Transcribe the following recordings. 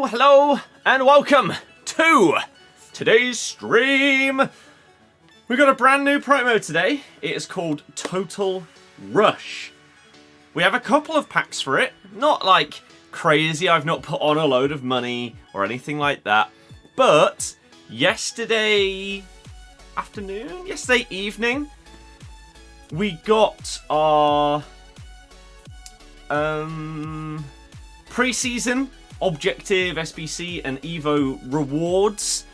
Hello, and welcome to today's stream. We've got a brand new promo today. It is called Total Rush. We have a couple of packs for it. Not like crazy, I've not put on a load of money or anything like that. But yesterday evening, we got our pre-season objective SBC and Evo rewards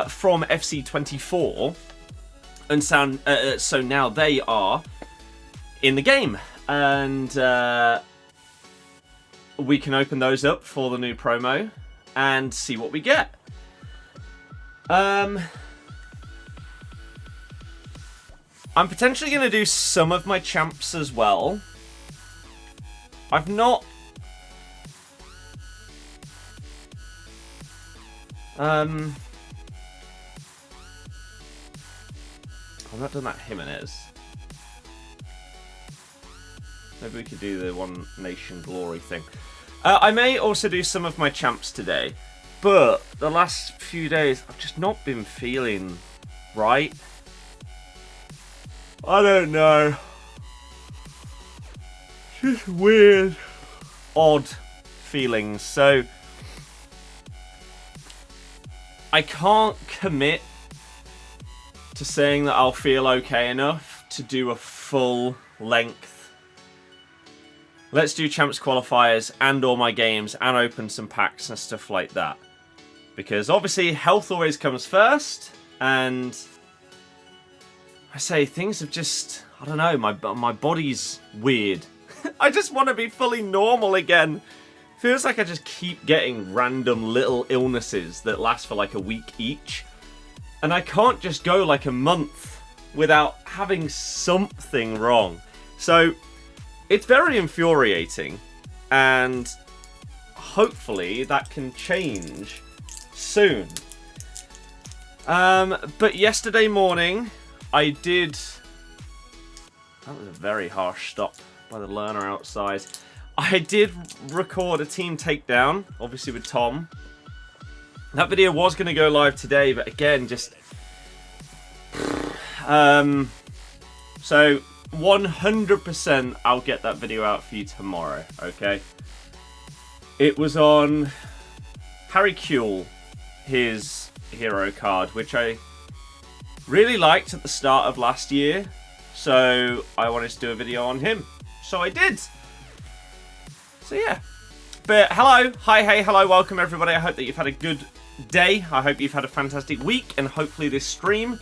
from FC25, and so now they are in the game, and we can open those up for the new promo and see what we get. I'm potentially going to do some of my champs as well. I've not I've not done that Jimenez. Maybe we could do the One Nation Glory thing. I may also do some of my champs today, but the last few days I've just not been feeling right. I don't know. Just weird, odd feelings. So I can't commit to saying that I'll feel okay enough to do a full length. Let's do champs qualifiers and all my games and open some packs and stuff like that. Because obviously health always comes first, and I say things have just, I don't know, my body's weird. I just want to be fully normal again. Feels like I just keep getting random little illnesses that last for like a week each. And I can't just go like a month without having something wrong. So it's very infuriating, and hopefully that can change soon. But yesterday morning I did... That was a very harsh stop by the learner outside. I did record a team takedown, obviously with Tom. That video was going to go live today, but again, just... So, 100% I'll get that video out for you tomorrow, okay? It was on Harry Kuehl, his hero card, which I really liked at the start of last year. So, I wanted to do a video on him. So I did. So yeah, but hello, hi, hey, hello, welcome everybody. I hope that you've had a good day. I hope you've had a fantastic week, and hopefully this stream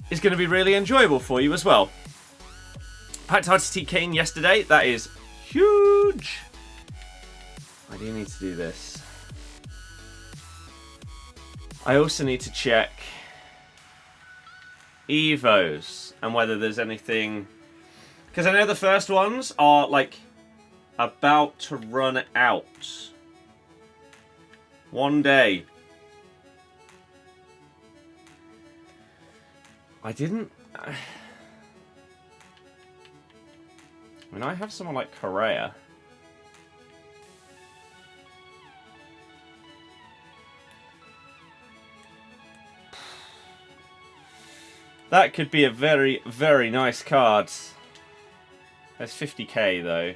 is going to be really enjoyable for you as well. Packed RTTK yesterday, that is huge. I do need to do this. I also need to check evos and whether there's anything, because I know the first ones are like about to run out. One day. I didn't... I mean, I have someone like Correa. That could be a very, very nice card. There's 50k though.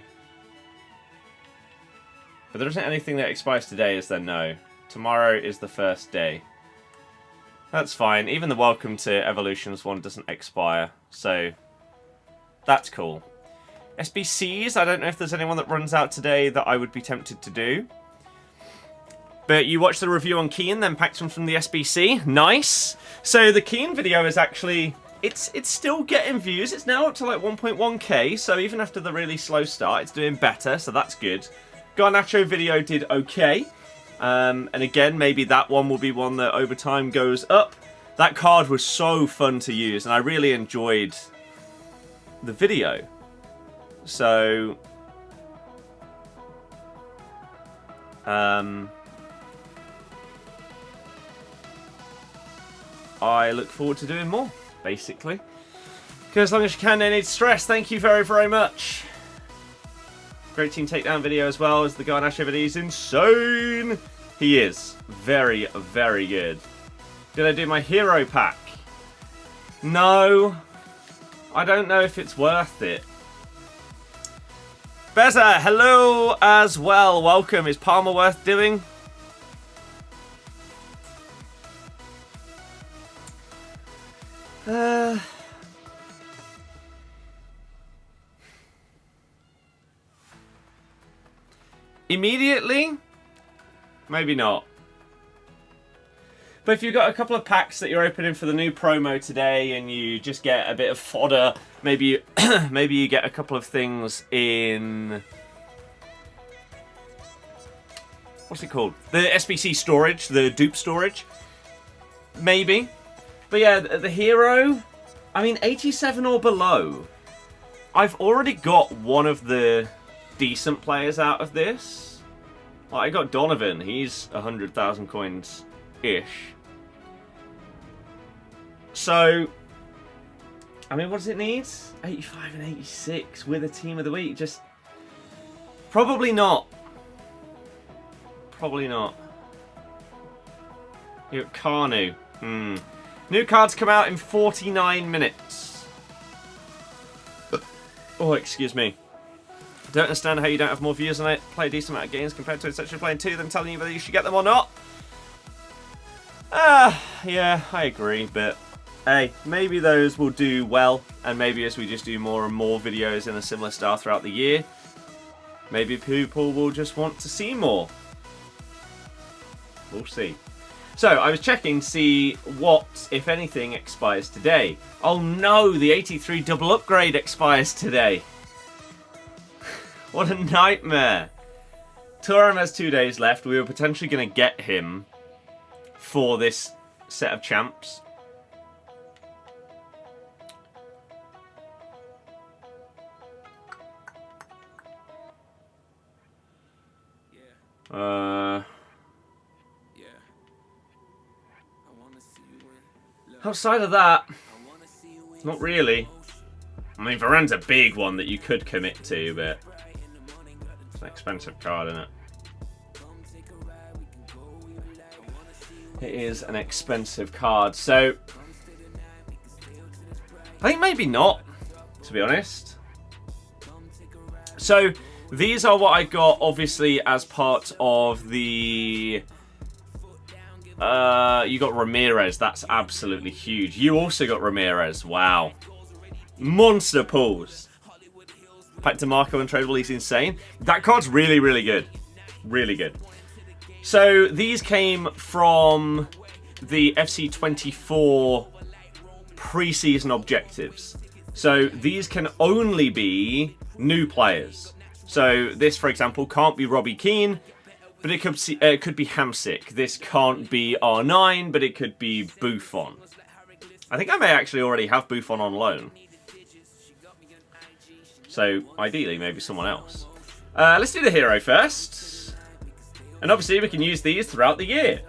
But there isn't anything that expires today, is there? No. Tomorrow is the first day. That's fine. Even the Welcome to Evolutions one doesn't expire. So, that's cool. SBCs, I don't know if there's anyone that runs out today that I would be tempted to do. But you watched the review on Keane, then packed one from the SBC. Nice. So the Keane video is actually... It's still getting views. It's now up to like 1.1k. So even after the really slow start, it's doing better. So that's good. Garnacho video did okay. And again, maybe that one will be one that over time goes up. That card was so fun to use, and I really enjoyed the video. So... I look forward to doing more, basically. Go as long as you can, no need stress. Thank you very, very much. Great team takedown video as well as the Garnacho video is insane. He is. Very, very good. Did I do my hero pack? No. I don't know if it's worth it. Beza, hello as well. Welcome. Is Palmer worth doing? Immediately? Maybe not. But if you've got a couple of packs that you're opening for the new promo today and you just get a bit of fodder, maybe you, maybe you get a couple of things in... What's it called? The SBC storage, the dupe storage. Maybe. But yeah, the hero, I mean, 87 or below. I've already got one of the decent players out of this. Like, I got Donovan. He's 100,000 coins-ish. So, I mean, what does it need? 85 and 86 with a team of the week. Just, probably not. Probably not. You got Carnu. New cards come out in 49 minutes. Oh, excuse me. Don't understand how you don't have more views on it. Play a decent amount of games compared to essentially playing 2, then telling you whether you should get them or not. Yeah, I agree, but hey, maybe those will do well, and maybe as we just do more and more videos in a similar style throughout the year, maybe people will just want to see more. We'll see. So, I was checking to see what, if anything, expires today. Oh no, the 83 double upgrade expires today. What a nightmare. Thuram has 2 days left. We were potentially going to get him for this set of champs. Outside of that, not really. I mean, Varane's a big one that you could commit to, but it's an expensive card, isn't it? It is an expensive card, so I think maybe not, to be honest. So these are what I got, obviously, as part of the... you got Ramirez. That's absolutely huge. You also got Ramirez. Wow. Monster pulls. Pack DeMarco and Trailblazer, he's insane. That card's really, really good. Really good. So these came from the FC24 preseason objectives. So these can only be new players. So this, for example, can't be Robbie Keane, but it could be Hamsik. This can't be R9, but it could be Buffon. I think I may actually already have Buffon on loan. So, ideally, maybe someone else. Let's do the hero first. And obviously, we can use these throughout the year.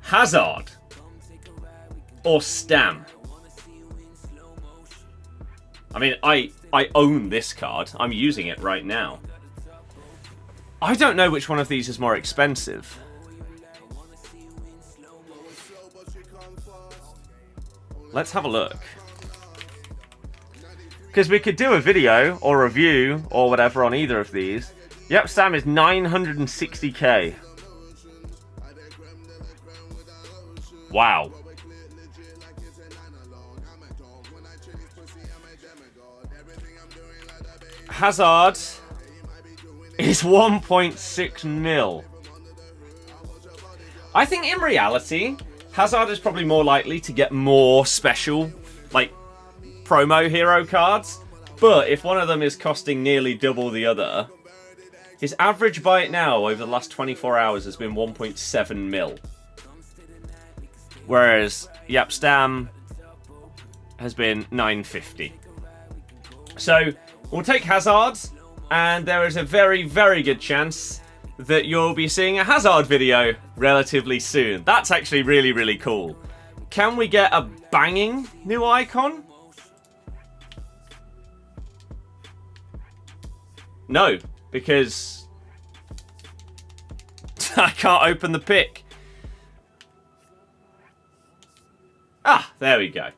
Hazard. Or Stam. I mean, I own this card. I'm using it right now. I don't know which one of these is more expensive. Let's have a look. Because we could do a video or review or whatever on either of these. Yep, Sam is 960k. Wow. Hazard is 1.6 mil. I think in reality, Hazard is probably more likely to get more special, like, promo hero cards. But if one of them is costing nearly double the other, his average buy it now over the last 24 hours has been 1.7 mil. Whereas Yapstam has been 950. So we'll take Hazard's, and there is a very, very good chance that you'll be seeing a Hazard video relatively soon. That's actually really, really cool. Can we get a banging new icon? No, because I can't open the pick. Ah, there we go.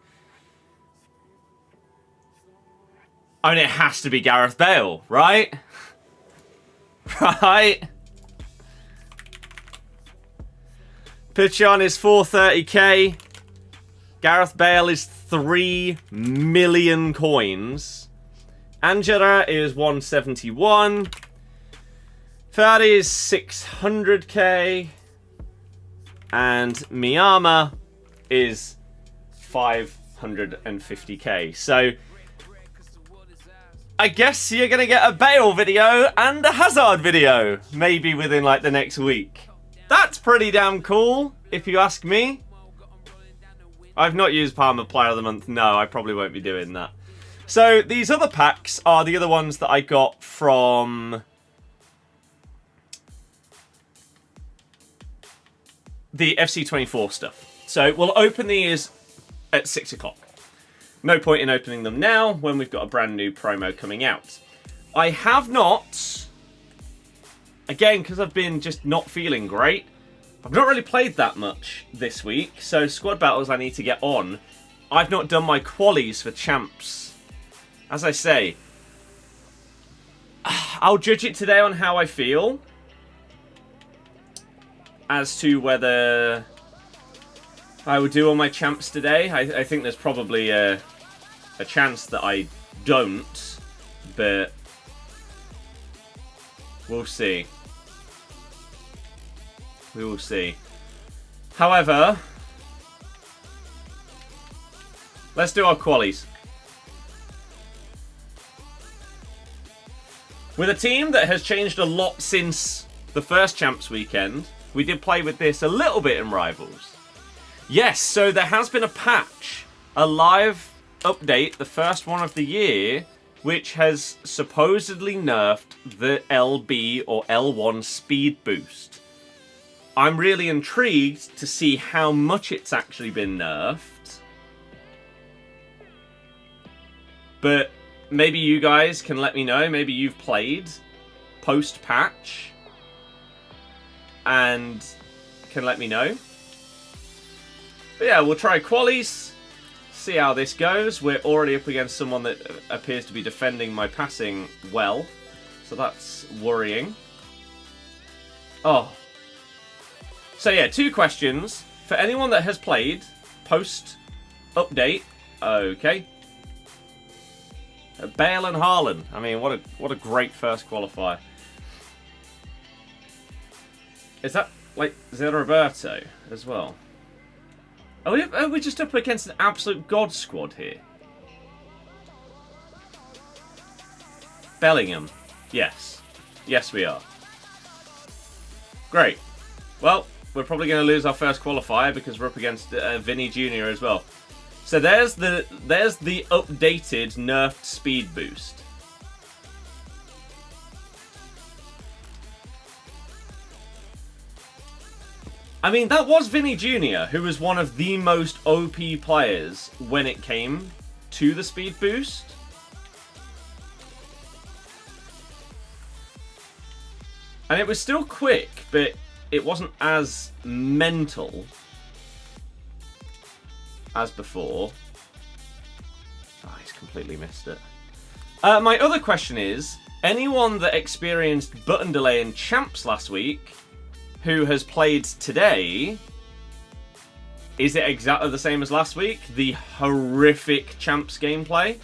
I mean, it has to be Gareth Bale, right? Right? Pichon is 430k. Gareth Bale is 3 million coins. Angela is 171. Ferdi is 600k. And Miyama is 550k. So I guess you're going to get a Bale video and a Hazard video. Maybe within like the next week. That's pretty damn cool, if you ask me. I've not used Palmer Player of the Month. No, I probably won't be doing that. So these other packs are the other ones that I got from the FC25 stuff. So we'll open these at 6 o'clock. No point in opening them now when we've got a brand new promo coming out. I have not, again, because I've been just not feeling great, I've not really played that much this week, so squad battles I need to get on. I've not done my qualies for champs. As I say, I'll judge it today on how I feel as to whether I would do all my champs today. I think there's probably a chance that I don't, but we'll see. We will see. However, let's do our qualies. With a team that has changed a lot since the first champs weekend, we did play with this a little bit in Rivals. Yes, so there has been a patch, a live update, the first one of the year, which has supposedly nerfed the LB or L1 speed boost. I'm really intrigued to see how much it's actually been nerfed. But maybe you guys can let me know. Maybe you've played post-patch and can let me know. But yeah, we'll try qualies, see how this goes. We're already up against someone that appears to be defending my passing well, so that's worrying. Oh. So yeah, 2 questions. For anyone that has played post-update, okay. Bale and Haaland. I mean, what a great first qualifier. Is that, like, Zé Roberto as well? Are we just up against an absolute god squad here? Bellingham. Yes. Yes, we are. Great. Well, we're probably going to lose our first qualifier because we're up against Vinny Jr. as well. So there's the updated nerfed speed boost. I mean, that was Vinny Jr., who was one of the most OP players when it came to the speed boost. And it was still quick, but it wasn't as mental as before. Oh, he's completely missed it. My other question is, anyone that experienced button delay in champs last week who has played today, is it exactly the same as last week? The horrific champs gameplay?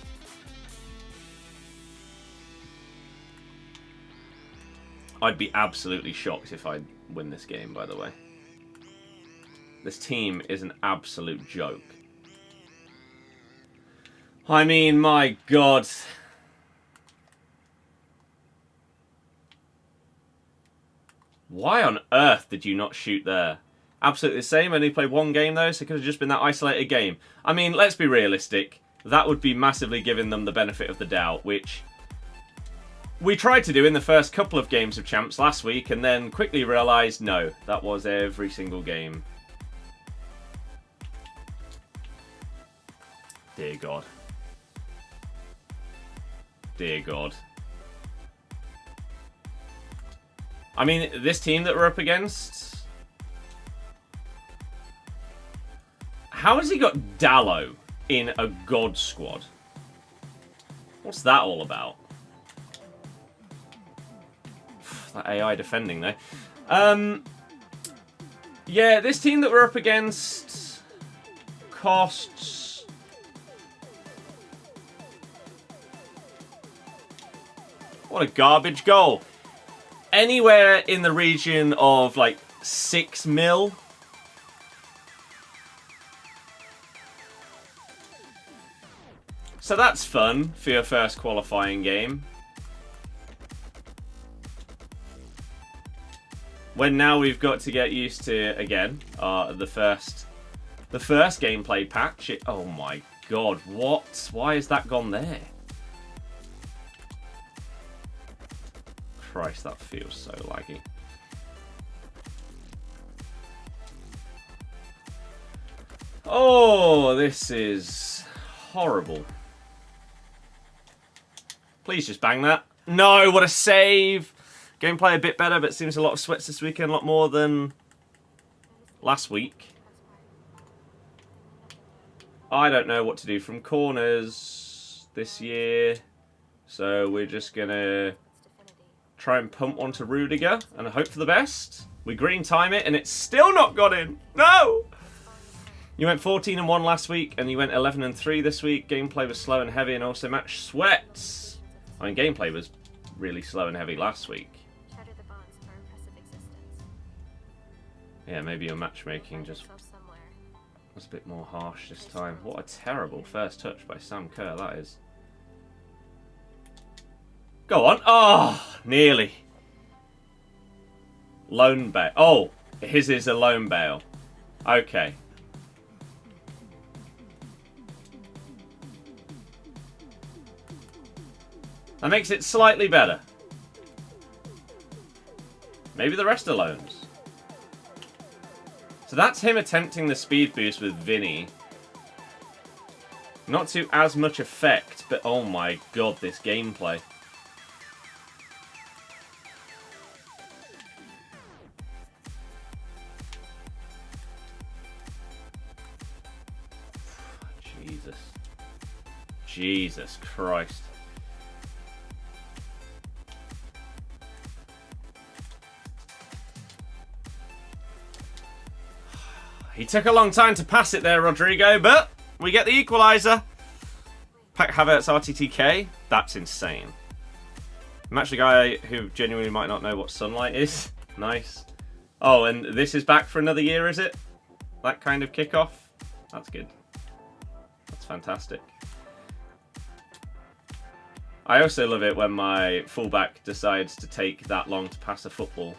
I'd be absolutely shocked if I win this game, by the way. This team is an absolute joke. I mean, my God. Why on earth did you not shoot there? Absolutely the same. Only played 1 game though, so it could have just been that isolated game. I mean, let's be realistic. That would be massively giving them the benefit of the doubt, which we tried to do in the first couple of games of champs last week, and then quickly realised, no, that was every single game. Dear God. Dear God. I mean, this team that we're up against... How has he got Dallo in a God squad? What's that all about? That AI defending, though. Yeah, this team that we're up against costs... What a garbage goal. Anywhere in the region of, like, 6 mil. So that's fun for your first qualifying game. When now we've got to get used to, again, the first gameplay patch. Oh my god, what? Why has that gone there? Christ, that feels so laggy. Oh, this is horrible. Please just bang that. No, what a save! Gameplay a bit better, but seems a lot of sweats this weekend, a lot more than last week. I don't know what to do from corners this year, so we're just going to try and pump one to Rudiger and hope for the best. We green time it, and it's still not got in. No! You went 14-1 last week, and you went 11-3 this week. Gameplay was slow and heavy, and also match sweats. I mean, gameplay was really slow and heavy last week. Yeah, maybe your matchmaking just was a bit more harsh this time. What a terrible first touch by Sam Kerr, that is. Go on. Oh, nearly. Lone bail. Oh, his is a lone bail. Okay. That makes it slightly better. Maybe the rest are loans. So that's him attempting the speed boost with Vinny. Not to as much effect, but oh my god, this gameplay. Jesus. Jesus Christ. He took a long time to pass it there, Rodrygo, but we get the equaliser. Pack Havertz RTTK. That's insane. I'm actually a guy who genuinely might not know what sunlight is. Nice. Oh, and this is back for another year, is it? That kind of kickoff? That's good. That's fantastic. I also love it when my fullback decides to take that long to pass a football.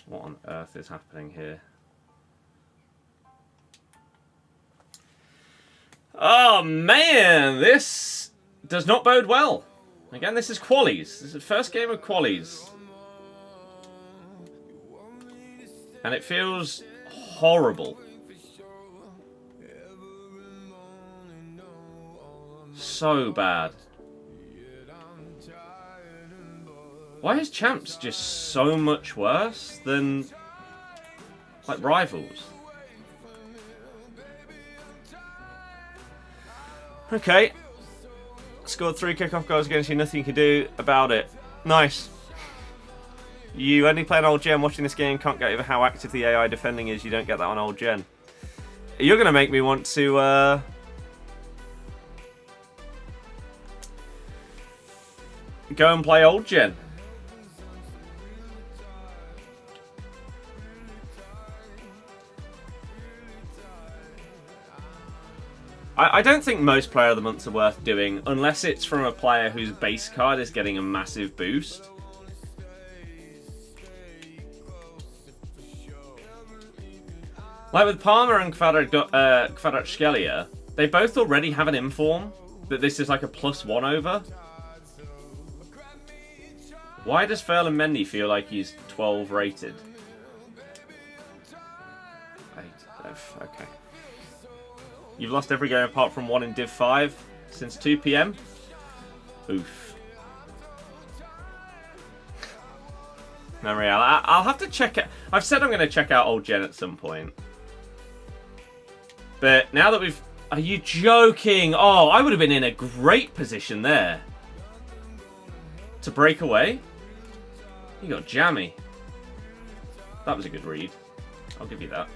What on earth is happening here? Oh man, this does not bode well. Again, this is qualies. This is the first game of qualies. And it feels horrible. So bad. Why is Champs just so much worse than, like, rivals? Okay. Scored 3 kickoff goals against you, nothing you can do about it. Nice. You only play on old gen watching this game, can't get over how active the AI defending is, you don't get that on old gen. You're going to make me want to, go and play old gen. I don't think most Player of the Months are worth doing unless it's from a player whose base card is getting a massive boost. Like with Palmer and Kvaratskhelia, they both already have an inform that this is like a +1 over. Why does Ferland Mendy feel like he's 12 rated? 8, okay. You've lost every game apart from one in Div 5 since 2 PM. Oof. Memorial. I'll have to check it. I've said I'm going to check out Old Gen at some point. But now that we've... Are you joking? Oh, I would have been in a great position there. To break away. You got jammy. That was a good read. I'll give you that.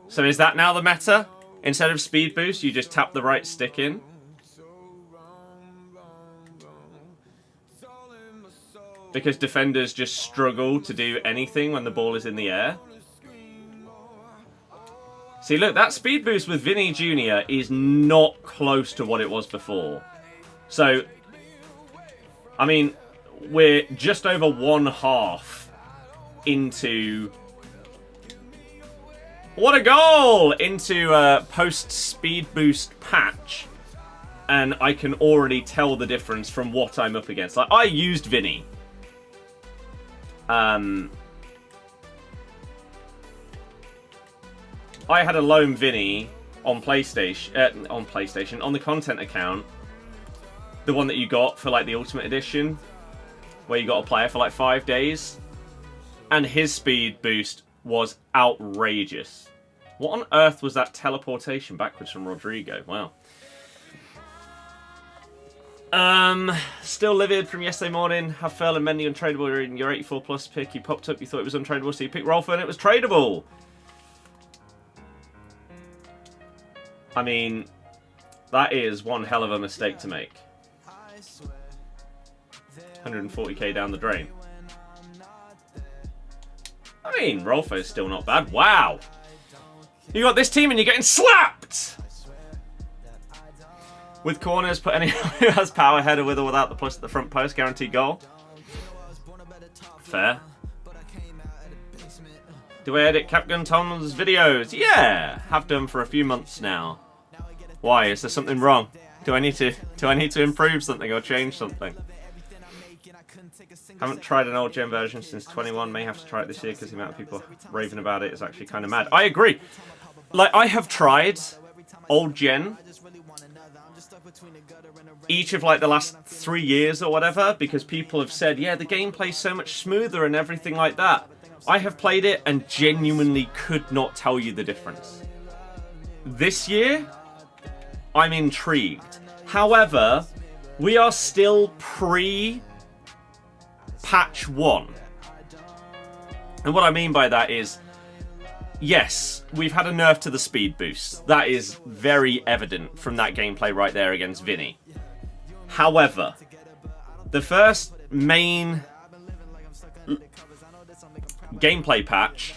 So is that now the meta? Instead of speed boost, you just tap the right stick in? Because defenders just struggle to do anything when the ball is in the air. See, look, that speed boost with Vinny Jr. is not close to what it was before. So, I mean, we're just over 1/2 into... What a goal! Into a post-speed boost patch. And I can already tell the difference from what I'm up against. Like, I used Vinny. I had a lone Vinny on PlayStation, on the content account. The one that you got for like the Ultimate Edition. Where you got a player for like 5 days. And his speed boost was outrageous. What on earth was that teleportation backwards from Rodrygo? Wow. Still livid from yesterday morning. Have Fell and Mendy untradeable in your 84 plus pick. You popped up, you thought it was untradeable, so you picked Rolfo and it was tradable. I mean, that is one hell of a mistake to make. 140k down the drain. I mean, Rolfo's still not bad. Wow! You got this team and you're getting slapped! With corners, put anyone who has power, header with or without the plus at the front post, guaranteed goal. Fair. Do I edit Capgun Tom's videos? Yeah! Have done for a few months now. Why? Is there something wrong? Do I need to improve something or change something? Haven't tried an old gen version since 21. May have to try it this year because the amount of people raving about it is actually kind of mad. I agree. Like, I have tried old gen each of like the last 3 years or whatever because people have said, yeah, the gameplay's so much smoother and everything like that. I have played it and genuinely could not tell you the difference. This year, I'm intrigued. However, we are still pre-patch 1. And what I mean by that is, yes, we've had a nerf to the speed boost. That is very evident from that gameplay right there against Vinny. However, the first main gameplay patch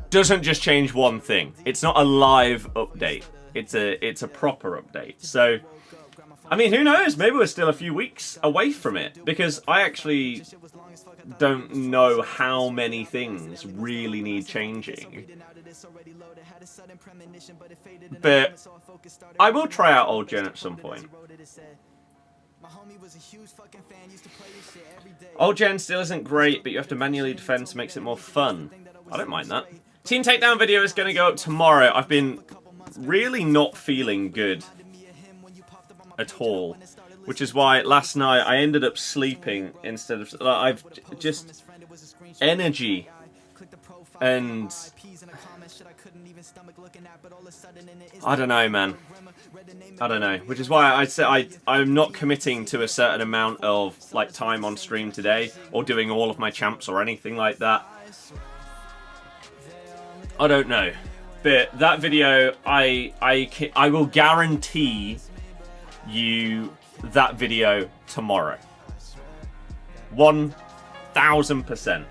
doesn't just change one thing. It's not a live update. It's a proper update. So, I mean, who knows? Maybe we're still a few weeks away from it. Because I actually don't know how many things really need changing. But I will try out old gen at some point. Old gen still isn't great, but you have to manually defend, so it makes it more fun. I don't mind that. Team Takedown video is going to go up tomorrow. I've been really not feeling good at all, which is why last night I ended up sleeping instead of... I've just... energy and... I don't know, man. I don't know. Which is why I said I'm not committing to a certain amount of like time on stream today or doing all of my champs or anything like that. I don't know. But that video, I will guarantee you that video tomorrow. 1000%.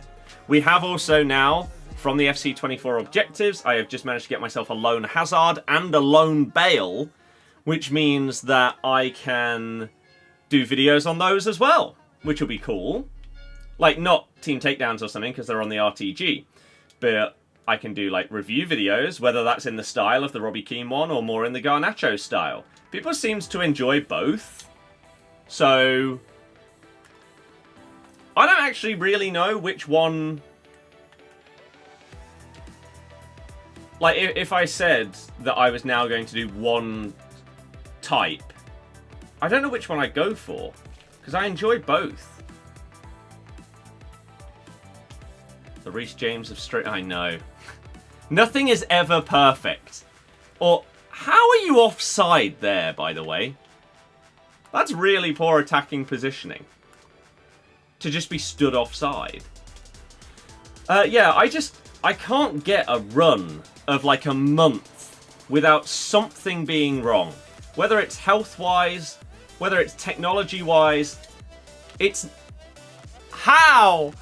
We have also now, from the FC25 objectives, I have just managed to get myself a lone Hazard and a lone Bale, which means that I can do videos on those as well, which will be cool. Like, not team takedowns or something, because they're on the RTG, but I can do, like, review videos, whether that's in the style of the Robbie Keane one or more in the Garnacho style. People seem to enjoy both, so I don't actually really know which one... Like, if I said that I was now going to do one type, I don't know which one I'd go for, because I enjoy both. The Reece James of straight... I know. Nothing is ever perfect. Or, how are you offside there, by the way? That's really poor attacking positioning. To just be stood offside. Yeah, I can't get a run of like a month without something being wrong. Whether it's health-wise, whether it's technology-wise, it's... How?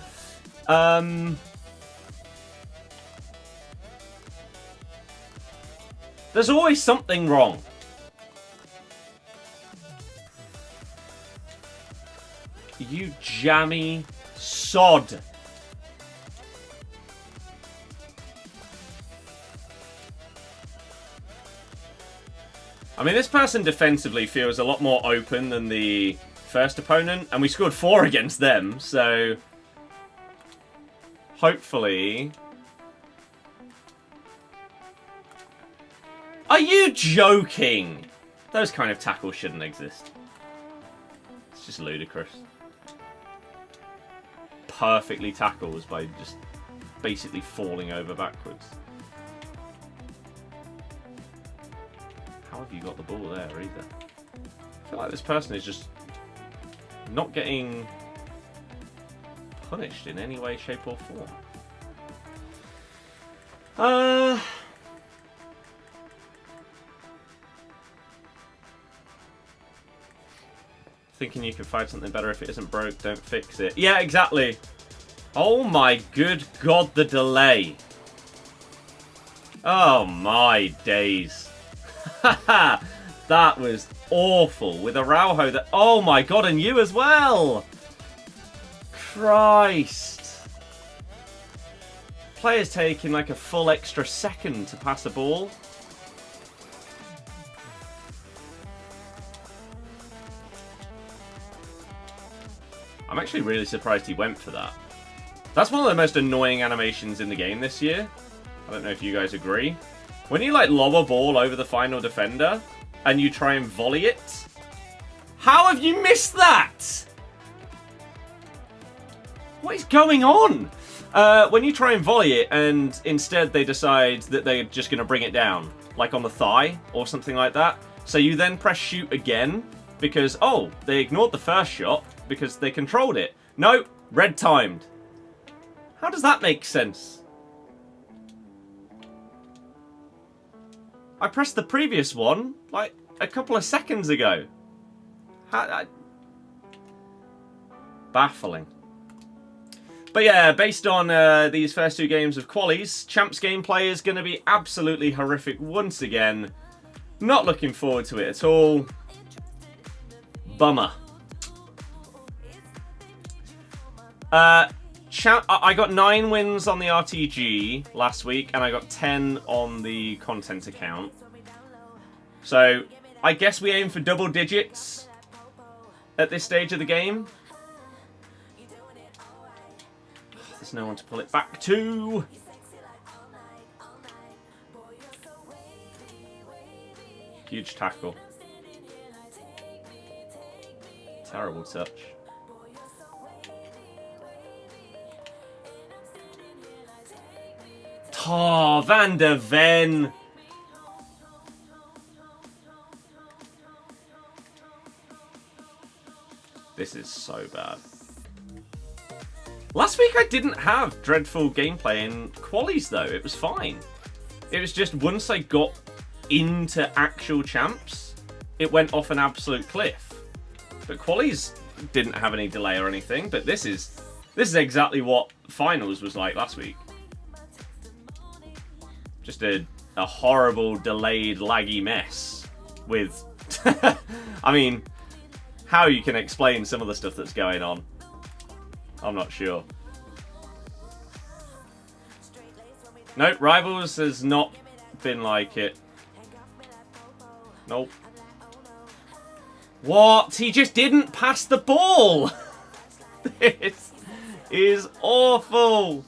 There's always something wrong. You jammy sod. I mean, this person defensively feels a lot more open than the first opponent, and we scored 4 against them, so hopefully... Are you joking? Those kind of tackles shouldn't exist. It's just ludicrous. Perfectly tackles by just basically falling over backwards. How have you got the ball there either? I feel like this person is just not getting punished in any way, shape or form. Thinking you could find something better. If it isn't broke, don't fix it. Yeah, exactly. Oh my good god, the delay. Oh my days. That was awful. With Araujo that... Oh my god, and you as well. Christ. Player's taking like a full extra second to pass a ball. I'm actually really surprised he went for that. That's one of the most annoying animations in the game this year. I don't know if you guys agree. When you like lob a ball over the final defender and you try and volley it. How have you missed that? What is going on? When you try and volley it and instead they decide that they're just going to bring it down. Like on the thigh or something like that. So you then press shoot again because, oh, they ignored the first shot because they controlled it. No, red timed. How does that make sense? I pressed the previous one like a couple of seconds ago. Baffling. But yeah, based on these first 2 games of qualies, Champs gameplay is going to be absolutely horrific once again. Not looking forward to it at all. Bummer. I got 9 wins on the RTG last week, and I got 10 on the content account. So, I guess we aim for double digits at this stage of the game. There's no one to pull it back to. Huge tackle. Terrible touch. Oh, Van der Ven. This is so bad. Last week I didn't have dreadful gameplay in qualies though. It was fine. It was just once I got into actual champs, it went off an absolute cliff. But qualies didn't have any delay or anything. But this is exactly what finals was like last week. Just a horrible, delayed, laggy mess with... I mean, how you can explain some of the stuff that's going on, I'm not sure. Nope, Rivals has not been like it. Nope. What? He just didn't pass the ball! This is awful!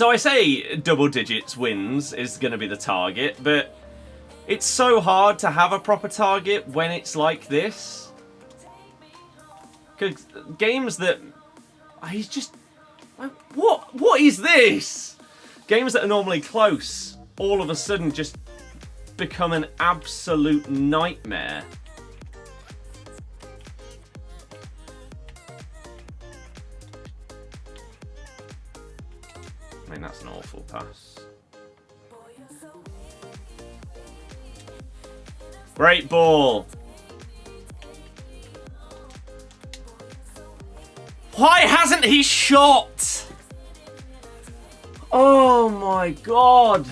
So I say double digits wins is going to be the target, but it's so hard to have a proper target when it's like this. Because games that... He's just... What is this? Games that are normally close, all of a sudden just become an absolute nightmare. I mean, that's an awful pass. Great ball. Why hasn't he shot? Oh my god.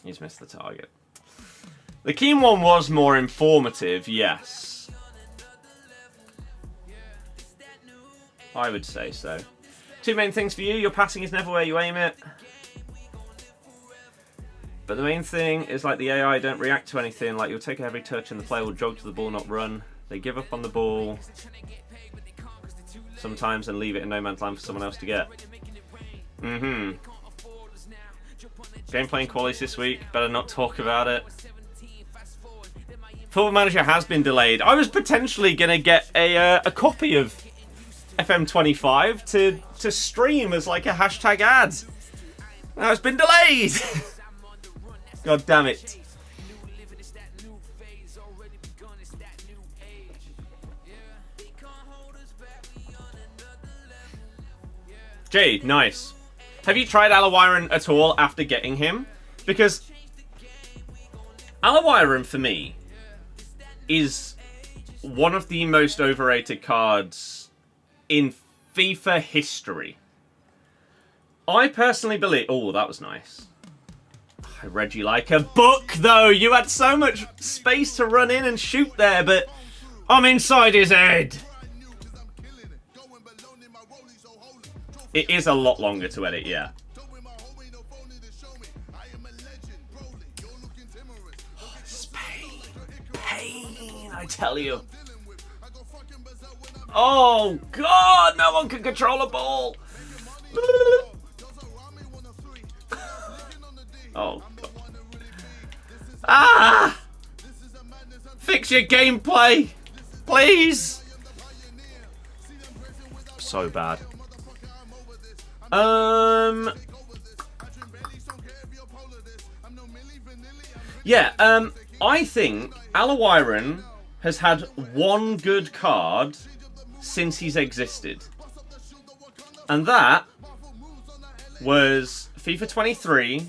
He's missed the target. The Keane one was more informative, yes. I would say so. Two main things for you. Your passing is never where you aim it. But the main thing is, like, the AI don't react to anything. Like, you'll take every touch and the player will jog to the ball, not run. They give up on the ball sometimes and leave it in no man's land for someone else to get. Gameplay and qualities this week. Better not talk about it. Football Manager has been delayed. I was potentially going to get a copy of FM25 to stream as like a hashtag ad. Now it's been delayed. God damn it. Jade, nice. Have you tried Alawiren at all after getting him? Because Alawiren, for me, is one of the most overrated cards in FIFA history. I personally believe... Oh, that was nice. I read you like a book, though. You had so much space to run in and shoot there, but I'm inside his head. It is a lot longer to edit, yeah. Oh, this is pain. Pain, I tell you. Oh, God, no one can control a ball. Oh, God. Ah! Fix your gameplay, please. So bad. Yeah, I think Alawiren has had one good card since he's existed. And that was FIFA 23,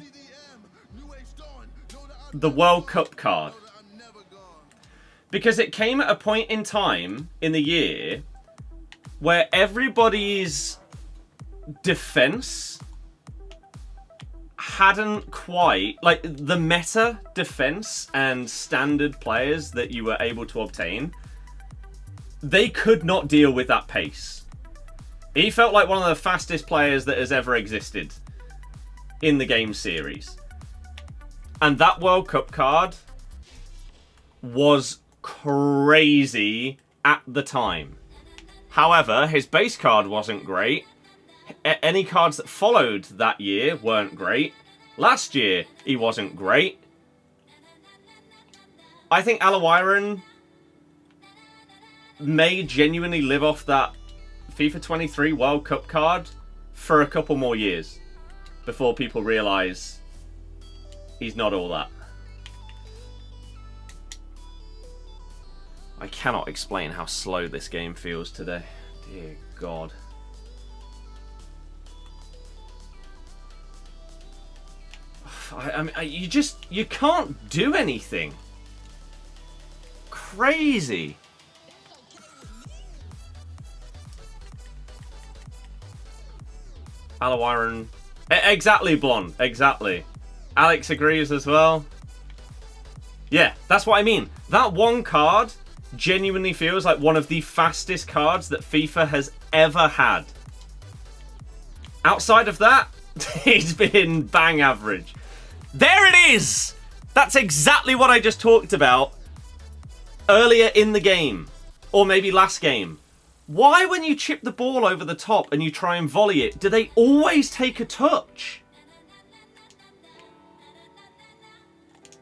the World Cup card. Because it came at a point in time in the year where everybody's defense hadn't quite, like, the meta defense and standard players that you were able to obtain, they could not deal with that pace. He felt like one of the fastest players that has ever existed in the game series. And that World Cup card was crazy at the time. However, his base card wasn't great. Any cards that followed that year weren't great. Last year, he wasn't great. I think Alawiren may genuinely live off that FIFA 23 World Cup card for a couple more years before people realise he's not all that. I cannot explain how slow this game feels today. Dear God. I mean, you can't do anything. Crazy. Alawiren. Exactly, Blonde. Exactly. Alex agrees as well. Yeah, that's what I mean. That one card genuinely feels like one of the fastest cards that FIFA has ever had. Outside of that, he's been bang average. There it is! That's exactly what I just talked about earlier in the game. Or maybe last game. Why, when you chip the ball over the top and you try and volley it, do they always take a touch?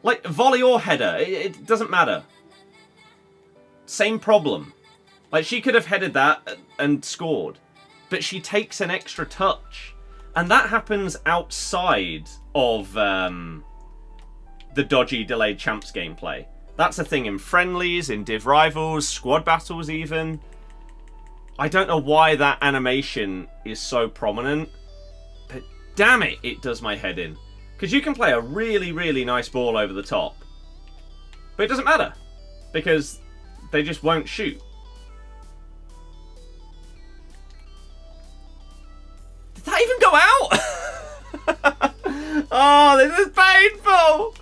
Like, volley or header, it doesn't matter. Same problem. Like, she could have headed that and scored. But she takes an extra touch. And that happens outside of the dodgy delayed champs gameplay. That's a thing in friendlies, in div rivals, squad battles even. I don't know why that animation is so prominent. But damn it, it does my head in. Because you can play a really, really nice ball over the top. But it doesn't matter. Because they just won't shoot. Did that even go out? Oh, this is painful.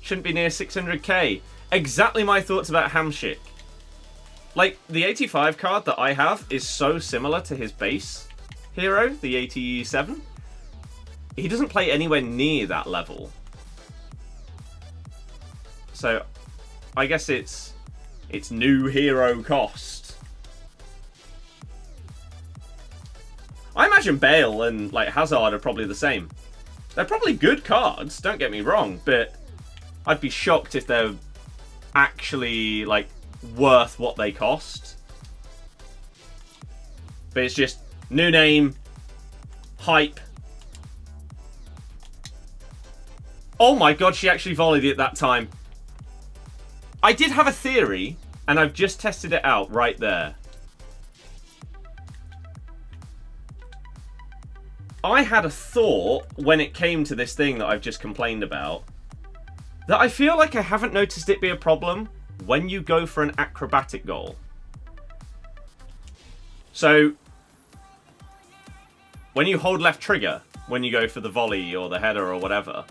Shouldn't be near 600k. Exactly my thoughts about Hamsik. Like, the 85 card that I have is so similar to his base hero, the 87. He doesn't play anywhere near that level. So, I guess it's new hero cost. I imagine Bale and like Hazard are probably the same. They're probably good cards, don't get me wrong, but I'd be shocked if they're actually like worth what they cost. But it's just new name, hype. Oh my god, she actually volleyed it that time. I did have a theory, and I've just tested it out right there. I had a thought when it came to this thing that I've just complained about, that I feel like I haven't noticed it be a problem when you go for an acrobatic goal. So, when you hold left trigger, when you go for the volley or the header or whatever,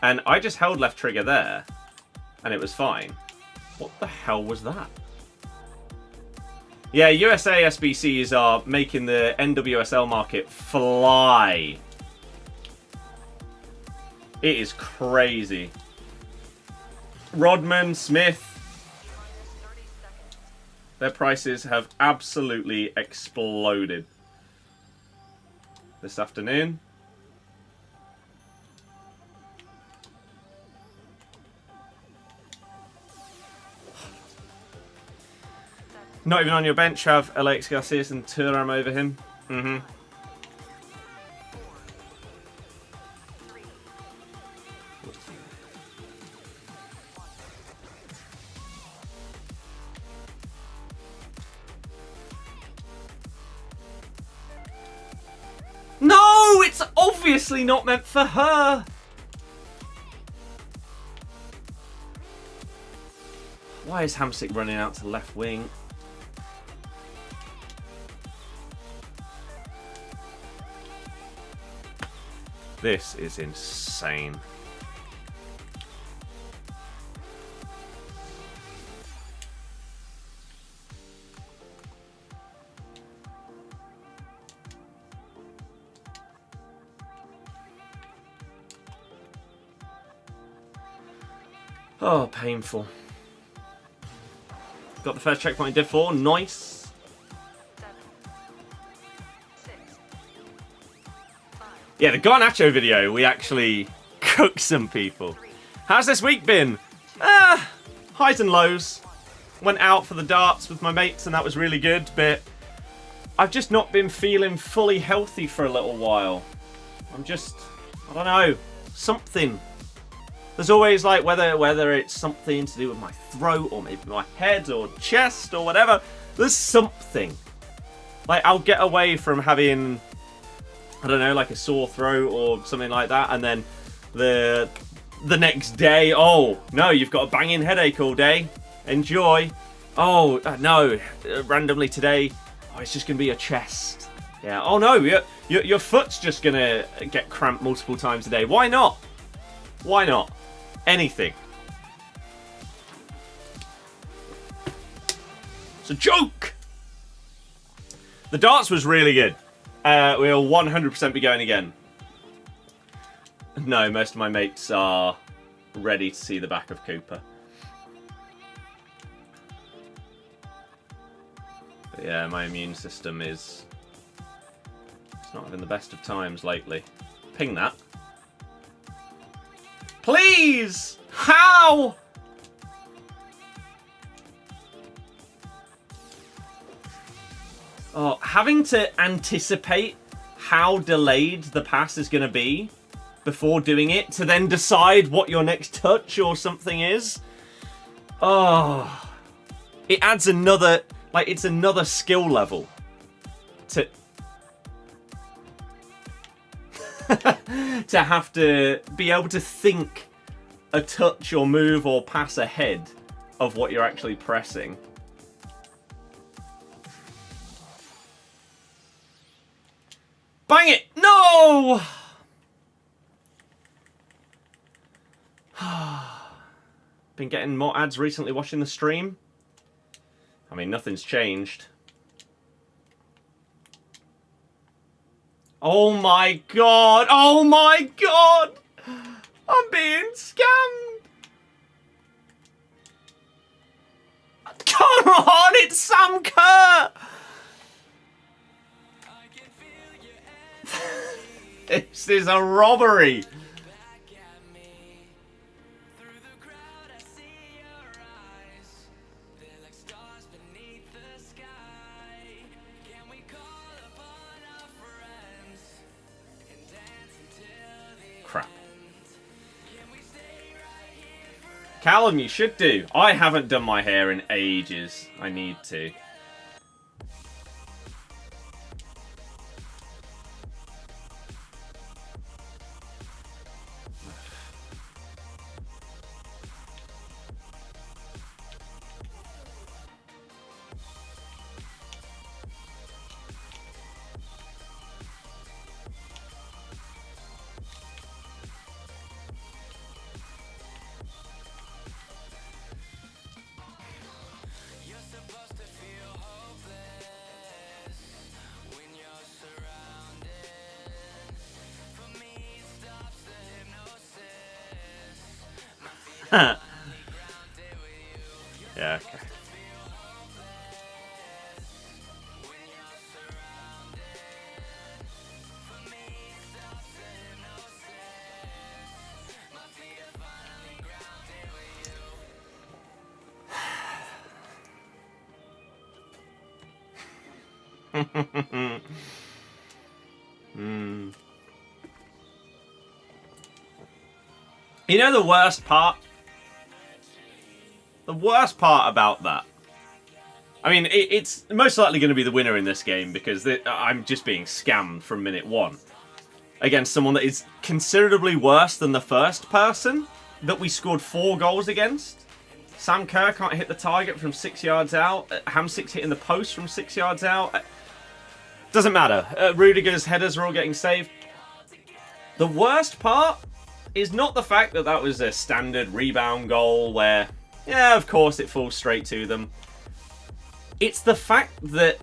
and I just held left trigger there, and it was fine. What the hell was that? Yeah, USA SBCs are making the NWSL market fly. It is crazy. Rodman, Smith, their prices have absolutely exploded this afternoon. Not even on your bench have Alex Garcias and Thuram over him. No, it's obviously not meant for her. Why is Hamsik running out to left wing? This is insane. Oh, painful. Got the first checkpoint in Div 4. Nice. Yeah, the Garnacho video, we actually cooked some people. How's this week been? Highs and lows. Went out for the darts with my mates and that was really good, but I've just not been feeling fully healthy for a little while. I'm just, I don't know, something. There's always like, whether it's something to do with my throat or maybe my head or chest or whatever, there's something. Like, I'll get away from having, I don't know, like a sore throat or something like that, and then the next day, oh no, you've got a banging headache all day. Enjoy. Oh no, randomly today, oh, it's just gonna be your chest. Yeah. Oh no, your foot's just gonna get cramped multiple times a day. Why not? Why not? Anything. It's a joke. The darts was really good. We'll 100% be going again. No, most of my mates are ready to see the back of Cooper. But yeah, my immune system is... It's not having the best of times lately. Ping that. Please! How? Oh, having to anticipate how delayed the pass is going to be before doing it, to then decide what your next touch or something is. Oh, it adds another, like, it's another skill level to to have to be able to think a touch or move or pass ahead of what you're actually pressing. Bang it! No! Been getting more ads recently watching the stream. I mean, nothing's changed. Oh my god! Oh my god! I'm being scammed! Come on! It's Sam Kerr! This is a robbery! Crap. Callum, you should do. I haven't done my hair in ages. I need to. Yeah, okay. You know the worst part? The worst part about that, I mean, it's most likely going to be the winner in this game because I'm just being scammed from minute one against someone that is considerably worse than the first person that we scored 4 goals against. Sam Kerr can't hit the target from 6 yards out. Hamsik's hitting the post from 6 yards out. Doesn't matter. Rudiger's headers are all getting saved. The worst part is not the fact that that was a standard rebound goal where... yeah, of course it falls straight to them. It's the fact that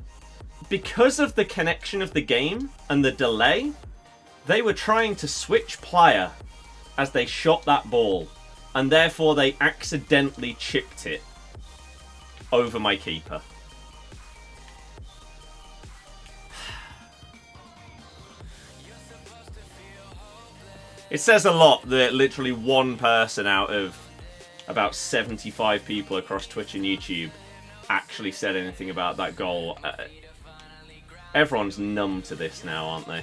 because of the connection of the game and the delay, they were trying to switch player as they shot that ball, and therefore they accidentally chipped it over my keeper. It says a lot that literally one person out of about 75 people across Twitch and YouTube actually said anything about that goal. Everyone's numb to this now, aren't they?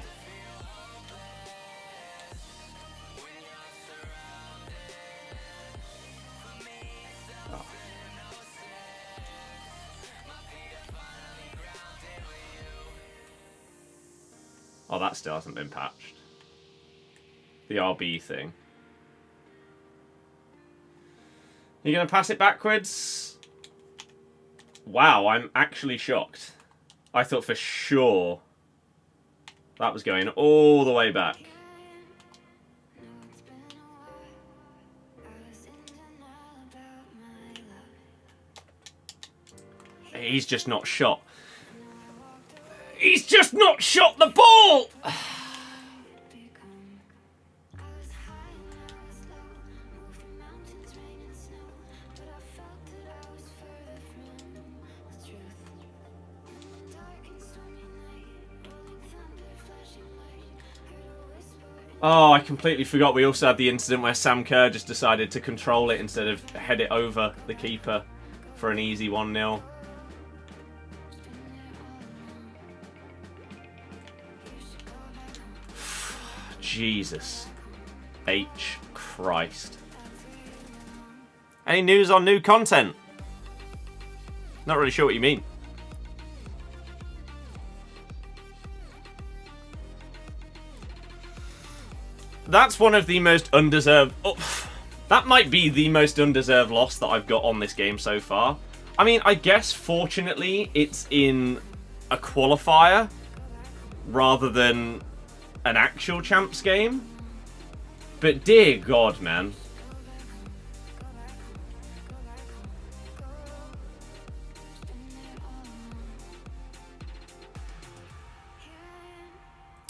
Oh, that still hasn't been patched. The RB thing. You're going to pass it backwards? Wow, I'm actually shocked. I thought for sure that was going all the way back. He's just not shot. He's just not shot the ball! Oh, I completely forgot we also had the incident where Sam Kerr just decided to control it instead of head it over the keeper for an easy 1-0. Jesus H. Christ. Any news on new content? Not really sure what you mean. That's one of the most undeserved... Oh, that might be the most undeserved loss that I've got on this game so far. I mean, I guess, fortunately, it's in a qualifier rather than an actual champs game. But dear God, man.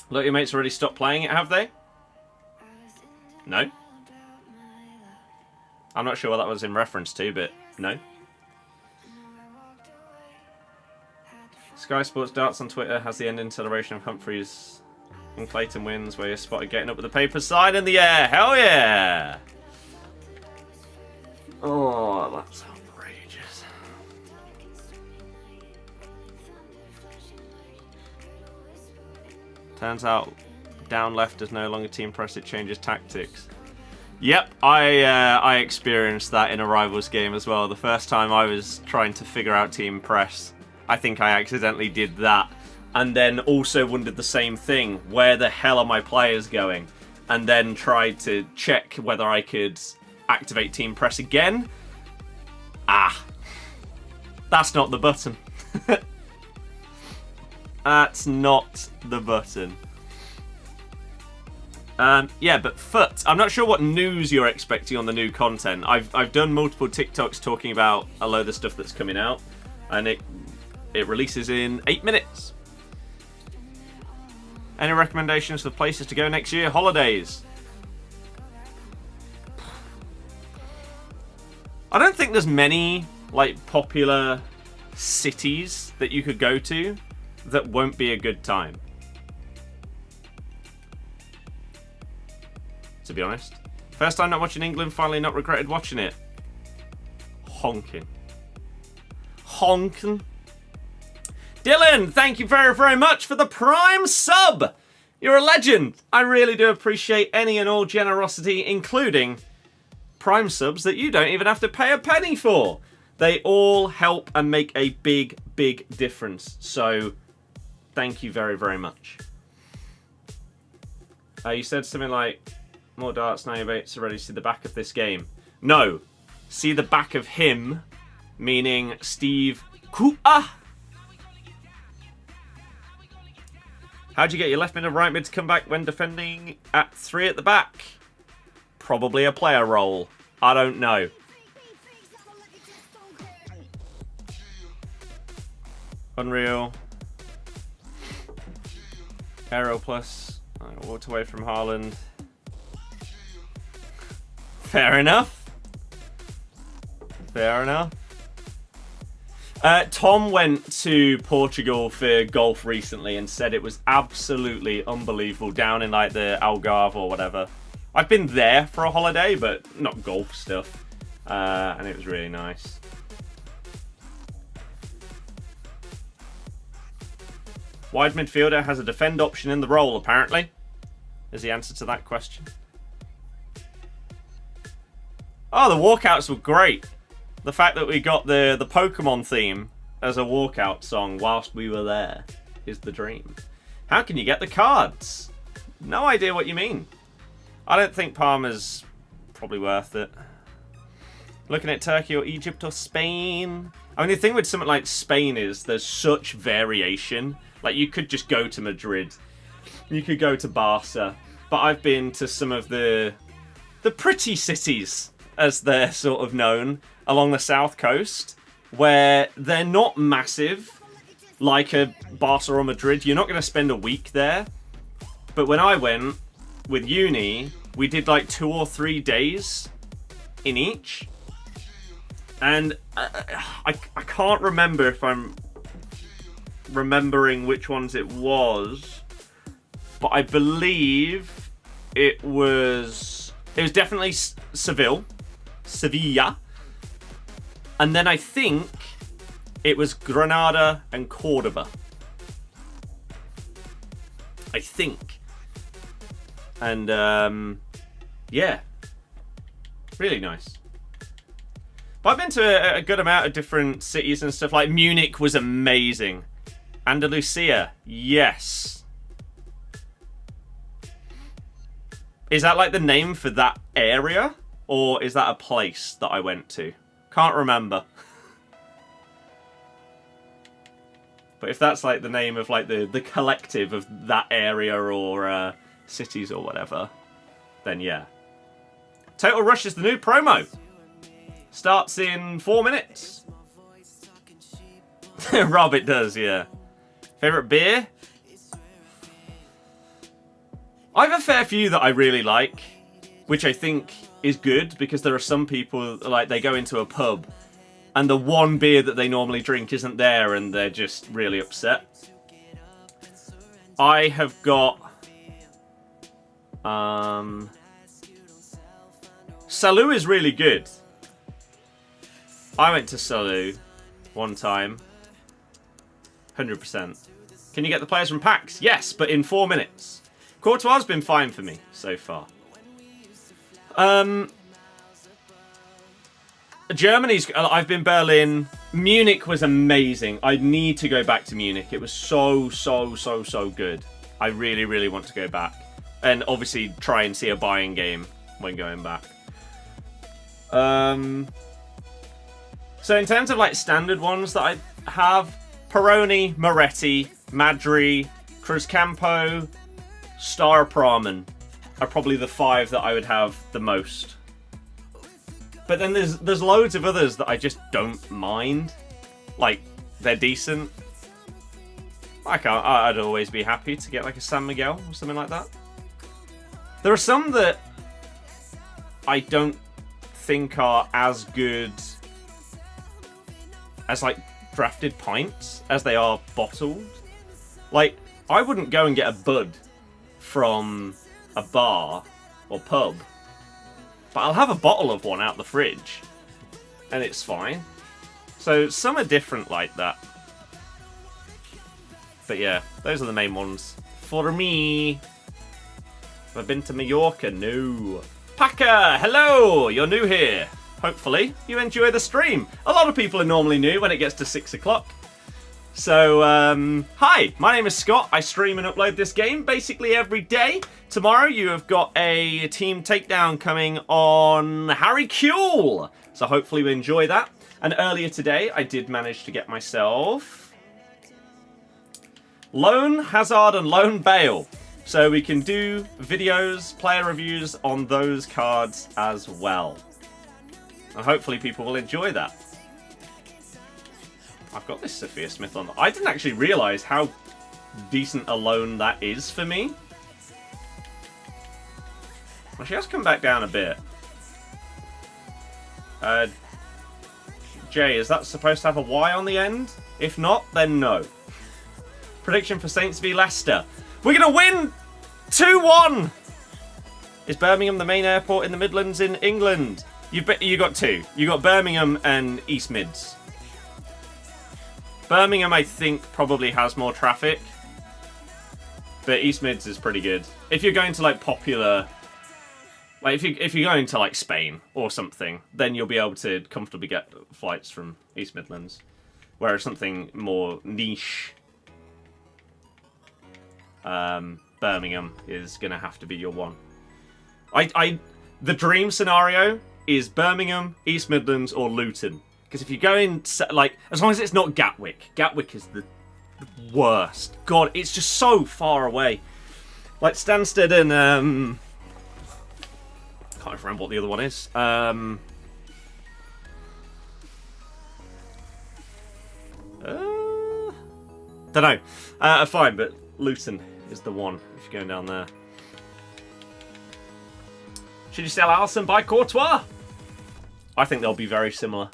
Look, your mates already stopped playing it, have they? No. I'm not sure what that was in reference to, but no. Sky Sports Darts on Twitter has the ending celebration of Humphreys and Clayton wins, where you're spotted getting up with the paper sign in the air. Hell yeah! Oh, that's outrageous. Turns out down left is no longer team press, it changes tactics. Yep, I experienced that in a Rivals game as well. The first time I was trying to figure out team press, I think I accidentally did that. And then also wondered the same thing, where the hell are my players going? And then tried to check whether I could activate team press again. Ah, that's not the button. That's not the button. Yeah, but FUT, I'm not sure what news you're expecting on the new content. I've done multiple TikToks talking about a load of stuff that's coming out, and it releases in 8 minutes. Any recommendations for places to go next year? Holidays. I don't think there's many like popular cities that you could go to that won't be a good time. To be honest. First time not watching England, finally not regretted watching it. Honking. Honking. Dylan, thank you very, very much for the Prime sub. You're a legend. I really do appreciate any and all generosity, including Prime subs that you don't even have to pay a penny for. They all help and make a big, big difference. So, thank you very, very much. You said something like, more darts now, your mates are ready to see the back of this game. No. See the back of him, meaning Steve Kua. How'd you get your left mid and right mid to come back when defending at 3 at the back? Probably a player role. I don't know. Unreal. Aero plus. I walked away from Haaland. Fair enough. Fair enough. Tom went to Portugal for golf recently and said it was absolutely unbelievable down in like the Algarve or whatever. I've been there for a holiday, but not golf stuff. And it was really nice. Wide midfielder has a defend option in the role, apparently. Is the answer to that question. Oh, the walkouts were great. The fact that we got the Pokemon theme as a walkout song whilst we were there is the dream. How can you get the cards? No idea what you mean. I don't think Parma's probably worth it. Looking at Turkey or Egypt or Spain. I mean, the thing with something like Spain is there's such variation. Like, you could just go to Madrid. You could go to Barca. But I've been to some of the pretty cities, as they're sort of known, along the south coast, where they're not massive, like a Barca or Madrid, you're not going to spend a week there. But when I went with uni, we did like 2 or 3 days in each. And I can't remember if I'm remembering which ones it was, but I believe it was definitely Sevilla, and then I think it was Granada and Cordoba. I think. And yeah, really nice. But I've been to a good amount of different cities and stuff. Like Munich was amazing. Andalusia, yes. Is that like the name for that area? Or is that a place that I went to? Can't remember. But if that's like the name of like the collective of that area or cities or whatever, then yeah. Total Rush is the new promo. Starts in 4 minutes. Rob, it does, yeah. Favourite beer? I have a fair few that I really like, which I think is good because there are some people, like, they go into a pub and the one beer that they normally drink isn't there and they're just really upset. I have got Salou is really good. I went to Salou one time. 100%. Can you get the players from packs? Yes, but in 4 minutes. Courtois has been fine for me so far. Germany's... I've been Berlin. Munich was amazing. I need to go back to Munich. It was so good. I really, really want to go back. And obviously try and see a Bayern game when going back. So in terms of like standard ones that I have, Peroni, Moretti, Madri, Cruzcampo, Star Pramen are probably the 5 that I would have the most. But then there's loads of others that I just don't mind. Like, they're decent. I'd always be happy to get like a San Miguel or something like that. There are some that I don't think are as good as like drafted pints as they are bottled. Like, I wouldn't go and get a bud from a bar or pub, but I'll have a bottle of one out the fridge and it's fine. So some are different like that. But yeah, those are the main ones for me. Have I been to Mallorca? No. Packer, hello! You're new here. Hopefully you enjoy the stream. A lot of people are normally new when it gets to 6 o'clock. So, hi, my name is Scott. I stream and upload this game basically every day. Tomorrow you have got a team takedown coming on Harry Kuehl. So hopefully we enjoy that. And earlier today I did manage to get myself Lone Hazard and Lone Bale. So we can do videos, player reviews on those cards as well. And hopefully people will enjoy that. I've got this Sophia Smith on. I didn't actually realise how decent a loan that is for me. Well, she has come back down a bit. Jay, is that supposed to have a Y on the end? If not, then no. Prediction for Saints v Leicester. We're going to win 2-1! Is Birmingham the main airport in the Midlands in England? You got 2. You got Birmingham and East Mids. Birmingham, I think, probably has more traffic. But East Mids is pretty good. If you're going to, like, popular... Like, if you're going to, like, Spain or something, then you'll be able to comfortably get flights from East Midlands. Whereas something more niche... Birmingham is going to have to be your one. The dream scenario is Birmingham, East Midlands, or Luton. Because if you go in, like, as long as it's not Gatwick. Gatwick is the worst. God, it's just so far away. Like, Stansted and, can't remember what the other one is. Don't know. Fine, but Luton is the one if you're going down there. Should you sell Alisson by Courtois? I think they'll be very similar.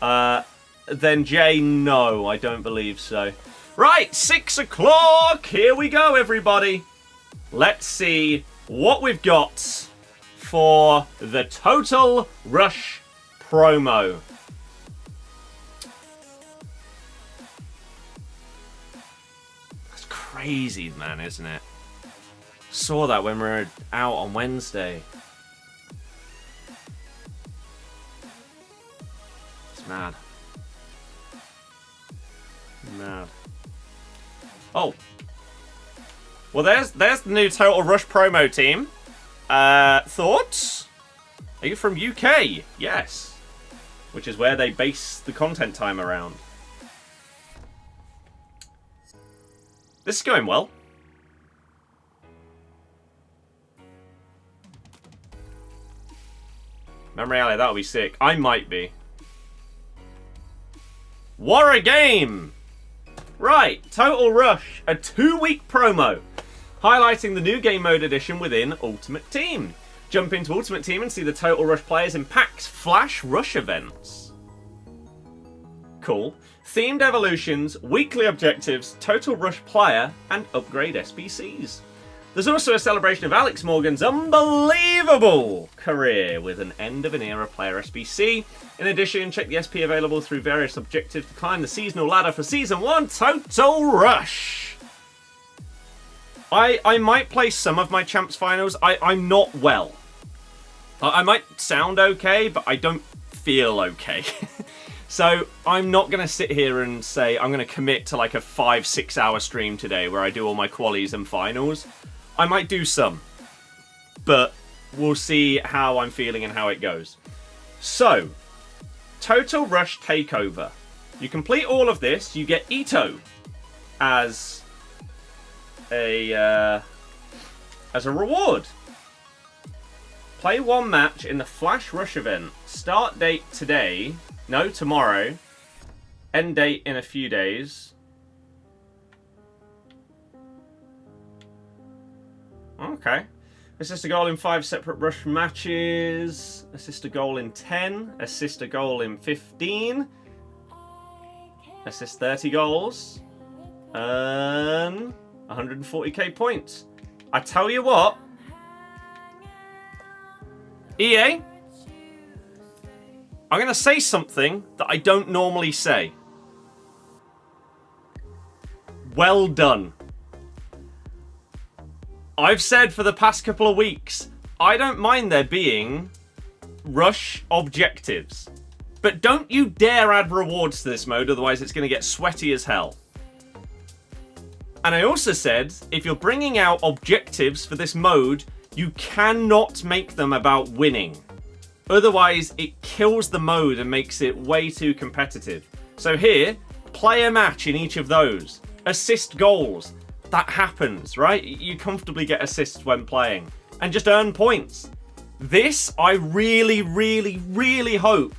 Then Jay, no, I don't believe so. Right, 6 o'clock. Here we go, everybody. Let's see what we've got for the Total Rush promo. That's crazy, man, isn't it? Saw that when we were out on Wednesday. It's mad. Mad. Oh. Well, there's the new Total Rush promo team. Thoughts? Are you from UK? Yes. Which is where they base the content time around. This is going well. Memory Alley, that'll be sick. I might be. What a game! Right, Total Rush, a 2-week promo, highlighting the new game mode edition within Ultimate Team. Jump into Ultimate Team and see the Total Rush players in packs flash rush events. Cool. Themed evolutions, weekly objectives, Total Rush player, and upgrade SBCs. There's also a celebration of Alex Morgan's unbelievable career with an end-of-an-era player SBC. In addition, check the SP available through various objectives to climb the seasonal ladder for Season 1 Total Rush. I might play some of my Champs Finals. I'm not well. I might sound okay, but I don't feel okay. So I'm not going to sit here and say I'm going to commit to like a 5-6 hour stream today where I do all my qualies and finals. I might do some, but we'll see how I'm feeling and how it goes. So, Total Rush Takeover. You complete all of this, you get Ito as a reward. Play one match in the Flash Rush event. Start date today. No, tomorrow. End date in a few days. Okay. Assist a goal in 5 separate rush matches. Assist a goal in 10. Assist a goal in 15. Assist 30 goals. Earn 140k points. I tell you what. EA. I'm going to say something that I don't normally say. Well done. I've said for the past couple of weeks, I don't mind there being rush objectives. But don't you dare add rewards to this mode, otherwise it's going to get sweaty as hell. And I also said, if you're bringing out objectives for this mode, you cannot make them about winning. Otherwise, it kills the mode and makes it way too competitive. So here, play a match in each of those. Assist goals. That happens, right? You comfortably get assists when playing. And just earn points. This, I really, really, really hope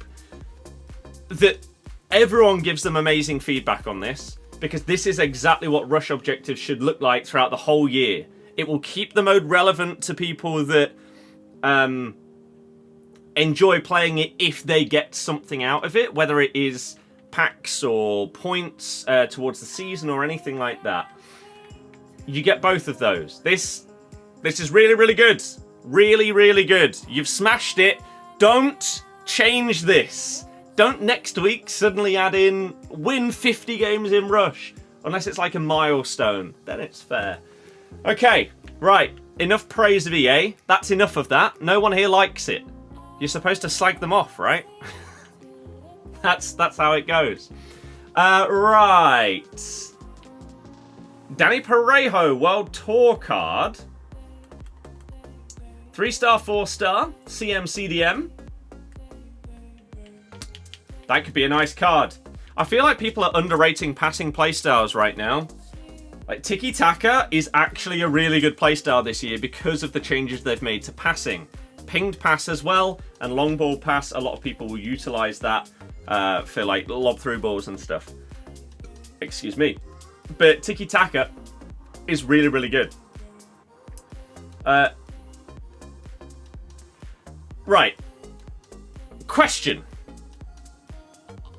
that everyone gives them amazing feedback on this. Because this is exactly what rush objectives should look like throughout the whole year. It will keep the mode relevant to people that enjoy playing it if they get something out of it. Whether it is packs or points towards the season or anything like that. You get both of those. This is really, really good. Really, really good. You've smashed it. Don't change this. Don't next week suddenly add in win 50 games in Rush. Unless it's like a milestone. Then it's fair. Okay, right. Enough praise of EA. That's enough of that. No one here likes it. You're supposed to slag them off, right? That's how it goes. Right. Danny Parejo World Tour card. 3-star, 4-star. CM CDM. That could be a nice card. I feel like people are underrating passing playstyles right now. Like, Tiki-Taka is actually a really good playstyle this year because of the changes they've made to passing. Pinged pass as well, and long ball pass. A lot of people will utilise that for like lob through balls and stuff. Excuse me. But tiki-taka is really, really good. Right. Question.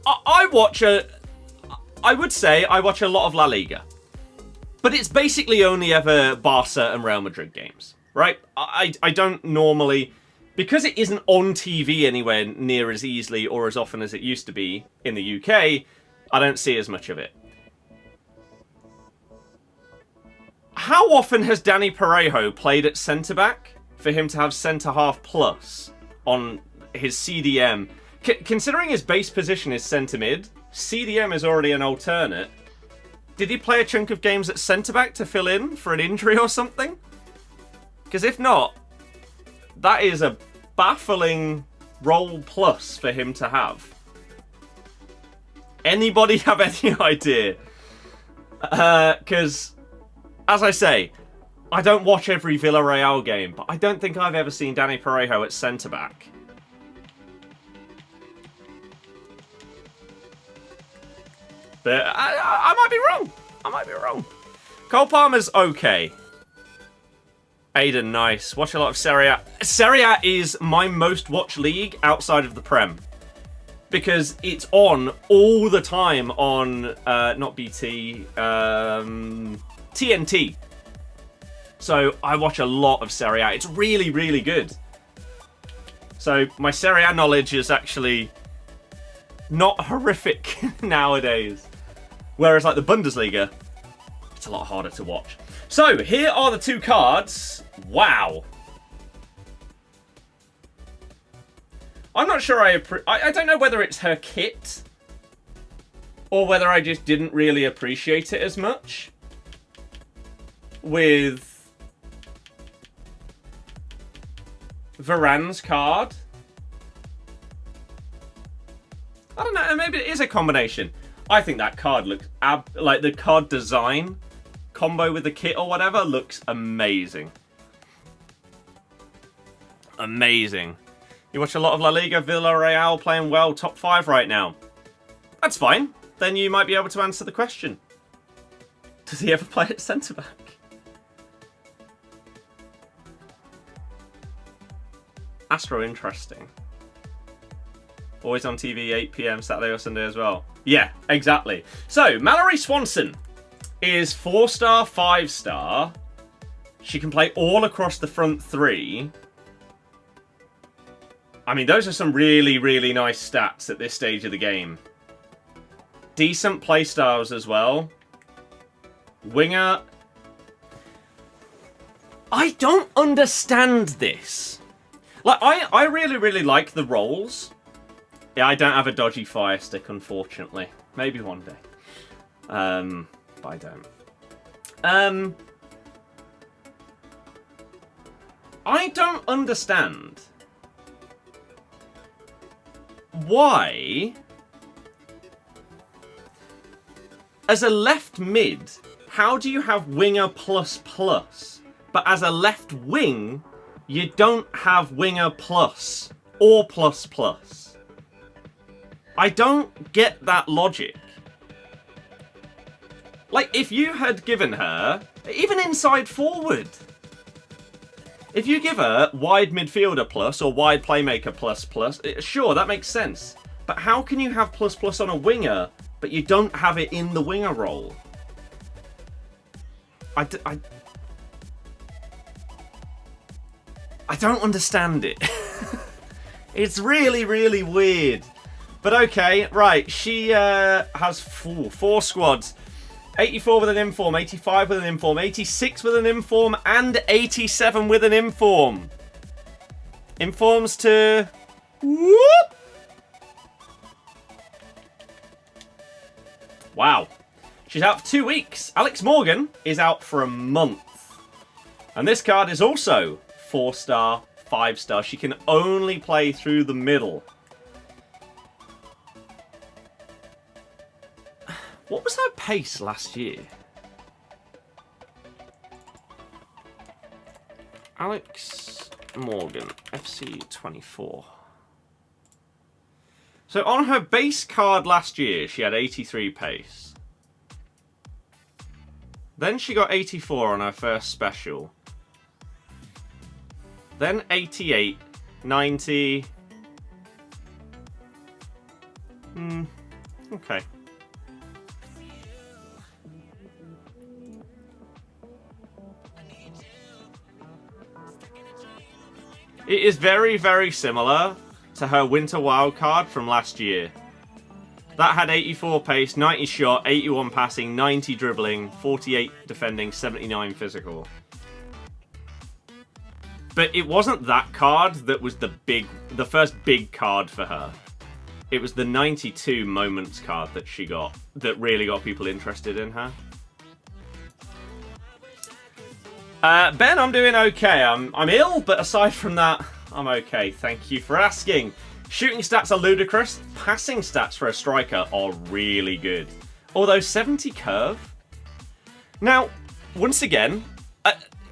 I would say I watch a lot of La Liga. But it's basically only ever Barca and Real Madrid games, right? I don't normally... Because it isn't on TV anywhere near as easily or as often as it used to be in the UK, I don't see as much of it. How often has Danny Parejo played at centre-back for him to have centre-half plus on his CDM? Considering his base position is centre-mid, CDM is already an alternate. Did he play a chunk of games at centre-back to fill in for an injury or something? Because if not, that is a baffling role plus for him to have. Anybody have any idea? Because, as I say, I don't watch every Villarreal game, but I don't think I've ever seen Danny Parejo at centre-back. But I might be wrong. I might be wrong. Cole Palmer's okay. Aiden, nice. Watch a lot of Serie A. Serie A is my most watched league outside of the Prem. Because it's on all the time on, not BT, TNT. So I watch a lot of Serie A. It's really, really good. So my Serie A knowledge is actually not horrific nowadays. Whereas like the Bundesliga, it's a lot harder to watch. So here are the two cards. Wow. I'm not sure I don't know whether it's her kit or whether I just didn't really appreciate it as much with Varane's card. I don't know, maybe it is a combination. I think that card looks like the card design combo with the kit or whatever looks amazing. Amazing. You watch a lot of La Liga, Villarreal playing well, top 5 right now. That's fine. Then you might be able to answer the question. Does he ever play at centre-back? Astro, interesting. Always on TV, 8 PM Saturday or Sunday as well. Yeah, exactly. So, Mallory Swanson is 4-star, 5-star. She can play all across the front 3. I mean, those are some really, really nice stats at this stage of the game. Decent playstyles as well. Winger. I don't understand this. Like, I really, really like the roles. Yeah, I don't have a dodgy fire stick, unfortunately. Maybe one day. But I don't. I don't understand why, as a left mid, how do you have winger plus plus, but as a left wing, you don't have winger plus or plus plus? I don't get that logic. Like, if you had given her, even inside forward, if you give her wide midfielder plus or wide playmaker plus plus, sure, that makes sense. But how can you have plus plus on a winger, but you don't have it in the winger role? I don't understand it. It's really, really weird. But okay, right, she has 4 squads. 84 with an inform, 85 with an inform, 86 with an inform, and 87 with an inform. Informs to... Whoop! Wow. She's out for 2 weeks. Alex Morgan is out for a month. And this card is also 4-star, 5-star. She can only play through the middle. What was her pace last year? Alex Morgan, FC25. So on her base card last year, she had 83 pace. Then she got 84 on her first special. Then 88, 90. Okay. It is very, very similar to her winter wildcard from last year. That had 84 pace, 90 shot, 81 passing, 90 dribbling, 48 defending, 79 physical. But it wasn't that card that was the first big card for her. It was the 92 moments card that she got that really got people interested in her. Ben, I'm doing okay. I'm ill, but aside from that, I'm okay. Thank you for asking. Shooting stats are ludicrous. Passing stats for a striker are really good. Although 70 curve. Now, once again,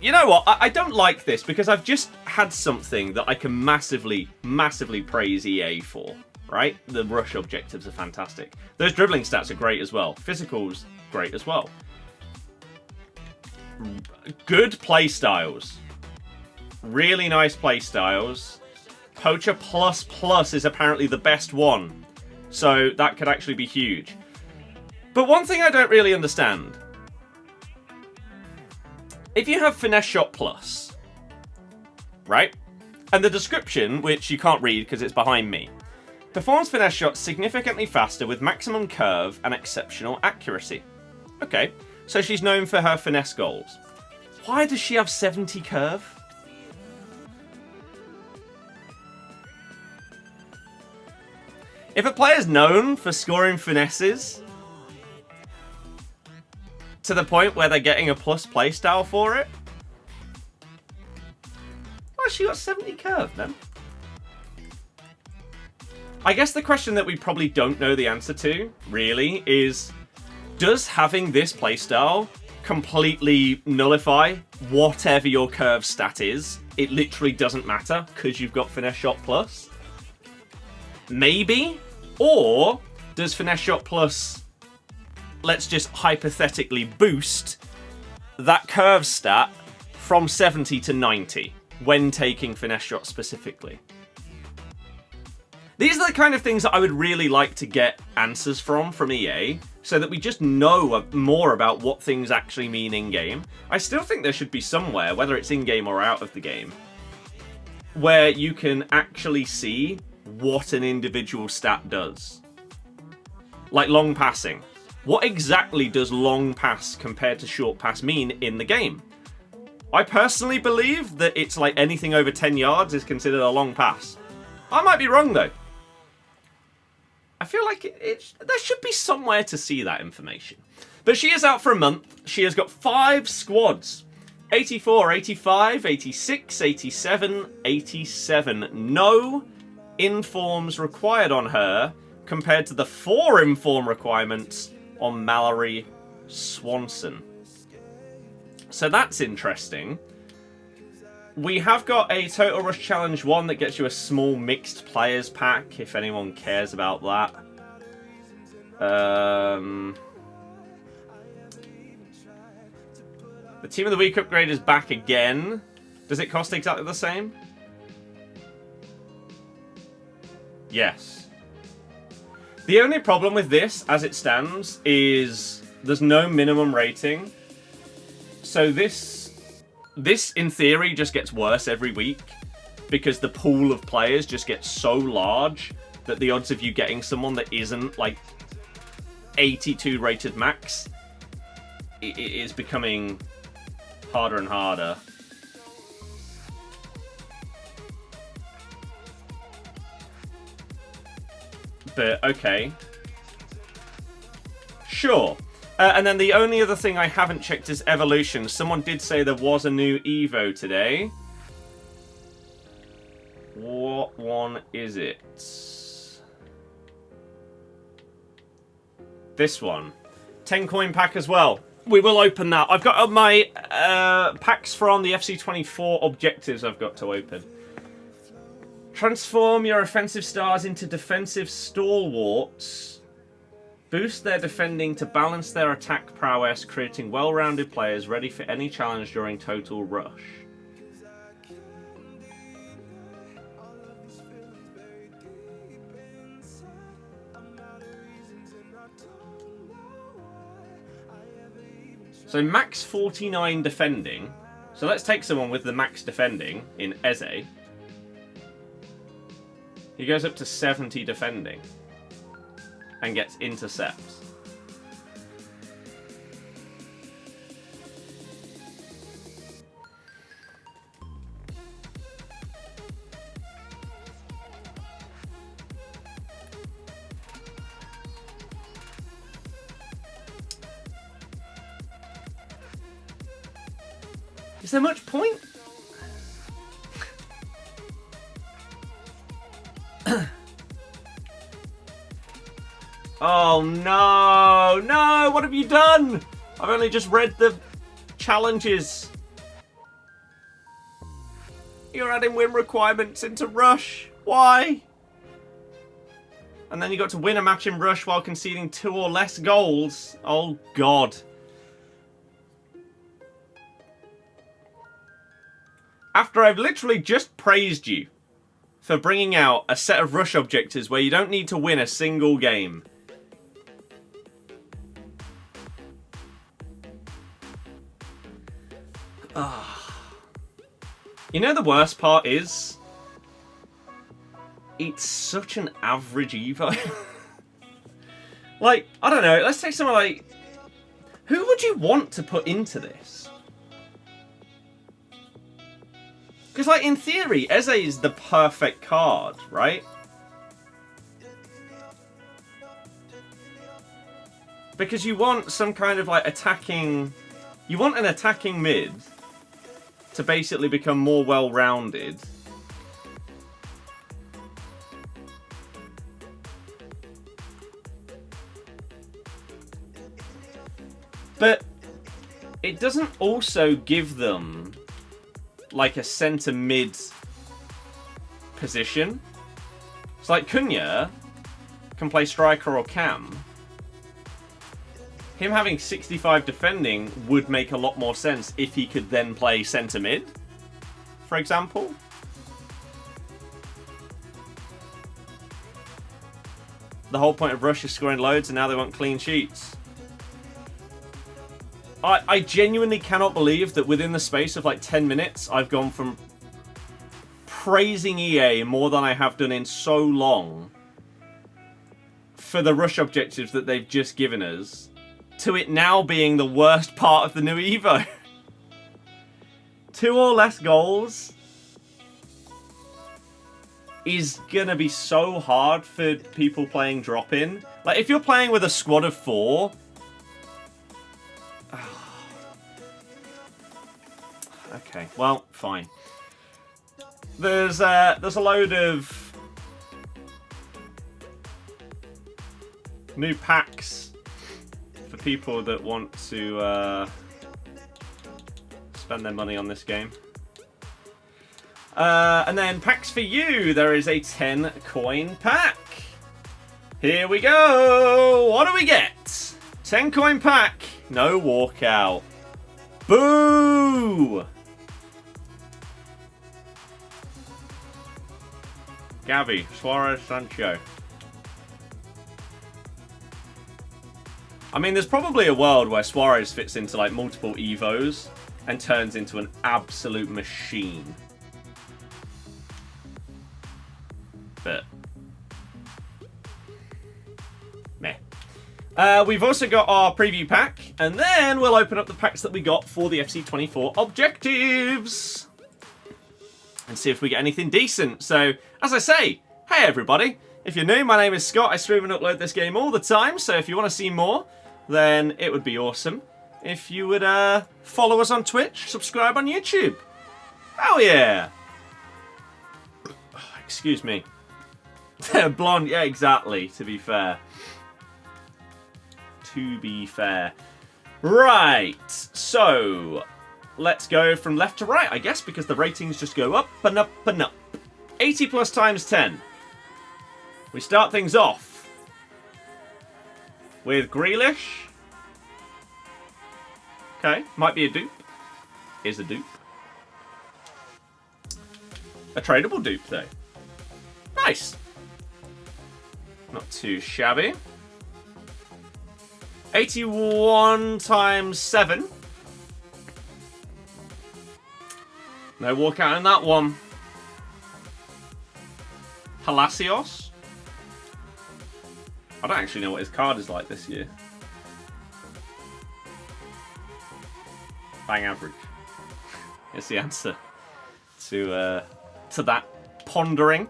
you know what? I don't like this because I've just had something that I can massively, massively praise EA for. Right? The rush objectives are fantastic. Those dribbling stats are great as well. Physicals, great as well. Good play styles. Really nice play styles. Poacher plus is apparently the best one. So that could actually be huge. But one thing I don't really understand. If you have finesse shot plus, right? And the description, which you can't read because it's behind me, performs finesse shots significantly faster with maximum curve and exceptional accuracy. Okay, so she's known for her finesse goals. Why does she have 70 curve? If a player's known for scoring finesses to the point where they're getting a plus playstyle for it, oh, she got 70 curve then. I guess the question that we probably don't know the answer to, really, is does having this playstyle completely nullify whatever your curve stat is? It literally doesn't matter because you've got finesse shot plus? Maybe? Or does finesse shot plus, let's just hypothetically boost that curve stat from 70 to 90 when taking finesse shot specifically? These are the kind of things that I would really like to get answers from EA, so that we just know more about what things actually mean in-game. I still think there should be somewhere, whether it's in-game or out of the game, where you can actually see what an individual stat does. Like long passing. What exactly does long pass compared to short pass mean in the game? I personally believe that it's like anything over 10 yards is considered a long pass. I might be wrong though. I feel like there should be somewhere to see that information. But she is out for a month. She has got 5 squads. 84, 85, 86, 87, 87. No informs required on her compared to the 4 inform requirements on Mallory Swanson. So that's interesting. We have got a Total Rush Challenge 1 that gets you a small mixed players pack, if anyone cares about that. The Team of the Week upgrade is back again. Does it cost exactly the same? Yes. The only problem with this, as it stands, is there's no minimum rating. So this in theory just gets worse every week because the pool of players just gets so large that the odds of you getting someone that isn't like 82 rated max is becoming harder and harder. But okay. Sure. And then the only other thing I haven't checked is evolution. Someone did say there was a new Evo today. What one is it? This one. 10 coin pack as well. We will open that. I've got my packs from the FC25 objectives I've got to open. Transform your offensive stars into defensive stalwarts. Boost their defending to balance their attack prowess, creating well-rounded players ready for any challenge during total rush. So max 49 defending. So let's take someone with the max defending in Eze. He goes up to 70 defending and gets intercepts. Is there much point? Oh no! No! What have you done? I've only just read the challenges. You're adding win requirements into Rush. Why? And then you got to win a match in Rush while conceding 2 or less goals. Oh God. After I've literally just praised you for bringing out a set of Rush objectives where you don't need to win a single game. You know the worst part is, it's such an average Evo. Like, I don't know, let's take someone like, who would you want to put into this? Because, like, in theory, Eze is the perfect card, right? Because you want some kind of, like, attacking... You want an attacking mid to basically become more well-rounded. But it doesn't also give them like a centre mid position. It's like Cunha can play striker or cam. Him having 65 defending would make a lot more sense if he could then play centre mid, for example. The whole point of Rush is scoring loads and now they want clean sheets. I genuinely cannot believe that within the space of like 10 minutes, I've gone from praising EA more than I have done in so long for the Rush objectives that they've just given us, to it now being the worst part of the new Evo. 2 or less goals is gonna be so hard for people playing drop-in. Like, if you're playing with a squad of 4... Okay, well, fine. There's a load of new packs for people that want to spend their money on this game. And then packs for you. There is a 10 coin pack. Here we go. What do we get? 10 coin pack. No walkout. Boo! Gavi, Suarez, Sancho. I mean, there's probably a world where Suarez fits into like multiple Evos and turns into an absolute machine. But meh. We've also got our preview pack, and then we'll open up the packs that we got for the FC24 objectives and see if we get anything decent. So, as I say, hey everybody, if you're new, my name is Scott. I stream and upload this game all the time, so if you want to see more, then it would be awesome if you would follow us on Twitch, subscribe on YouTube. Hell yeah! Excuse me. Blonde, yeah, exactly, to be fair. To be fair. Right, so let's go from left to right, I guess, because the ratings just go up and up and up. 80 plus times 10. We start things off with Grealish. Okay, might be a dupe. Is a dupe. A tradable dupe, though. Nice. Not too shabby. 81 times 7. No walkout in that one. Palacios. I don't actually know what his card is like this year. Bang average. Is the answer to that pondering.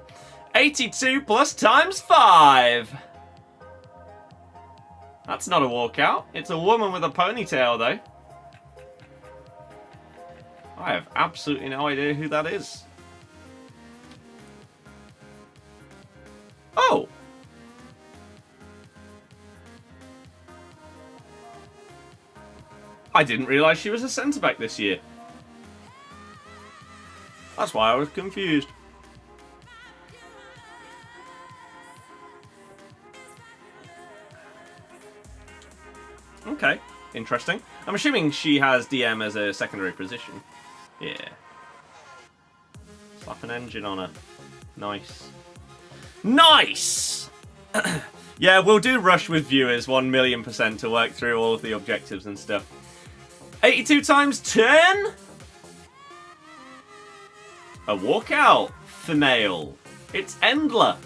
82 plus times 5. That's not a walkout. It's a woman with a ponytail, though. I have absolutely no idea who that is. Oh! I didn't realise she was a centre-back this year. That's why I was confused. Okay, interesting. I'm assuming she has DM as a secondary position. Yeah. Slap an engine on her. Nice. Nice! Yeah, we'll do Rush with viewers 1,000,000% to work through all of the objectives and stuff. 82 times 10? A walkout. Female. It's Endler.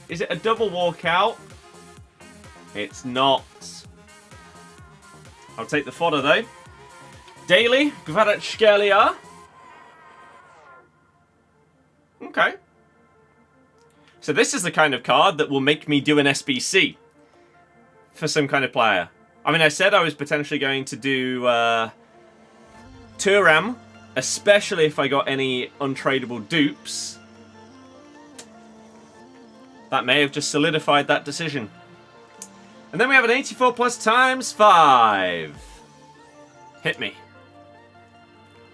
Is it a double walkout? It's not. I'll take the fodder, though. Daily. Kvaratskhelia. Okay. So this is the kind of card that will make me do an SBC for some kind of player. I mean, I said I was potentially going to do Thuram, especially if I got any untradeable dupes. That may have just solidified that decision. And then we have an 84 plus times 5. Hit me.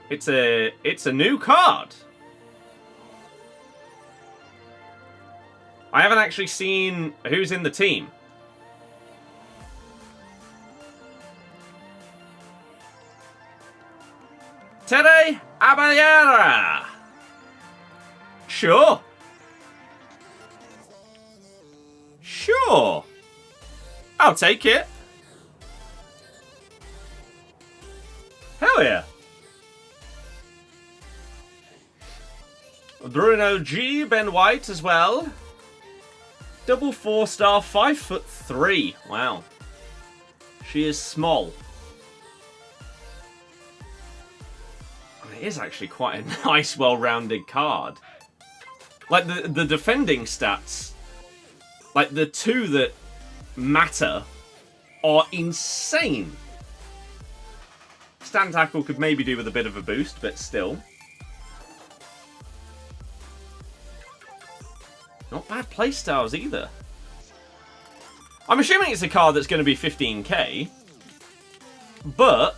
It's a new card. I haven't actually seen who's in the team. Tere Aballera. Sure. Sure. I'll take it. Hell yeah. Bruno G, Ben White as well. Double 4-star, 5'3". Wow. She is small. It is actually quite a nice, well-rounded card. Like, the defending stats, like, the two that matter are insane. Stand tackle could maybe do with a bit of a boost, but still. Not bad playstyles either. I'm assuming it's a card that's going to be 15k, but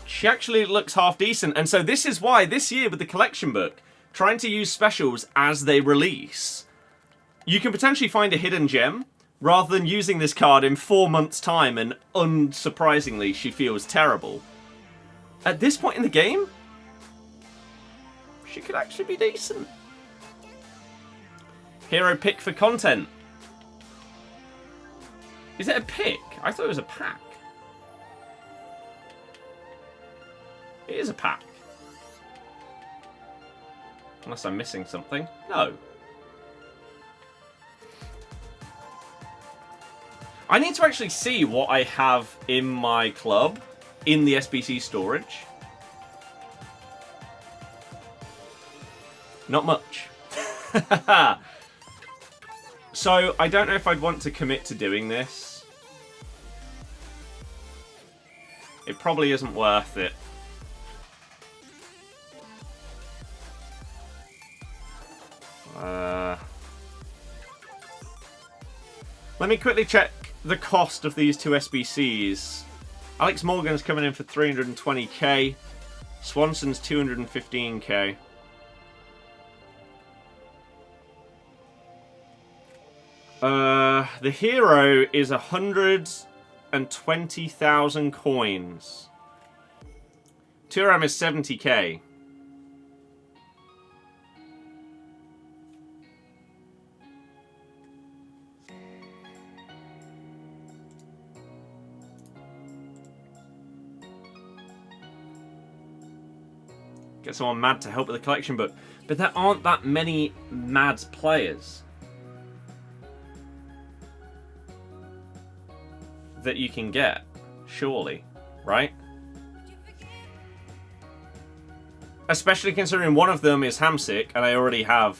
she actually looks half decent. And so this is why this year with the collection book, trying to use specials as they release, you can potentially find a hidden gem rather than using this card in 4 months' time and unsurprisingly she feels terrible. At this point in the game, she could actually be decent. Hero pick for content. Is it a pick? I thought it was a pack. It is a pack. Unless I'm missing something. No. I need to actually see what I have in my club in the SBC storage. Not much. So, I don't know if I'd want to commit to doing this. It probably isn't worth it. Let me quickly check the cost of these two SBCs. Alex Morgan's coming in for 320k. Swanson's 215k. The hero is 100 120,000 coins. Thuram is 70k. Get someone mad to help with the collection book. But there aren't that many mad players that you can get, surely, right? Especially considering one of them is Hamsik, and I already have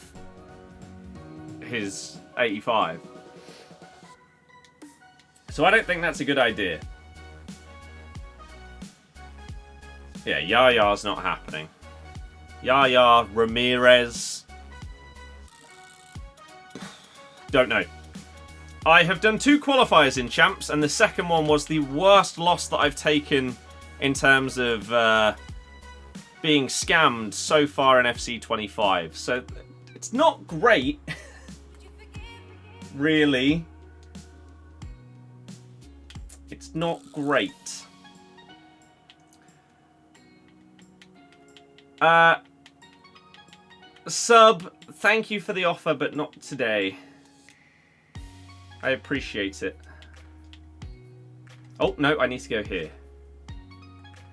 his 85. So I don't think that's a good idea. Yeah, Yaya's not happening. Yaya, Ramirez. Don't know. I have done 2 qualifiers in Champs, and the second one was the worst loss that I've taken in terms of being scammed so far in FC25. So it's not great, really. It's not great. Sub, thank you for the offer, but not today. I appreciate it. Oh, no, I need to go here.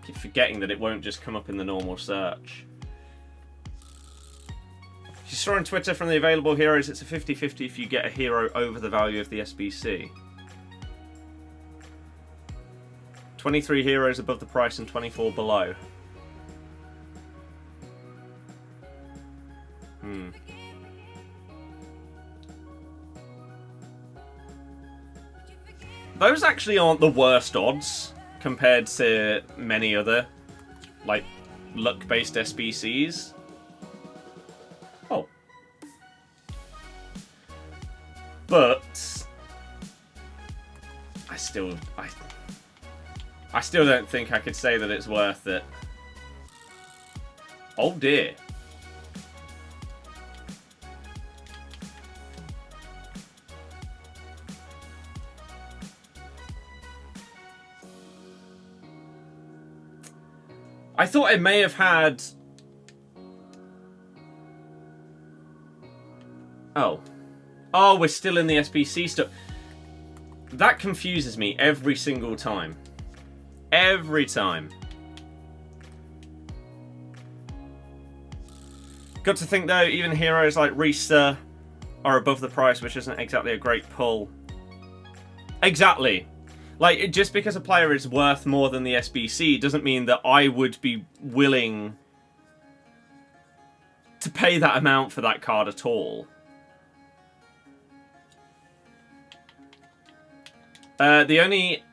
Keep forgetting that it won't just come up in the normal search. You saw on Twitter from the available heroes, it's a 50-50 if you get a hero over the value of the SBC. 23 heroes above the price and 24 below. Those actually aren't the worst odds compared to many other, like, luck-based SBCs. Oh. But I still don't think I could say that it's worth it. Oh dear. I thought I may have had... Oh. Oh, we're still in the SBC stuff. That confuses me every single time. Every time. Got to think, though, even heroes like Risa are above the price, which isn't exactly a great pull. Exactly. Like, just because a player is worth more than the SBC doesn't mean that I would be willing to pay that amount for that card at all. The only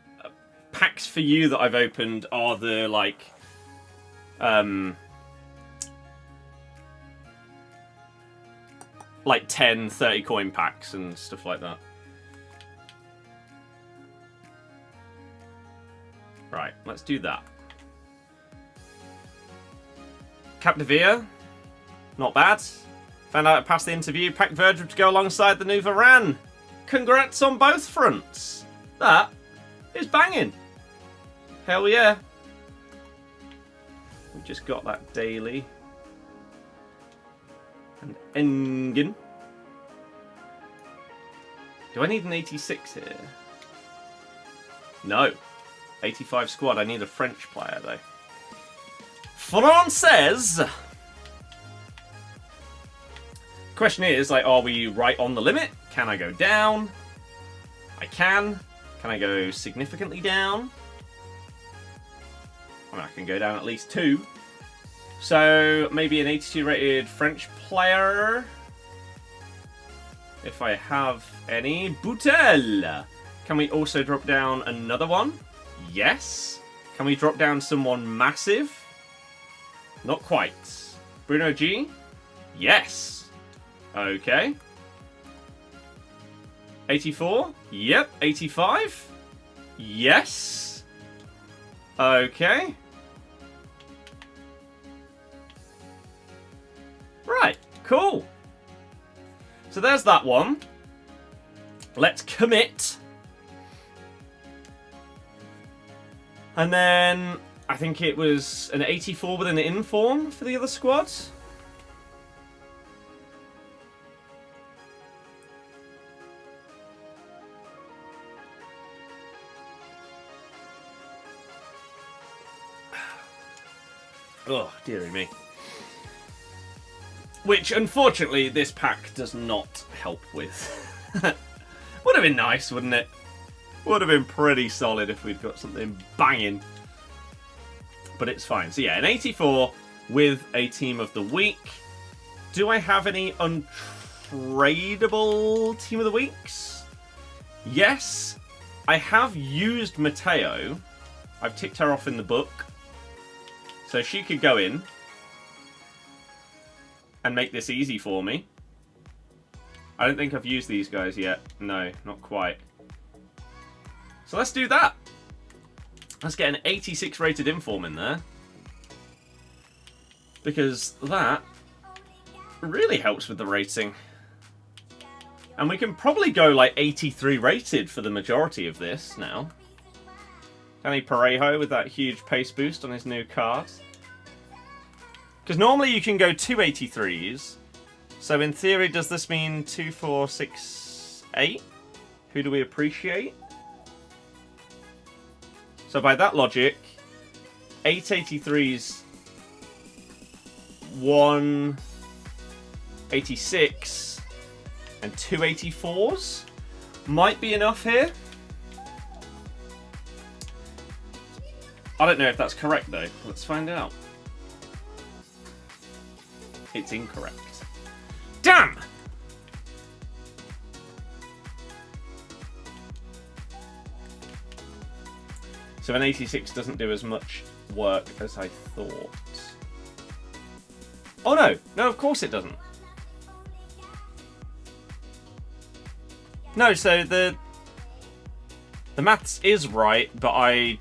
packs for you that I've opened are the, like, like 10, 30 coin packs and stuff like that. Right, let's do that. Capdevere, not bad. Found out I passed the interview. Packed Virgil to go alongside the new Varane. Congrats on both fronts. That is banging. Hell yeah. We just got that daily. And Engen. Do I need an 86 here? No. 85 squad. I need a French player, though. Française! Question is, like, are we right on the limit? Can I go down? I can. Can I go significantly down? I mean, I can go down at least 2. So, maybe an 82 rated French player. If I have any. Putellas! Can we also drop down another one? Yes. Can we drop down someone massive? Not quite. Bruno G? Yes. Okay. 84? Yep. 85? Yes. Okay. Right. Cool. So there's that one. Let's commit. And then I think it was an 84 with an inform for the other squads. Oh, dearie me. Which, unfortunately, this pack does not help with. Would have been nice, wouldn't it? Would have been pretty solid if we'd got something banging. But it's fine. So yeah, an 84 with a team of the week. Do I have any untradeable team of the weeks? Yes. I have used Mateo. I've ticked her off in the book. So she could go in and make this easy for me. I don't think I've used these guys yet. No, not quite. So let's do that. Let's get an 86 rated inform in there. Because that really helps with the rating. And we can probably go like 83 rated for the majority of this now. Danny Parejo with that huge pace boost on his new card. Because normally you can go 283s. So in theory, does this mean 2, 4, 6, 8? Who do we appreciate? So by that logic, 883s, 186, and 284s might be enough here. I don't know if that's correct though. Let's find out. It's incorrect. Damn! So an 86 doesn't do as much work as I thought. Oh no! No, of course it doesn't. No, so the maths is right, but I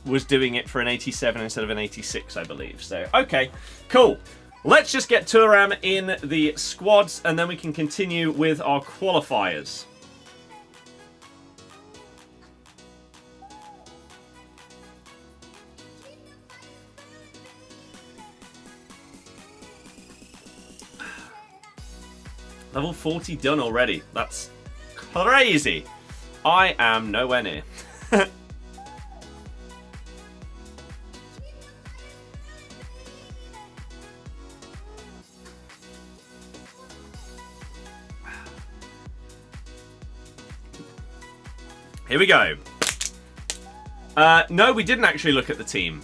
was doing it for an 87 instead of an 86, I believe. So, okay, cool. Let's just get Thuram in the squads, and then we can continue with our qualifiers. Level 40 done already. That's crazy. I am nowhere near. Here we go. No, we didn't actually look at the team.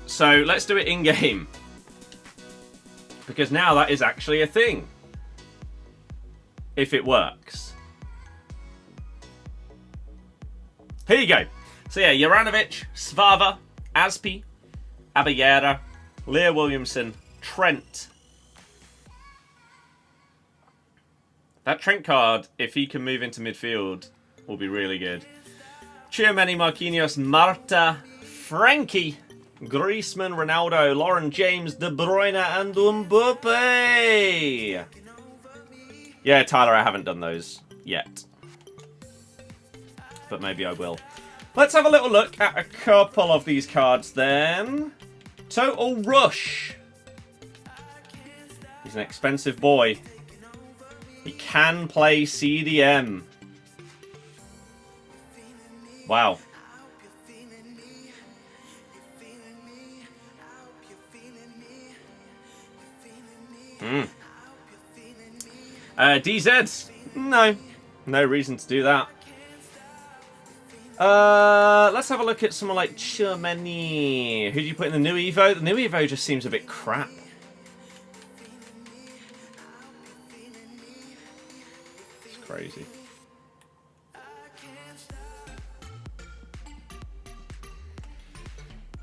So let's do it in-game. Because now that is actually a thing. If it works. Here you go. So yeah, Juranovic, Svava, Aspi, Abeyera, Leah Williamson, Trent. That Trent card, if he can move into midfield, will be really good. Tchouaméni, Marquinhos, Marta, Frankie, Griezmann, Ronaldo, Lauren James, De Bruyne, and Mbappe. Yeah, Tyler, I haven't done those yet. But maybe I will. Let's have a little look at a couple of these cards then. Total Rush. He's an expensive boy. He can play CDM. Wow. DZ. No reason to do that. Let's have a look at someone like Tchouaméni. Who do you put in the new Evo? The new Evo just seems a bit crap. It's crazy.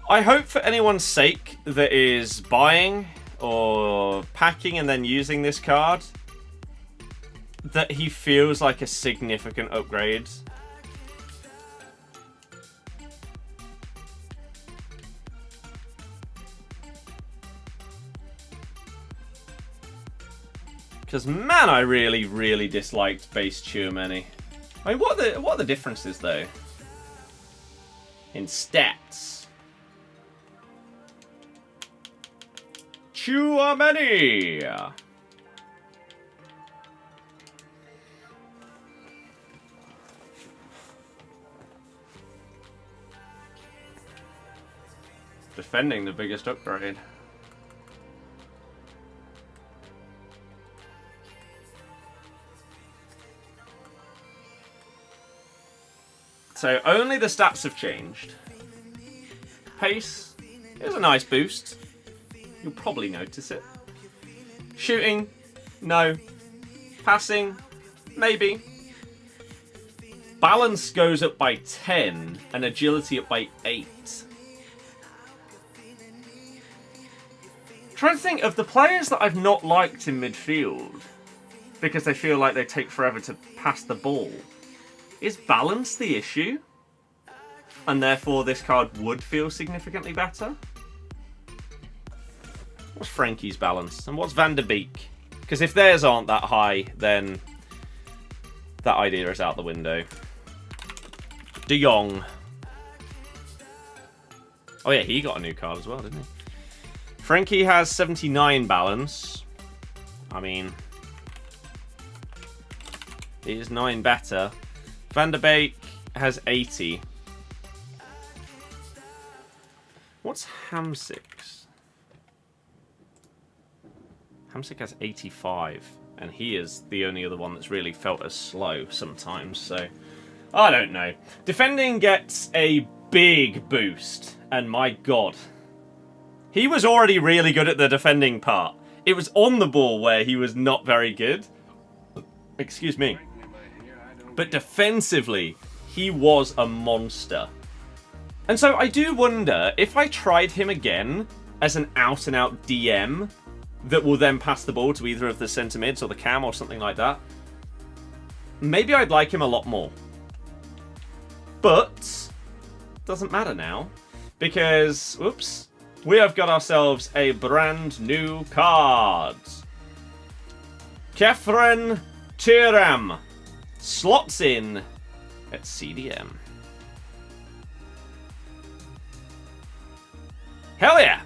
I hope for anyone's sake that is buying or packing and then using this card that he feels like a significant upgrade. Because man, I really, really disliked base Tchouaméni. I mean, what are the differences though? in stats. Tchouameni. Defending the biggest upgrade. So only the stats have changed. Pace is a nice boost. You'll probably notice it. Shooting, no. Passing, maybe. Balance goes up by 10 and agility up by 8. Trying to think of the players that I've not liked in midfield because they feel like they take forever to pass the ball. Is balance the issue? And therefore this card would feel significantly better? What's Frankie's balance? And what's Van der Beek? Because if theirs aren't that high, then that idea is out the window. De Jong. Oh yeah, he got a new card as well, didn't he? Frankie has 79 balance. I mean, he is 9 better. Van der Beek has 80. What's Hamsik's? Hamsik has 85, and he is the only other one that's really felt as slow sometimes, so I don't know. Defending gets a big boost, and my god. He was already really good at the defending part. It was on the ball where he was not very good. Excuse me. But defensively, he was a monster. And so I do wonder if I tried him again as an out-and-out DM that will then pass the ball to either of the centre mids or the cam or something like that, maybe I'd like him a lot more. But doesn't matter now because, whoops, we have got ourselves a brand new card. Kefren Thuram slots in at CDM. Hell yeah!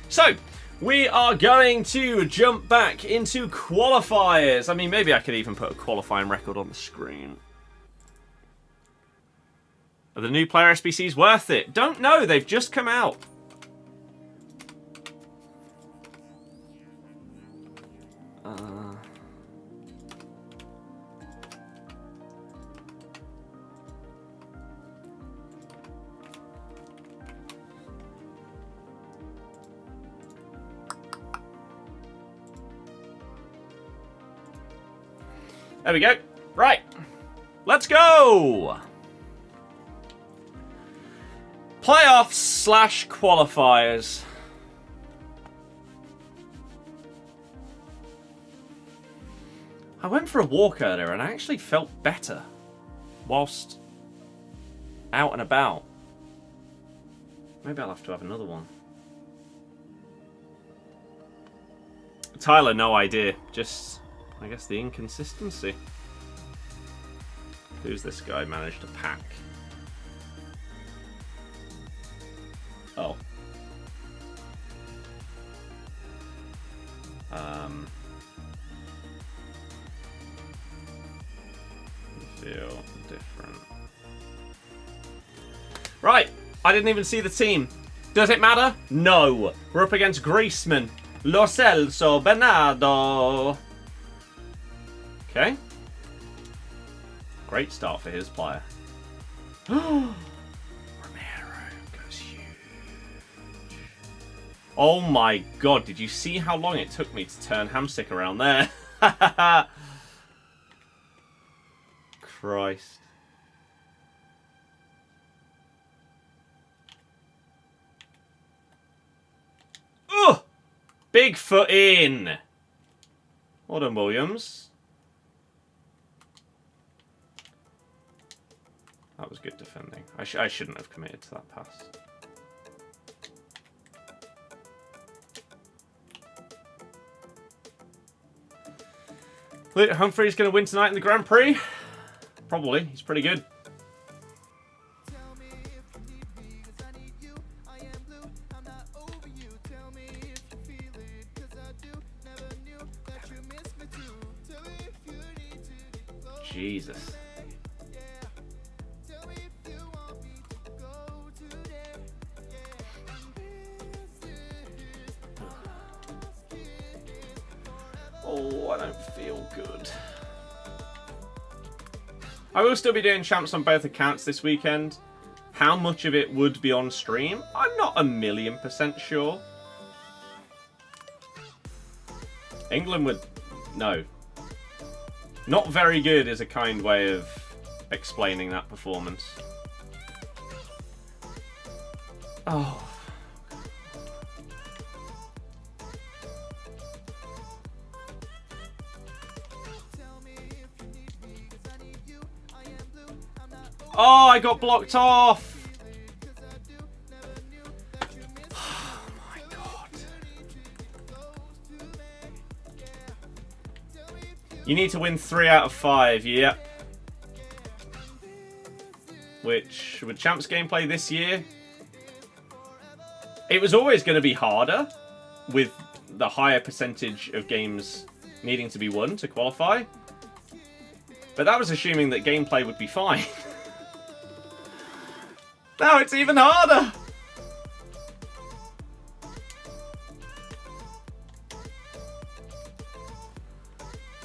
So, we are going to jump back into qualifiers. I mean, maybe I could even put a qualifying record on the screen. Are the new player SBCs worth it? Don't know, they've just come out. There we go. Right. Let's go. Playoffs / qualifiers. I went for a walk earlier and I actually felt better whilst out and about. Maybe I'll have to have another one. Tyler, no idea. Just, I guess, the inconsistency. Who's this guy managed to pack? Oh. Feel different. Right, I didn't even see the team. Does it matter? No. We're up against Griezmann, Lo Celso, Bernardo. Okay. Great start for his player. Romero goes huge. Oh my god, did you see how long it took me to turn Hamsik around there? Christ. Ugh! Big foot in. Well done, Williams. That was good defending. I shouldn't have committed to that pass. Humphrey's going to win tonight in the Grand Prix? Probably. He's pretty good. Jesus. Oh, I don't feel good. I will still be doing champs on both accounts this weekend. How much of it would be on stream? I'm not 1,000,000% sure. England would... No. Not very good is a kind way of explaining that performance. Oh. Oh, I got blocked off. Oh my God. You need to win 3 out of 5, yep. Which, with Champs gameplay this year, it was always going to be harder with the higher percentage of games needing to be won to qualify. But that was assuming that gameplay would be fine. Now it's even harder!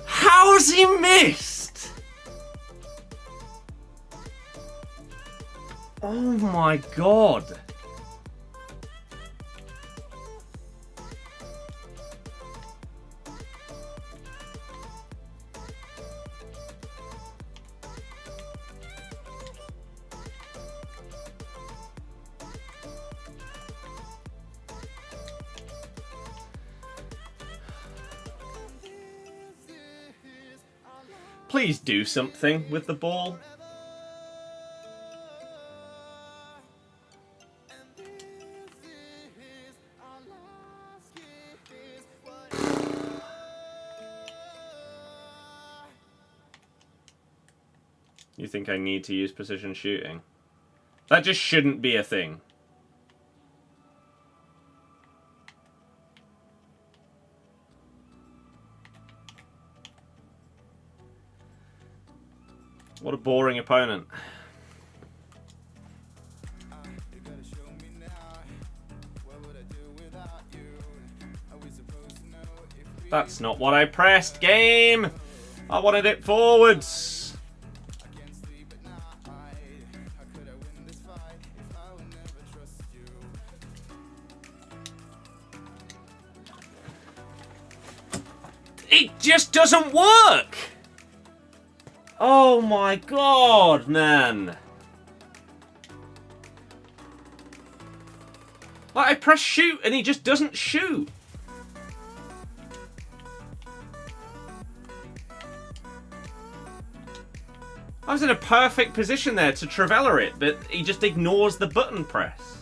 How has he missed? Oh my God. Please do something with the ball. You think I need to use precision shooting? That just shouldn't be a thing. What a boring opponent. That's not what I pressed, game! I wanted it forwards. It just doesn't work! Oh my God, man. Like, I press shoot and he just doesn't shoot. I was in a perfect position there to Trivela it, but he just ignores the button press.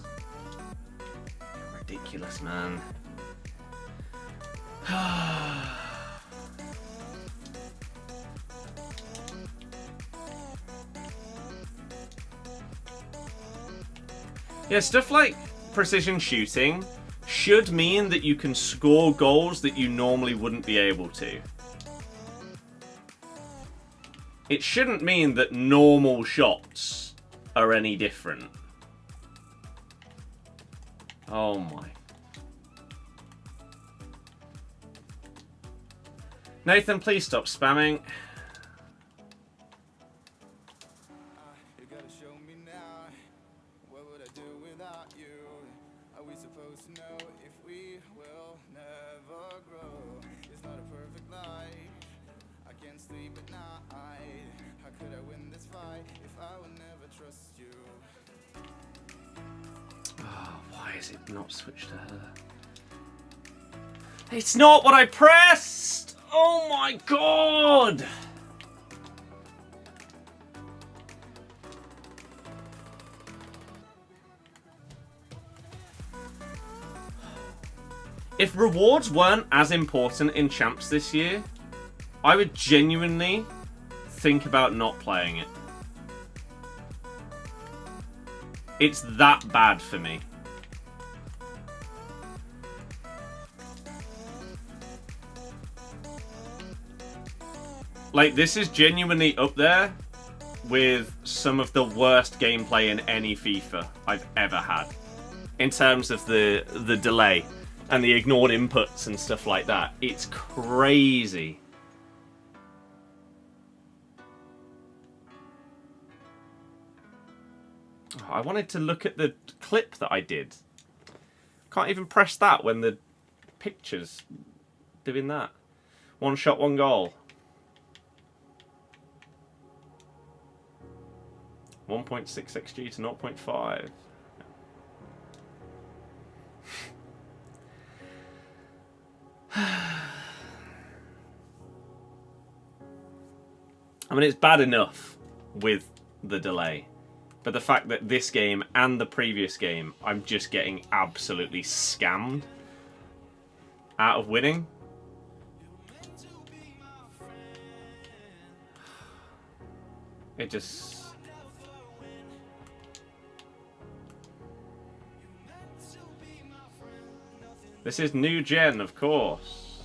Ridiculous, man. Yeah, stuff like precision shooting should mean that you can score goals that you normally wouldn't be able to. It shouldn't mean that normal shots are any different. Oh my. Nathan, please stop spamming. Not switch to her. It's not what I pressed! Oh my God! If rewards weren't as important in Champs this year, I would genuinely think about not playing it. It's that bad for me. Like, this is genuinely up there with some of the worst gameplay in any FIFA I've ever had. In terms of the delay and the ignored inputs and stuff like that. It's crazy. Oh, I wanted to look at the clip that I did. Can't even press that when the picture's doing that. One shot, one goal. 1.6 XG to 0.5. I mean, it's bad enough with the delay. But the fact that this game and the previous game, I'm just getting absolutely scammed out of winning. It just... This is new gen, of course.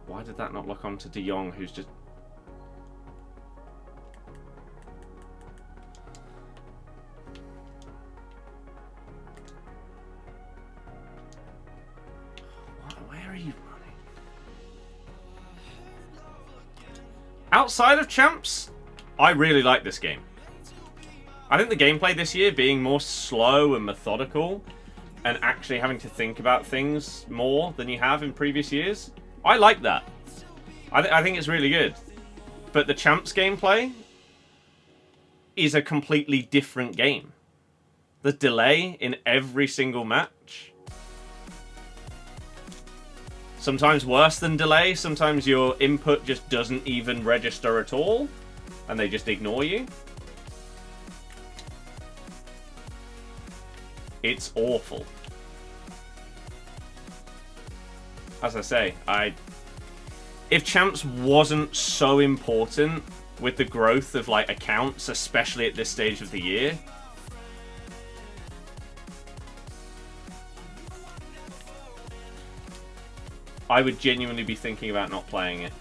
Why did that not look onto De Jong, who's just... Where are you running? Outside of Champs, I really like this game. I think the gameplay this year being more slow and methodical and actually having to think about things more than you have in previous years, I like that. I think it's really good. But the Champs gameplay is a completely different game. The delay in every single match. Sometimes worse than delay, sometimes your input just doesn't even register at all and they just ignore you. It's awful. As I say, if Champs wasn't so important with the growth of like accounts, especially at this stage of the year, I would genuinely be thinking about not playing it.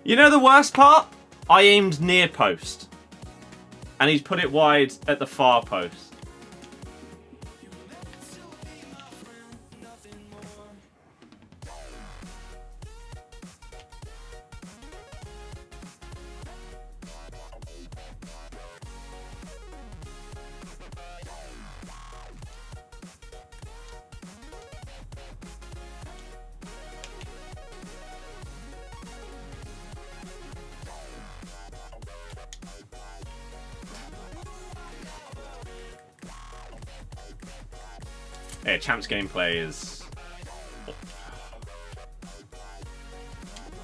You know the worst part? I aimed near post. And he's put it wide at the far post. Yeah, Champs gameplay is...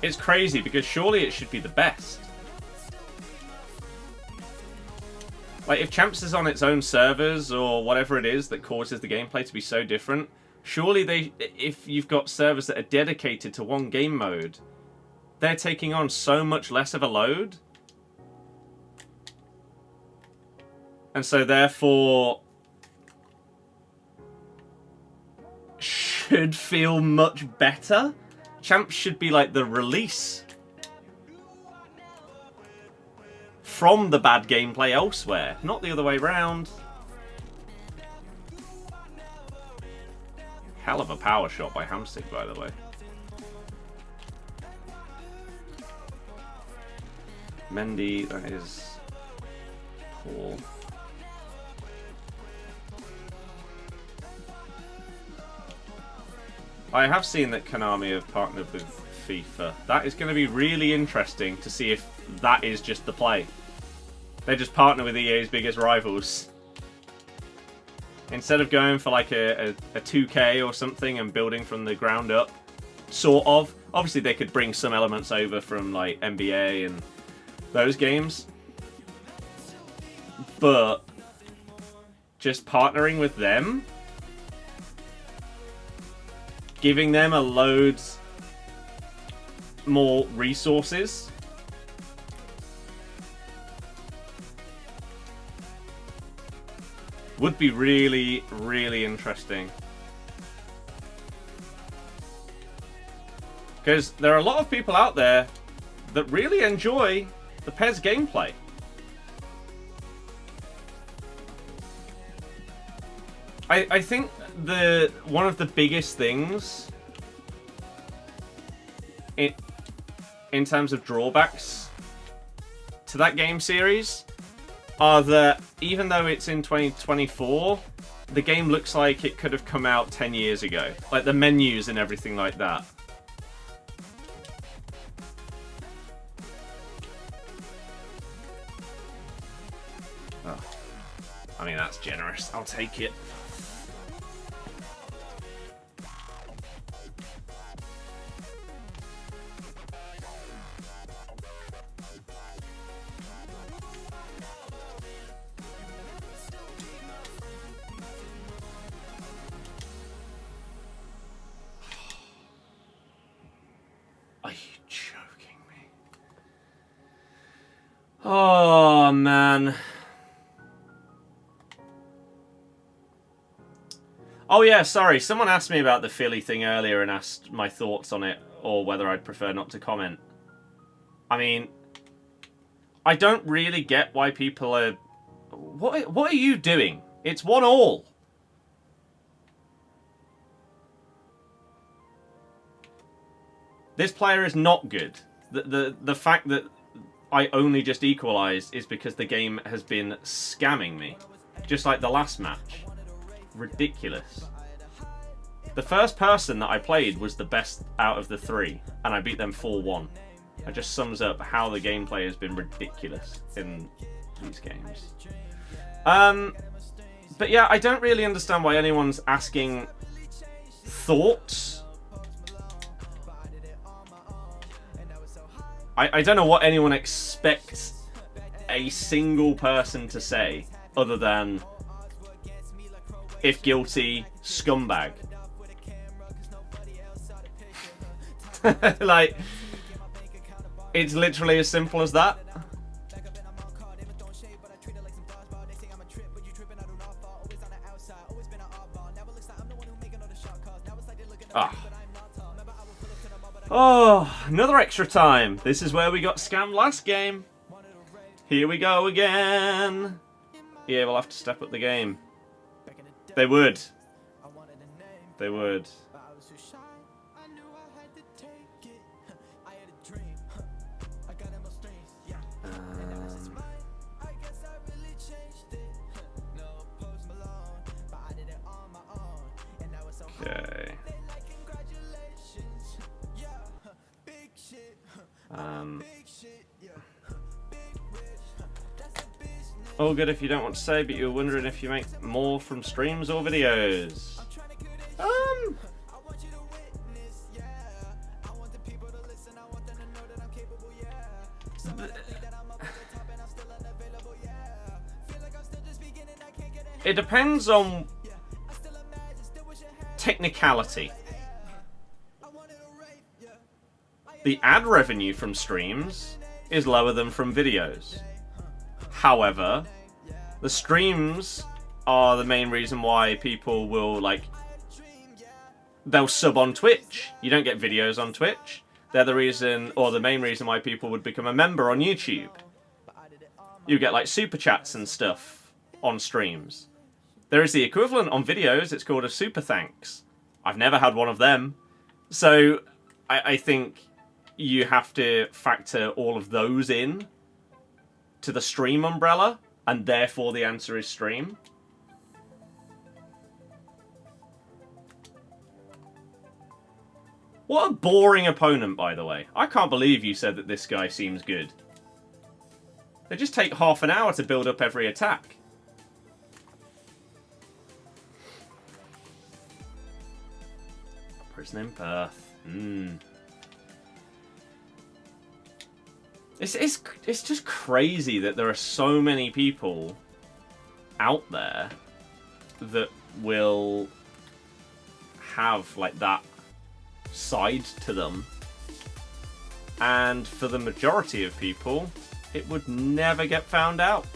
It's crazy because surely it should be the best. Like, if Champs is on its own servers or whatever it is that causes the gameplay to be so different, surely if you've got servers that are dedicated to one game mode, they're taking on so much less of a load. And so therefore... should feel much better. Champs should be like the release from the bad gameplay elsewhere, not the other way round. Hell of a power shot by Hamsik, by the way. Mendy, that is poor. I have seen that Konami have partnered with FIFA. That is going to be really interesting to see if that is just the play. They just partner with EA's biggest rivals. Instead of going for like a 2K or something and building from the ground up, sort of. Obviously they could bring some elements over from like NBA and those games. But just partnering with them, giving them a load more resources, Would be really, really interesting. Because there are a lot of people out there that really enjoy the PES gameplay. I think one of the biggest things in terms of drawbacks to that game series are that even though it's in 2024, the game looks like it could have come out 10 years ago. Like the menus and everything like that. Oh. I mean, that's generous. I'll take it. Oh, man. Oh, yeah, sorry. Someone asked me about the Philly thing earlier and asked my thoughts on it, or whether I'd prefer not to comment. I mean, I don't really get why people are... What are you doing? It's 1-1. This player is not good. The fact that I only just equalised is because the game has been scamming me. Just like the last match. Ridiculous. The first person that I played was the best out of the 3, and I beat them 4-1. It just sums up how the gameplay has been ridiculous in these games. But yeah, I don't really understand why anyone's asking thoughts. I don't know what anyone expects a single person to say other than, if guilty, scumbag. Like, it's literally as simple as that. Ah. Oh, another extra time. This is where we got scammed last game. Here we go again. Yeah, we'll have to step up the game. They would. They would. Okay. All good if you don't want to say, but you're wondering if you make more from streams or videos. It depends on technicality. The ad revenue from streams is lower than from videos. However, the streams are the main reason why people will, like, they'll sub on Twitch. You don't get videos on Twitch. They're the reason, or the main reason why people would become a member on YouTube. You get, like, super chats and stuff on streams. There is the equivalent on videos. It's called a super thanks. I've never had one of them. So, I think you have to factor all of those in to the stream umbrella, and therefore the answer is stream. What a boring opponent, by the way. I can't believe you said that this guy seems good. They just take half an hour to build up every attack. Prison in Perth. It's just crazy that there are so many people out there that will have, like, that side to them, and for the majority of people it would never get found out.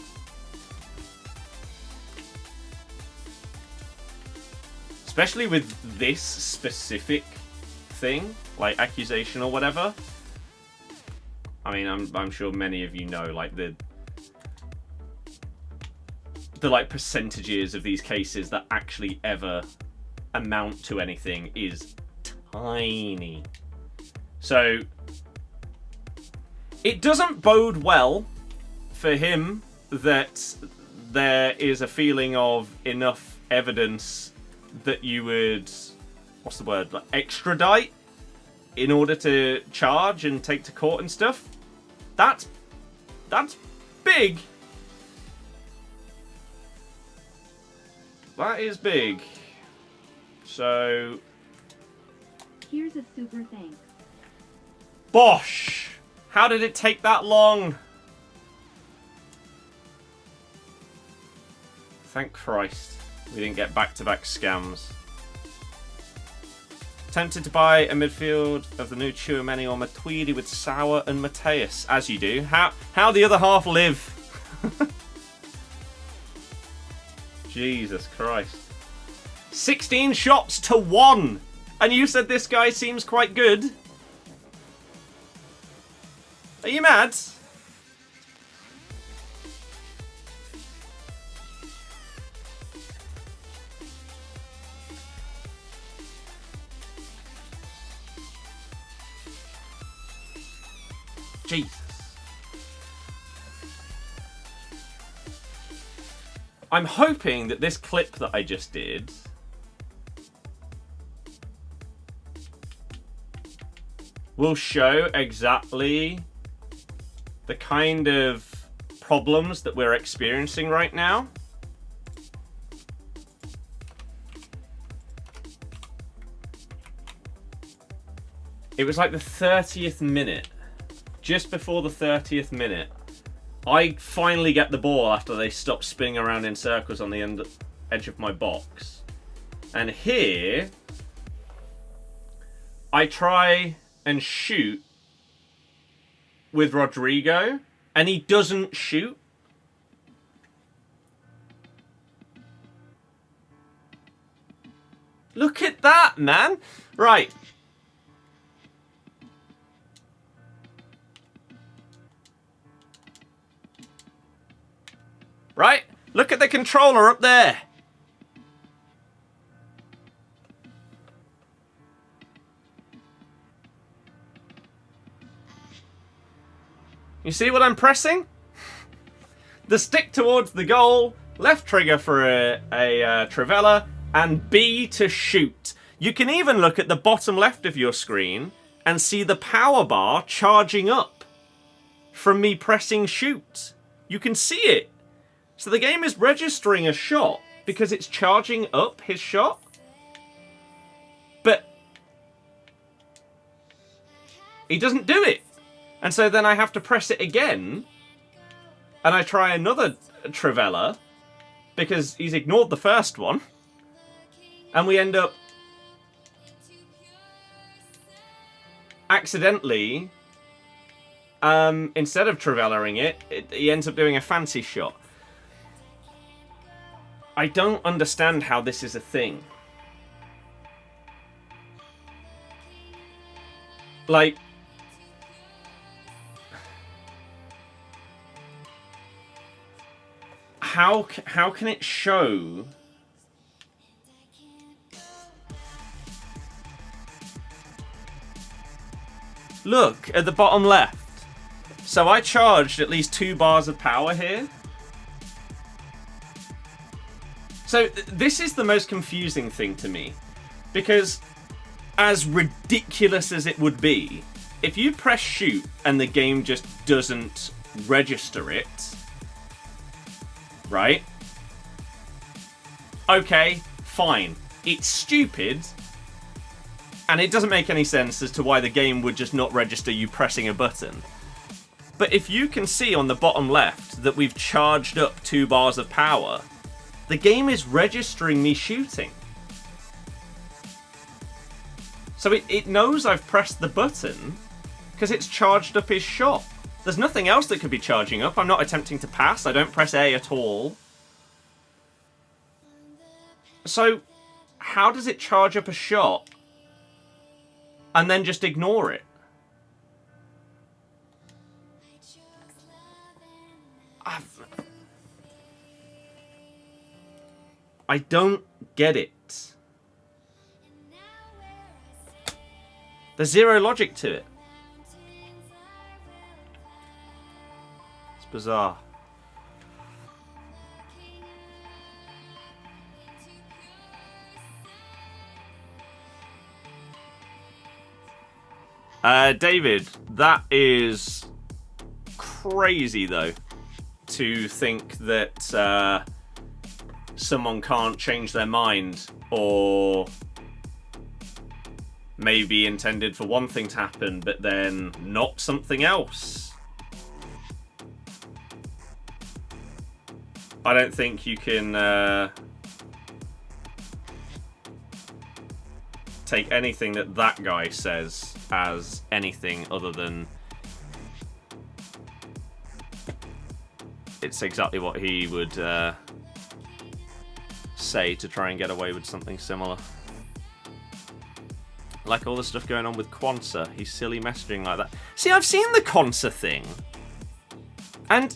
Especially with this specific thing, like accusation or whatever. I mean, I'm sure many of you know, like, the like percentages of these cases that actually ever amount to anything is tiny. So it doesn't bode well for him that there is a feeling of enough evidence that you would, what's the word, like extradite in order to charge and take to court and stuff. That's big. That is big. So here's a super thanks. Bosh! How did it take that long? Thank Christ we didn't get back-to-back scams. Tempted to buy a midfield of the new Tchouaméni or Matuidi with Sauer and Mateus, as you do. How the other half live? Jesus Christ. 16 shots to 1! And you said this guy seems quite good? Are you mad? Jesus. I'm hoping that this clip that I just did will show exactly the kind of problems that we're experiencing right now. It was like the 30th minute. Just before the 30th minute, I finally get the ball after they stop spinning around in circles on the edge of my box. And here, I try and shoot with Rodrygo, and he doesn't shoot. Look at that, man. Right. Right? Look at the controller up there. You see what I'm pressing? The stick towards the goal, left trigger for a trivela, and B to shoot. You can even look at the bottom left of your screen and see the power bar charging up from me pressing shoot. You can see it. So the game is registering a shot because it's charging up his shot. But he doesn't do it. And so then I have to press it again. And I try another trivela because he's ignored the first one. And we end up accidentally, instead of trivelaing it, he ends up doing a fancy shot. I don't understand how this is a thing. Like, how can it show? Look at the bottom left. So I charged at least 2 bars of power here. So this is the most confusing thing to me, because as ridiculous as it would be, if you press shoot and the game just doesn't register it, right? Okay, fine. It's stupid, and it doesn't make any sense as to why the game would just not register you pressing a button. But if you can see on the bottom left that we've charged up 2 bars of power, the game is registering me shooting. So it knows I've pressed the button because it's charged up his shot. There's nothing else that could be charging up. I'm not attempting to pass. I don't press A at all. So how does it charge up a shot and then just ignore it? I don't get it. There's zero logic to it. It's bizarre. David, that is crazy though, to think that someone can't change their mind, or maybe intended for one thing to happen but then not something else. I don't think you can take anything that that guy says as anything other than it's exactly what he would say to try and get away with something similar. Like all the stuff going on with Quansa, he's silly messaging like that. See, I've seen the Quansa thing, and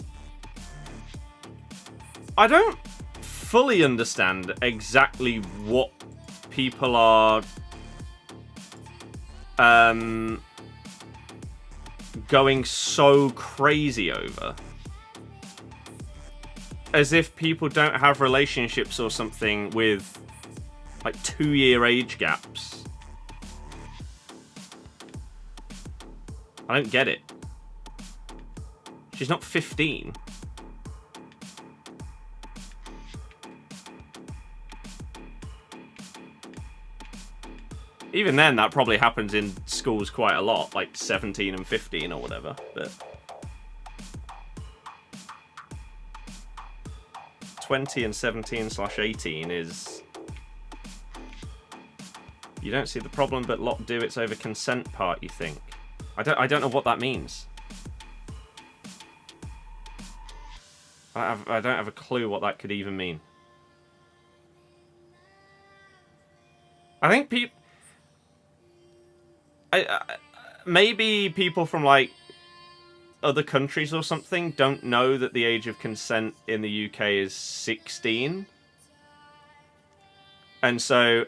I don't fully understand exactly what people are going so crazy over. As if people don't have relationships or something with like 2-year age gaps. I don't get it. She's not 15. Even then, that probably happens in schools quite a lot, like 17 and 15 or whatever. But 20 and 17/18 is... You don't see the problem, but lot do. It's over consent part, you think. I don't know what that means. I don't have a clue what that could even mean. I think people... maybe people from like other countries or something don't know that the age of consent in the UK is 16. And so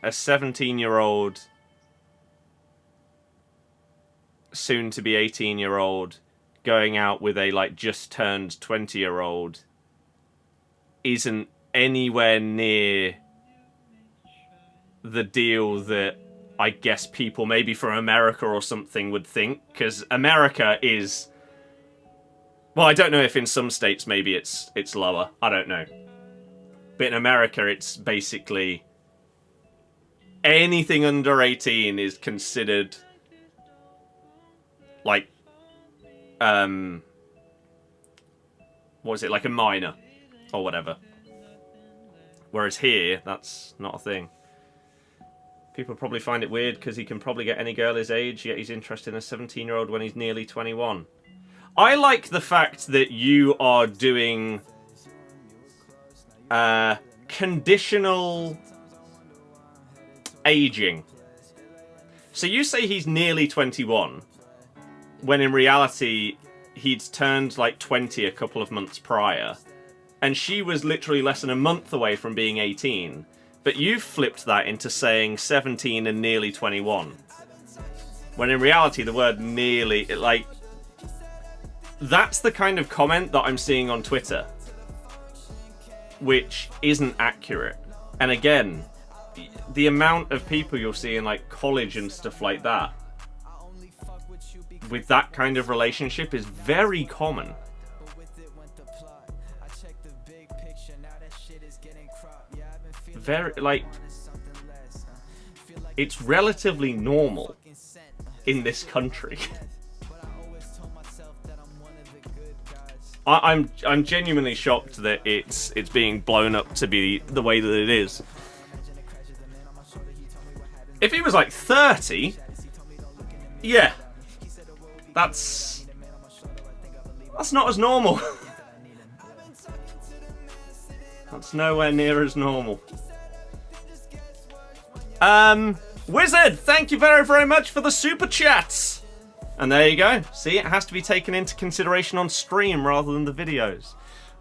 a 17-year-old, soon to be 18-year-old, going out with a like just turned 20-year-old isn't anywhere near the deal that I guess people maybe from America or something would think, because America is... Well, I don't know if in some states maybe it's lower. I don't know. But in America, it's basically anything under 18 is considered like what was it, like a minor or whatever. Whereas here, that's not a thing. People probably find it weird because he can probably get any girl his age, yet he's interested in a 17-year-old when he's nearly 21. I like the fact that you are doing conditional aging. So you say he's nearly 21, when in reality he'd turned like 20 a couple of months prior, and she was literally less than a month away from being 18. But you've flipped that into saying 17 and nearly 21. When in reality, the word nearly, like... That's the kind of comment that I'm seeing on Twitter. Which isn't accurate. And again, the amount of people you'll see in like college and stuff like that, with that kind of relationship is very common. Very, like, it's relatively normal in this country. I'm genuinely shocked that it's being blown up to be the way that it is. If he was like 30, yeah, that's not as normal. That's nowhere near as normal. Wizard, thank you very, very much for the super chats. And there you go. See, it has to be taken into consideration on stream rather than the videos.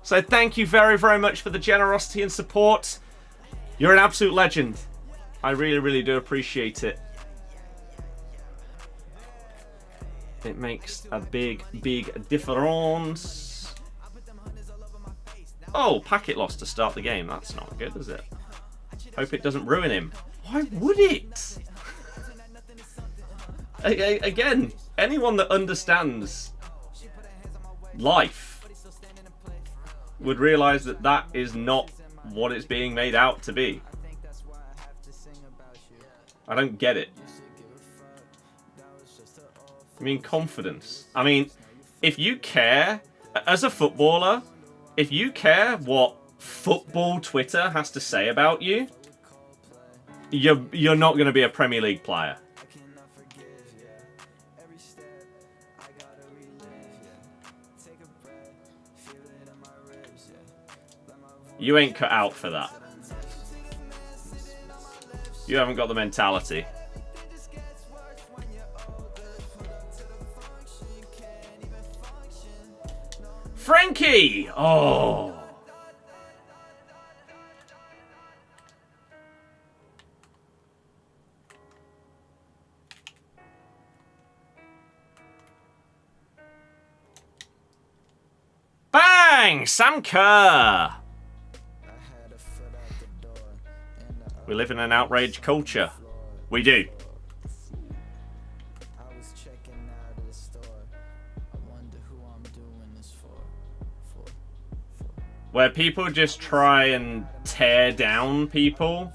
So thank you very, very much for the generosity and support. You're an absolute legend. I really, really do appreciate it. It makes a big, big difference. Oh, packet loss to start the game. That's not good, is it? Hope it doesn't ruin him. Why would it? Again, anyone that understands life would realise that that is not what it's being made out to be. I don't get it. I mean, confidence. I mean, if you care, as a footballer, if you care what football Twitter has to say about you, you're not going to be a Premier League player. You ain't cut out for that. You haven't got the mentality. Frankie! Oh. Bang! Sam Kerr! We live in an outrage culture. We do. Where people just try and tear down people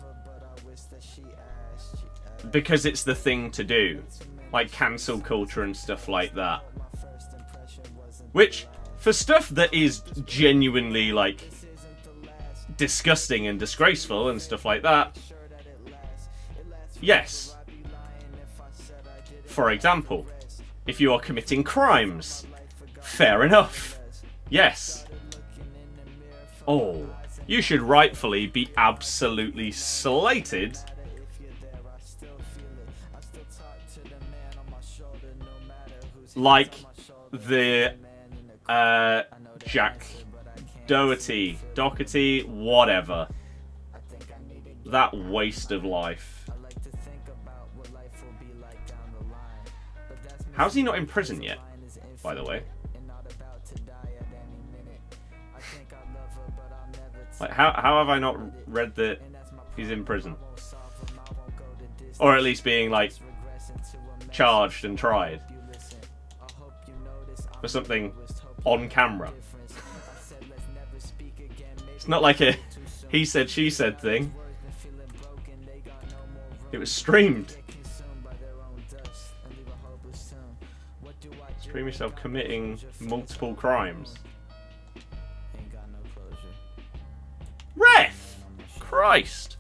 because it's the thing to do. Like cancel culture and stuff like that. Which, for stuff that is genuinely, like, disgusting and disgraceful and stuff like that, yes. For example, if you are committing crimes, fair enough. Yes. Oh, you should rightfully be absolutely slated. Like the Jack Doherty, whatever. That waste of life. How's he not in prison yet, by the way? Like, how have I not read that he's in prison? Or at least being, like, charged and tried for something on camera. It's not like a he said, she said thing. It was streamed. Stream yourself committing multiple crimes. Ref! Christ!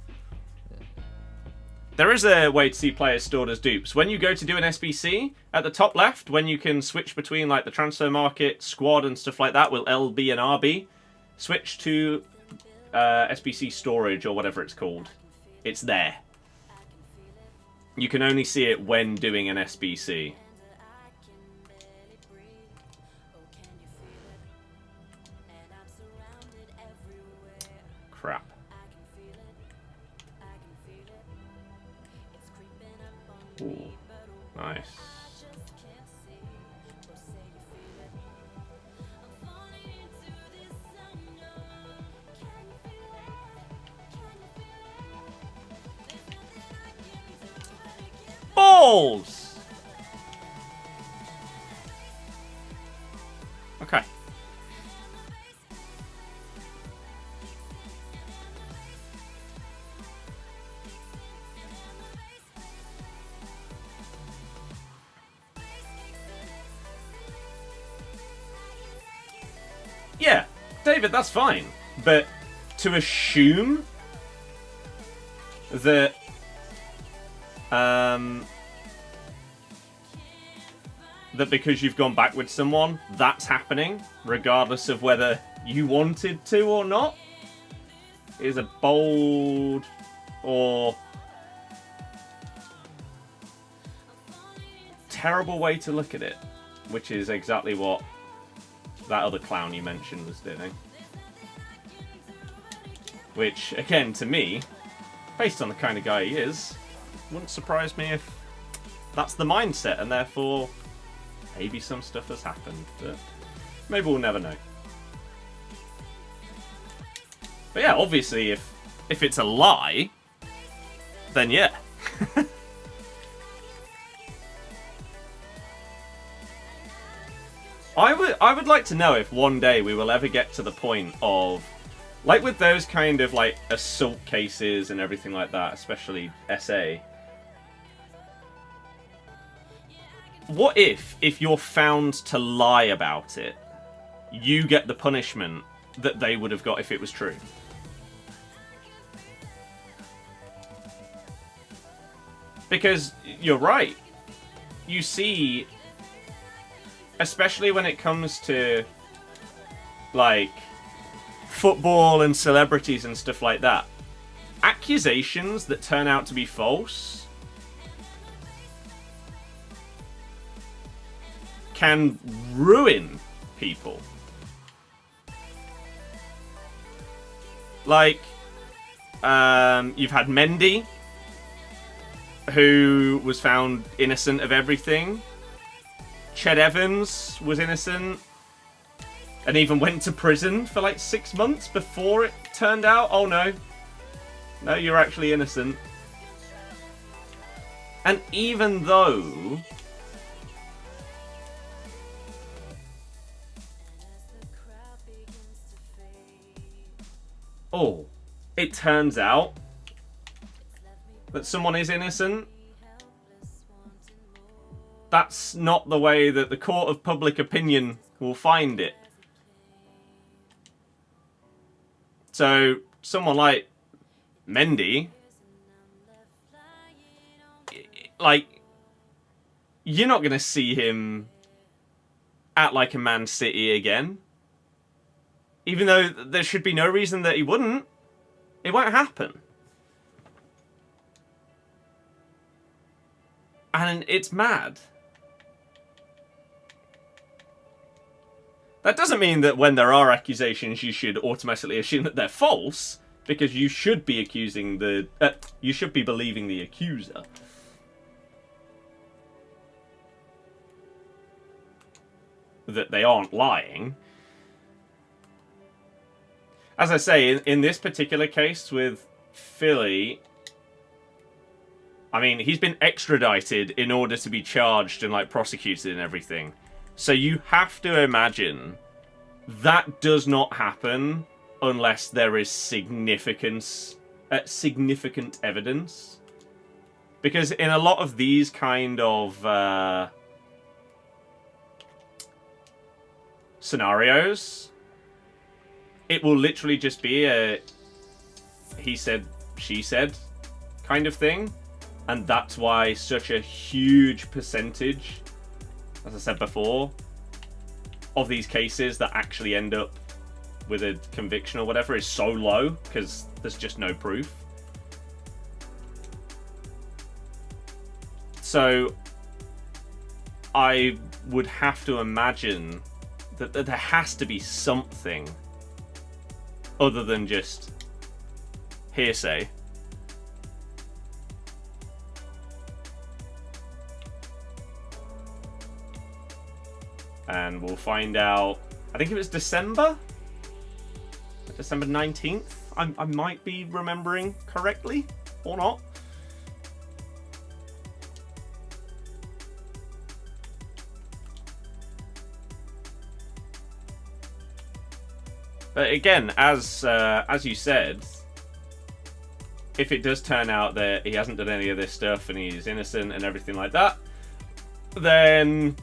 There is a way to see players stored as dupes. When you go to do an SBC, at the top left, when you can switch between like the transfer market, squad and stuff like that with LB and RB, switch to SBC storage or whatever it's called. It's there. You can only see it when doing an SBC. Crap. Ooh, nice. Balls! Okay. Yeah, David, that's fine. But to assume that that because you've gone back with someone, that's happening, regardless of whether you wanted to or not, is a bold or terrible way to look at it, which is exactly what that other clown you mentioned was doing. Which, again, to me, based on the kind of guy he is, wouldn't surprise me if that's the mindset, and therefore maybe some stuff has happened, but maybe we'll never know. But yeah, obviously, if it's a lie, then yeah. I would like to know if one day we will ever get to the point of, like with those kind of like assault cases and everything like that, especially SA. What if you're found to lie about it, you get the punishment that they would have got if it was true? Because you're right. You see, especially when it comes to like football and celebrities and stuff like that, accusations that turn out to be false can ruin people. Like, you've had Mendy, who was found innocent of everything. Ched Evans was innocent and even went to prison for like 6 months before it turned out, oh no, you're actually innocent. And even though it turns out that someone is innocent, that's not the way that the court of public opinion will find it. So, someone like Mendy, like, you're not going to see him at, like, a Man City again. Even though there should be no reason that he wouldn't. It won't happen. And it's mad. That doesn't mean that when there are accusations you should automatically assume that they're false, because you should be accusing you should be believing the accuser. That they aren't lying. As I say, in this particular case with Philly, I mean, he's been extradited in order to be charged and like prosecuted and everything. So you have to imagine that does not happen unless there is significant evidence. Because in a lot of these kind of scenarios, it will literally just be a he said, she said kind of thing. And that's why such a huge percentage, as I said before, of these cases that actually end up with a conviction or whatever is so low, because there's just no proof. So I would have to imagine that there has to be something other than just hearsay. And we'll find out, I think it was December 19th. I might be remembering correctly, or not. But again, as you said, if it does turn out that he hasn't done any of this stuff and he's innocent and everything like that, then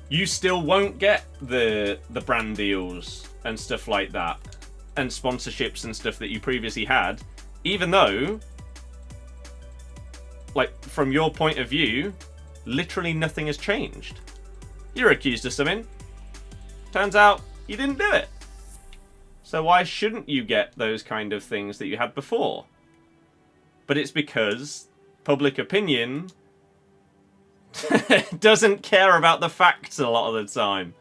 you still won't get the brand deals and stuff like that, and sponsorships and stuff that you previously had, even though, like, from your point of view, literally nothing has changed. You're accused of something. Turns out you didn't do it. So why shouldn't you get those kind of things that you had before? But it's because public opinion Doesn't care about the facts a lot of the time.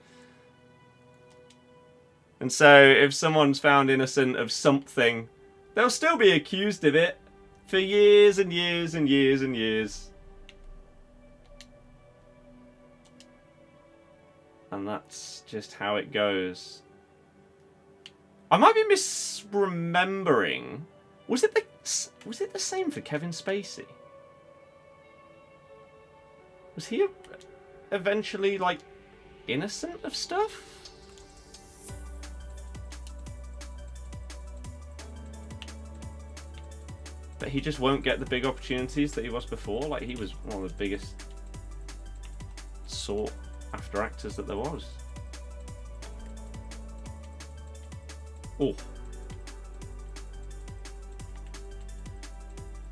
And so if someone's found innocent of something, they'll still be accused of it for years and years and years and years. And that's just how it goes. I might be misremembering. Was it the same for Kevin Spacey? Was he eventually, like, innocent of stuff? But he just won't get the big opportunities that he was before? Like, he was one of the biggest sought after actors that there was. Oh.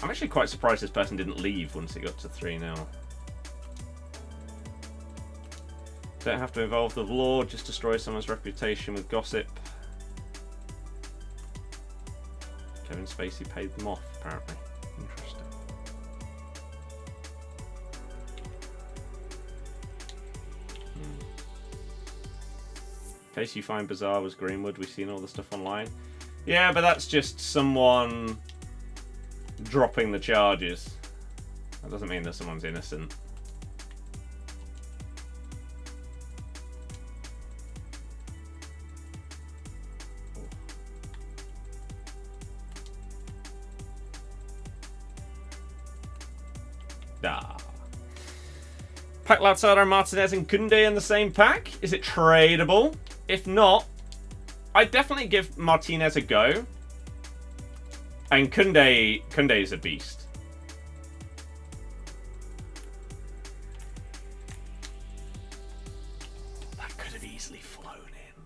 I'm actually quite surprised this person didn't leave once it got to 3-0. Don't have to involve the law, just destroy someone's reputation with gossip. Kevin Spacey paid them off, apparently. Interesting. Case you find bizarre was Greenwood. We've seen all the stuff online. Yeah, but that's just someone dropping the charges. That doesn't mean that someone's innocent. Pack Lautaro, Martinez and Koundé in the same pack. Is it tradable? If not, I'd definitely give Martinez a go. And Koundé's a beast. That could have easily flown in.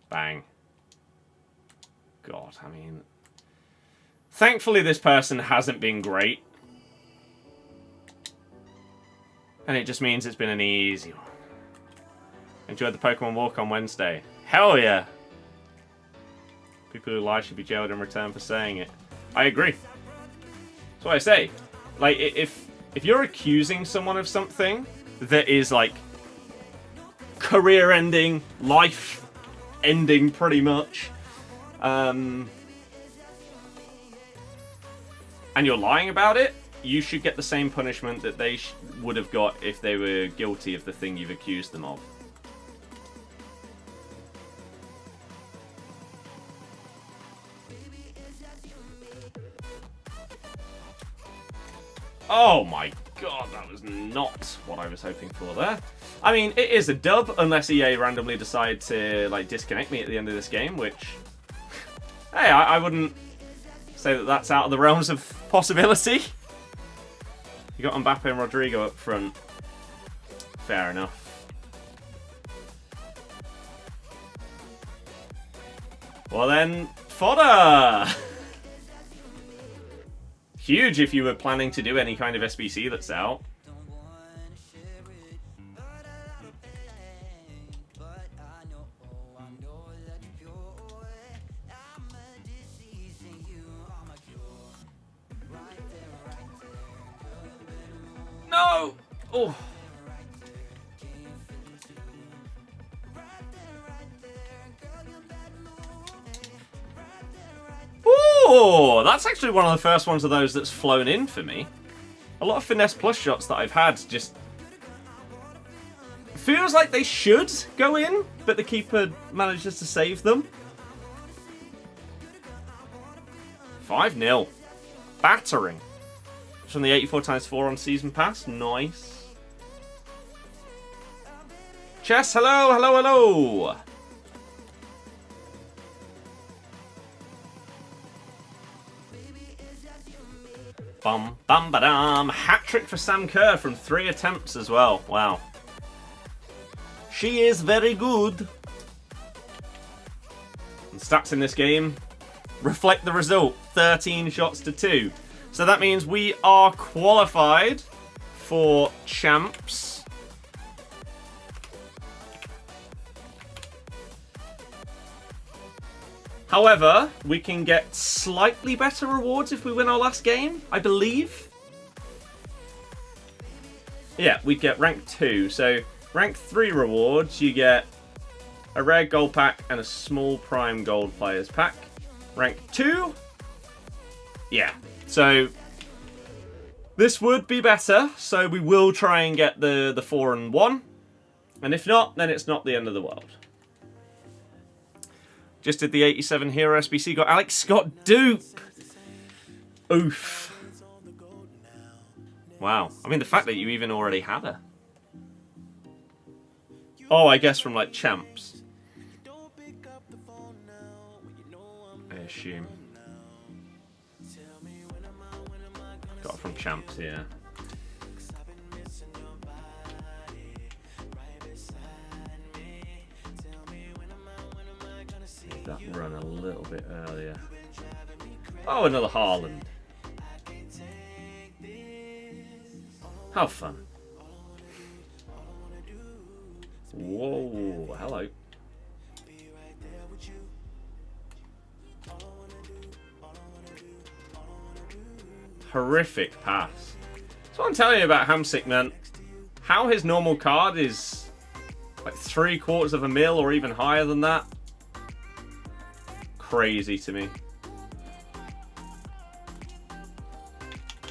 Bang. God, I mean... Thankfully, this person hasn't been great. And it just means it's been an easy one. Enjoyed the Pokemon Walk on Wednesday. Hell yeah! People who lie should be jailed in return for saying it. I agree. That's what I say. Like, if you're accusing someone of something that is, like, career-ending, life-ending, pretty much, and you're lying about it, you should get the same punishment that they would have got if they were guilty of the thing you've accused them of. Oh my god, that was not what I was hoping for there. I mean, it is a dub, unless EA randomly decide to, like, disconnect me at the end of this game, which... Hey, I wouldn't say that that's out of the realms of possibility. You got Mbappe and Rodrygo up front. Fair enough. Well then, fodder! Huge if you were planning to do any kind of SBC that's out. No! Oh. Oh, that's actually one of the first ones of those that's flown in for me. A lot of finesse plus shots that I've had just feels like they should go in, but the keeper manages to save them. 5-0. Battering. From the 84x4 on Season Pass. Nice. Chess, hello, hello, hello. Bum, bum, ba-dum. Hat-trick for Sam Kerr from 3 attempts as well. Wow. She is very good. And stats in this game reflect the result. 13 shots to 2. So that means we are qualified for champs. However, we can get slightly better rewards if we win our last game, I believe. Yeah, we'd get rank 2. So, rank 3 rewards, you get a rare gold pack and a small prime gold players pack. Rank 2? Yeah. So, this would be better. So, we will try and get the 4 and 1. And if not, then it's not the end of the world. Just did the 87 Hero SBC. Got Alex Scott dupe. Oof. Wow. I mean, the fact that you even already had her. Oh, I guess from, like, champs. I assume. Got it from champs, yeah. That run a little bit earlier. Oh, another Haaland. How fun. Whoa, hello. Horrific pass. That's what I'm telling you about Hamsik, man. How his normal card is like 3/4 of a mil or even higher than that. Crazy to me.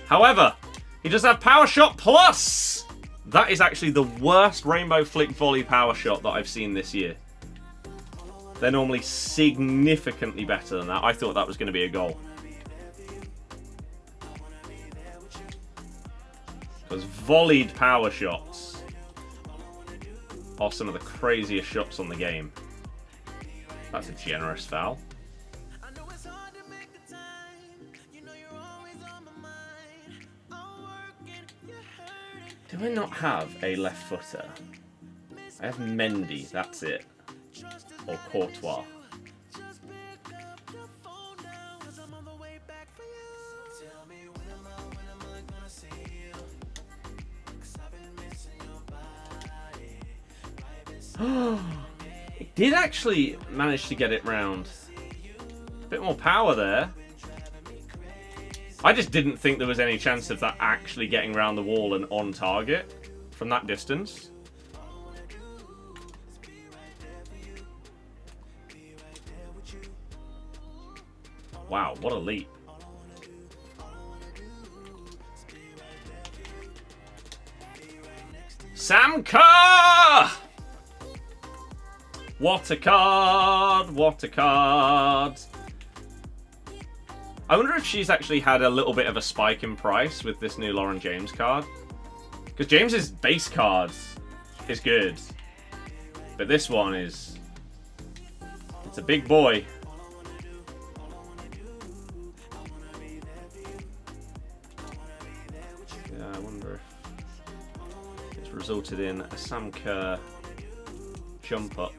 However, he does have Power Shot Plus! That is actually the worst Rainbow Flick Volley Power Shot that I've seen this year. They're normally significantly better than that. I thought that was going to be a goal. Because volleyed power shots are some of the craziest shots on the game. That's a generous foul. Do I not have a left footer? I have Mendy, that's it. Or Courtois. It did actually manage to get it round. A bit more power there. I just didn't think there was any chance of that actually getting around the wall and on target from that distance. Wow, what a leap. Sam Kerr! What a card! What a card! I wonder if she's actually had a little bit of a spike in price with this new Lauren James card. Because James's base card is good. But this one is... it's a big boy. Yeah, I wonder if it's resulted in a Sam Kerr jump up.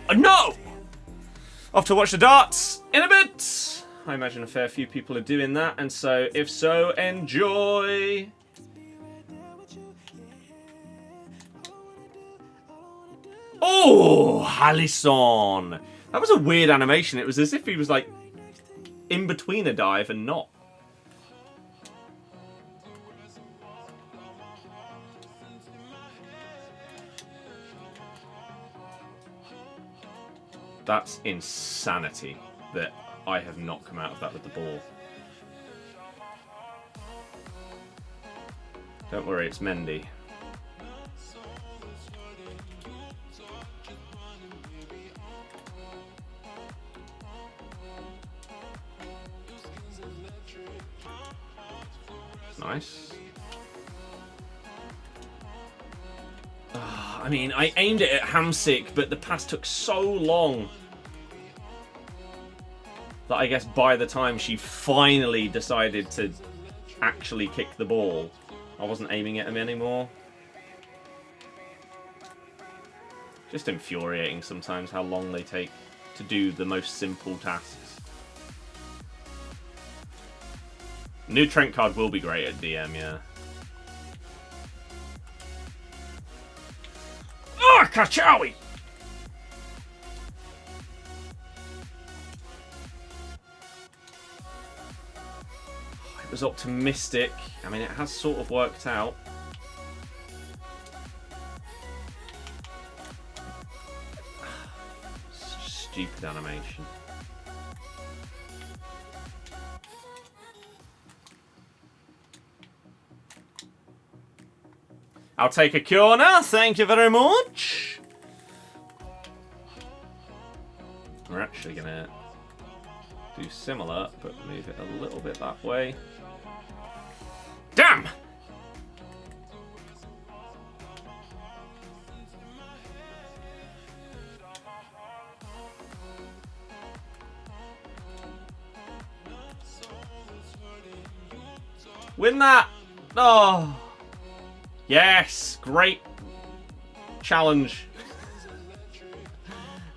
Oh, no! Off to watch the darts in a bit. I imagine a fair few people are doing that, and so if so, enjoy. Oh, Alisson. That was a weird animation. It was as if he was like in between a dive and not. That's insanity that I have not come out of that with the ball. Don't worry, it's Mendy. Nice. I mean, I aimed it at Hamsik, but the pass took so long that I guess by the time she finally decided to actually kick the ball, I wasn't aiming at him anymore. Just infuriating sometimes how long they take to do the most simple tasks. New Trent card will be great at DM, yeah. Ah, Kachawi! was optimistic. I mean, it has sort of worked out. Stupid animation. I'll take a corner. Thank you very much. We're actually going to do similar, but move it a little bit that way. Damn! Win that! Oh! Yes! Great challenge.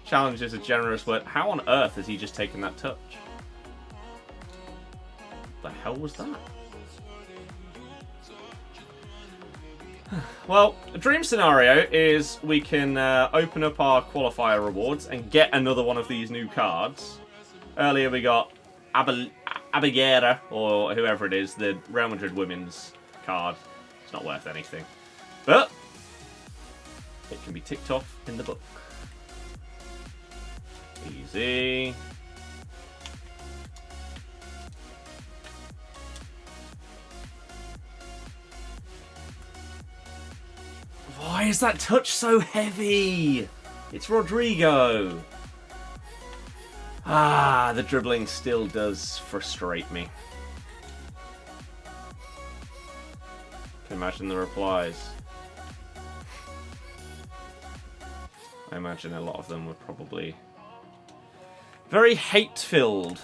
Challenge is a generous word. How on earth has he just taken that touch? The hell was that? Well, the dream scenario is we can open up our qualifier rewards and get another one of these new cards. Earlier we got Abigera, or whoever it is, the Real Madrid women's card. It's not worth anything. But it can be ticked off in the book. Easy. Why is that touch so heavy? It's Rodrygo. Ah, the dribbling still does frustrate me. Can imagine the replies. I imagine a lot of them were probably very hate-filled.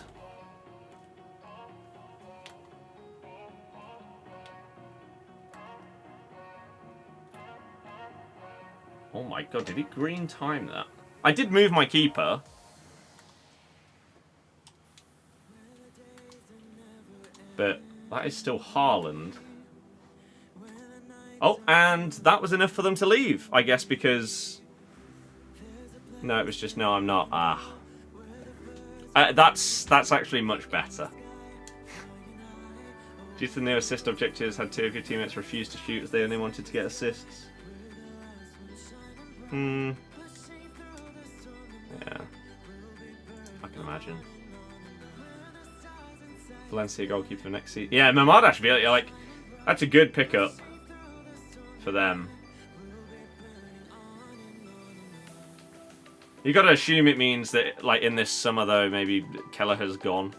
Oh my god, did he green time that? I did move my keeper. But that is still Haaland. Oh, and that was enough for them to leave, I guess, because... No, it was just, no, I'm not. Ah. That's actually much better. Due to the new assist objectives, had two of your teammates refuse to shoot as they only wanted to get assists. Yeah. I can imagine. Valencia goalkeeper for next season. Yeah, Mamada should be like, that's a good pickup for them. You got to assume it means that, like, in this summer though, maybe Kelleher's gone.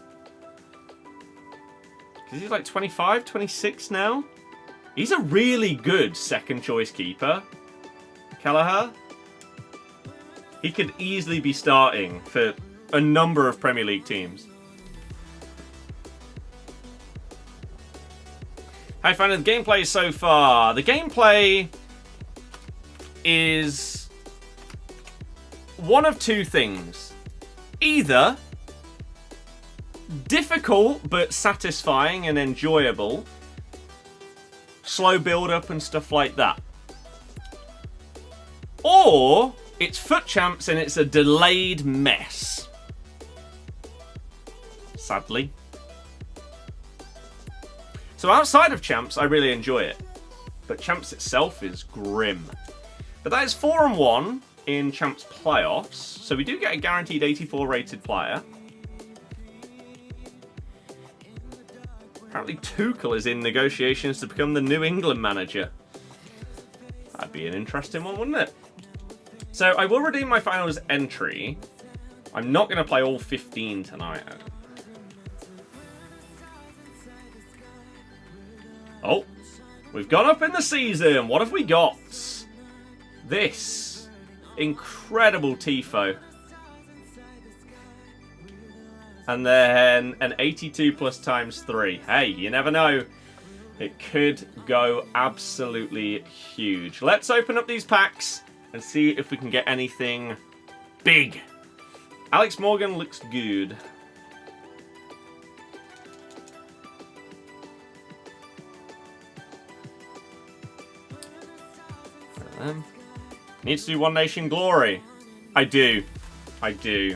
Because he's like 25, 26 now. He's a really good second choice keeper, Kelleher. He could easily be starting for a number of Premier League teams. How you finding the gameplay so far? The gameplay is one of two things. Either difficult but satisfying and enjoyable, slow build up and stuff like that. Or it's Foot Champs and it's a delayed mess. Sadly. So outside of Champs, I really enjoy it. But Champs itself is grim. But that is 4-1 in Champs playoffs. So we do get a guaranteed 84 rated player. Apparently Tuchel is in negotiations to become the New England manager. That'd be an interesting one, wouldn't it? So I will redeem my finals entry. I'm not going to play all 15 tonight. Oh, we've gone up in the season. What have we got? This incredible Tifo. And then an 82 plus times 3. Hey, you never know. It could go absolutely huge. Let's open up these packs and see if we can get anything big. Alex Morgan looks good. Need to do One Nation Glory. I do. I do.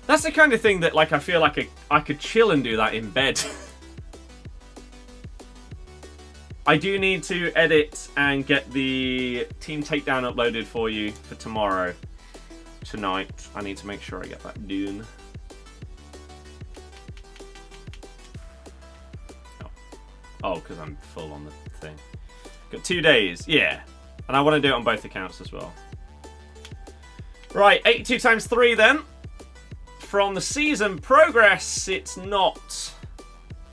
That's the kind of thing that, like, I feel like I could chill and do that in bed. I do need to edit and get the team takedown uploaded for you for tomorrow. Tonight. I need to make sure I get that done. Oh, because I'm full on the thing. Got 2 days. Yeah. And I want to do it on both accounts as well. Right, 82 times 3 then. From the season progress, it's not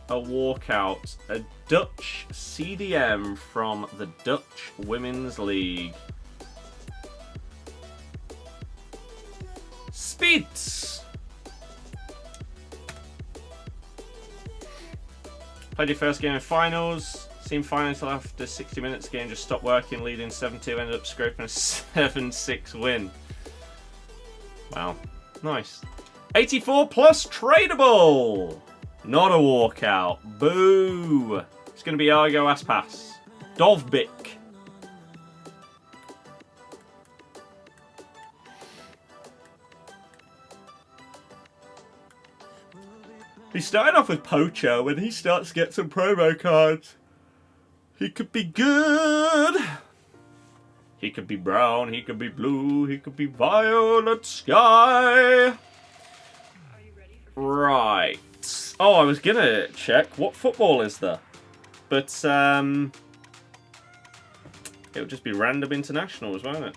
a walkout. A Dutch CDM from the Dutch Women's League. Speeds. Played your first game in finals. Seemed fine until after 60 minutes. Game just stopped working, leading 7-2. Ended up scraping a 7-6 win. Wow, nice. 84 plus tradable. Not a walkout. Boo. It's going to be Argo Aspas. Dovbik. He started off with Poacher. When he starts to get some promo cards, he could be good. He could be brown, he could be blue, he could be violet sky. Right. Oh, I was gonna check what football is there. But it'll just be random internationals, won't it?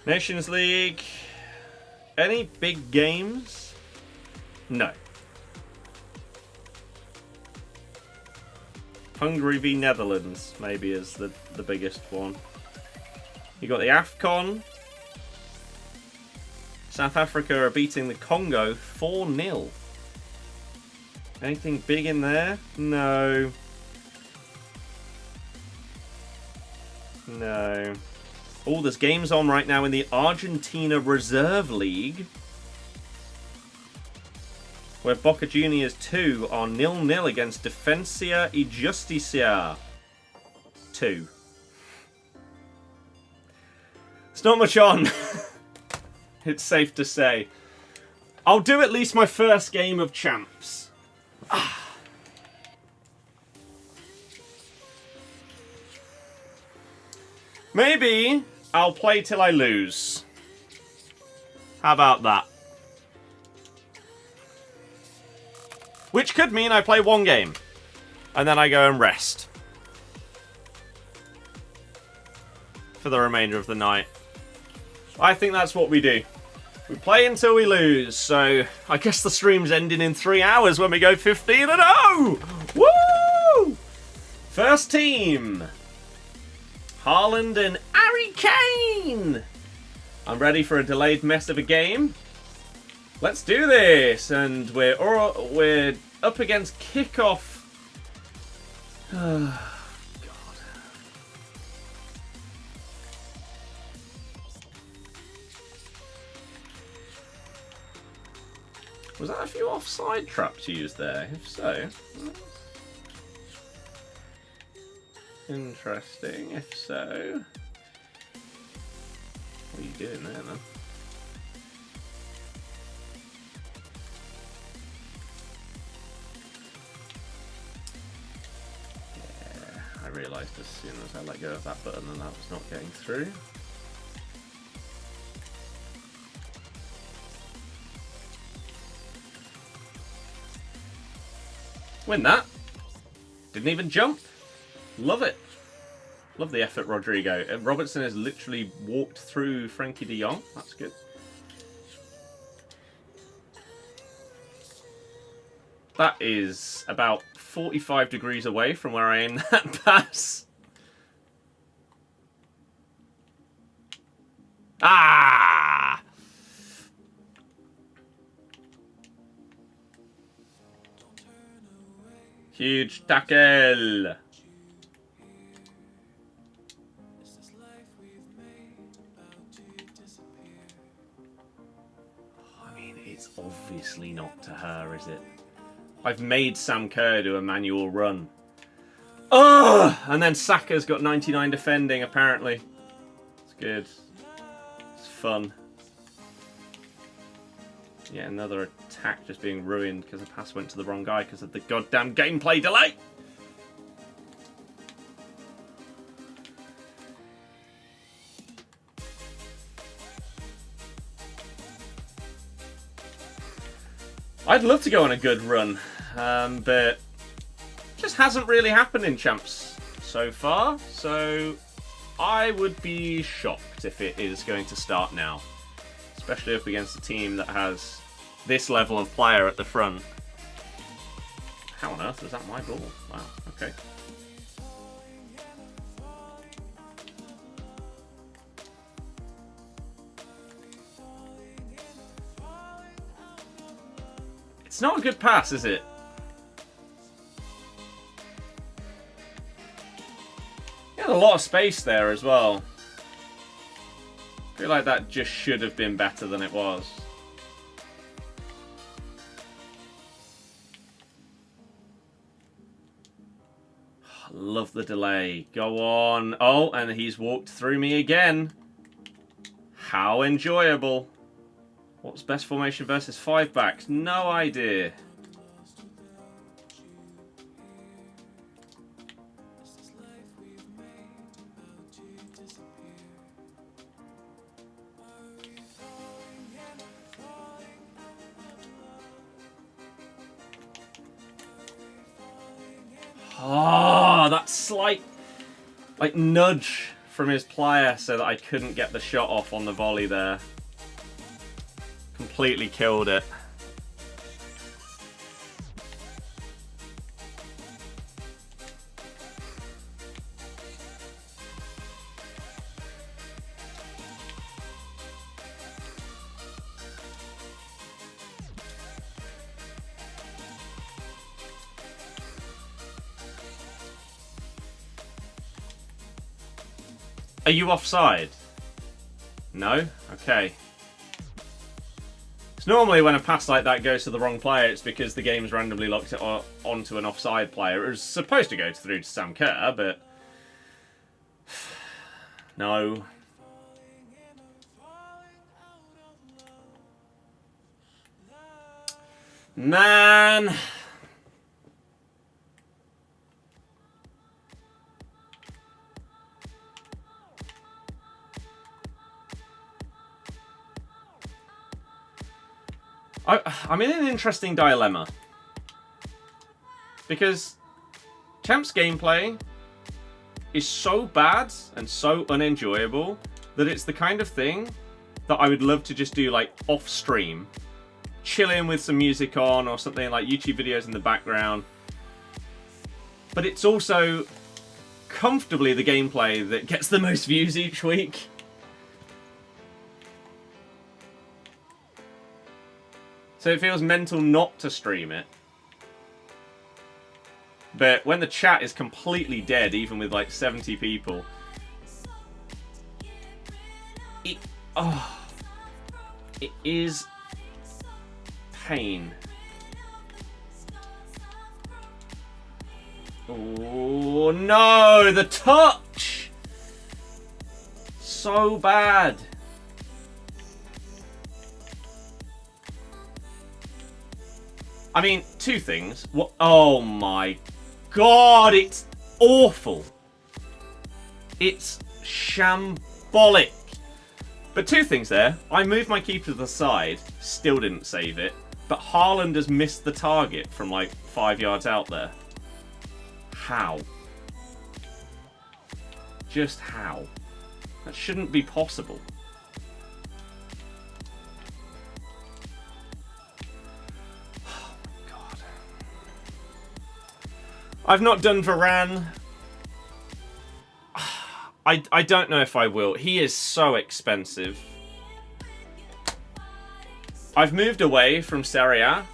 Nations League. Any big games? No. Hungary v Netherlands maybe is the biggest one. You got the AFCON. South Africa are beating the Congo 4-0. Anything big in there? No. No. Oh, there's games on right now in the Argentina Reserve League, where Boca Juniors 2 are 0-0 against Defensa y Justicia 2. It's not much on. It's safe to say. I'll do at least my first game of champs. Maybe I'll play till I lose. How about that? Which could mean I play one game, and then I go and rest for the remainder of the night. I think that's what we do. We play until we lose, so I guess the stream's ending in 3 hours when we go 15-0! Woo! First team. Haaland and Harry Kane. I'm ready for a delayed mess of a game. Let's do this, and we're up against kickoff. Oh, God. Was that a few offside traps used there? If so, interesting. If so, what are you doing there, man? I realised as soon as I let go of that button that was not getting through. Win that. Didn't even jump. Love it. Love the effort, Rodrygo. Robertson has literally walked through Frankie de Jong. That's good. That is about 45 degrees away from where I aim that pass. Ah! Huge tackle. I mean, it's obviously not to her, is it? I've made Sam Kerr do a manual run. Oh! And then Saka's got 99 defending, apparently. It's good. It's fun. Yeah, another attack just being ruined because the pass went to the wrong guy because of the goddamn gameplay delay. I'd love to go on a good run, but just hasn't really happened in Champs so far, so I would be shocked if it is going to start now, especially up against a team that has this level of player at the front. How on earth was that my ball? Wow, okay. It's not a good pass, is it? He had a lot of space there as well. I feel like that just should have been better than it was. Love the delay. Go on. Oh, and he's walked through me again. How enjoyable. What's best formation versus 5 backs? No idea. Oh, that slight nudge from his player so that I couldn't get the shot off on the volley there. Completely killed it. Are you offside? No? Okay. Normally when a pass like that goes to the wrong player, it's because the game's randomly locked it onto an offside player. It was supposed to go through to Sam Kerr, but... no. Man! I'm in an interesting dilemma. Because Champs gameplay is so bad and so unenjoyable that it's the kind of thing that I would love to just do like off stream. Chill in with some music on or something, like YouTube videos in the background. But it's also comfortably the gameplay that gets the most views each week. So it feels mental not to stream it. But when the chat is completely dead, even with like 70 people, it is pain. Oh no, the touch! So bad. I mean, two things. What? Oh my god, it's awful. It's shambolic. But two things there. I moved my keeper to the side, still didn't save it. But Haaland has missed the target from like 5 yards out there. How? Just how? That shouldn't be possible. I've not done Varane. I don't know if I will. He is so expensive. I've moved away from Serie A,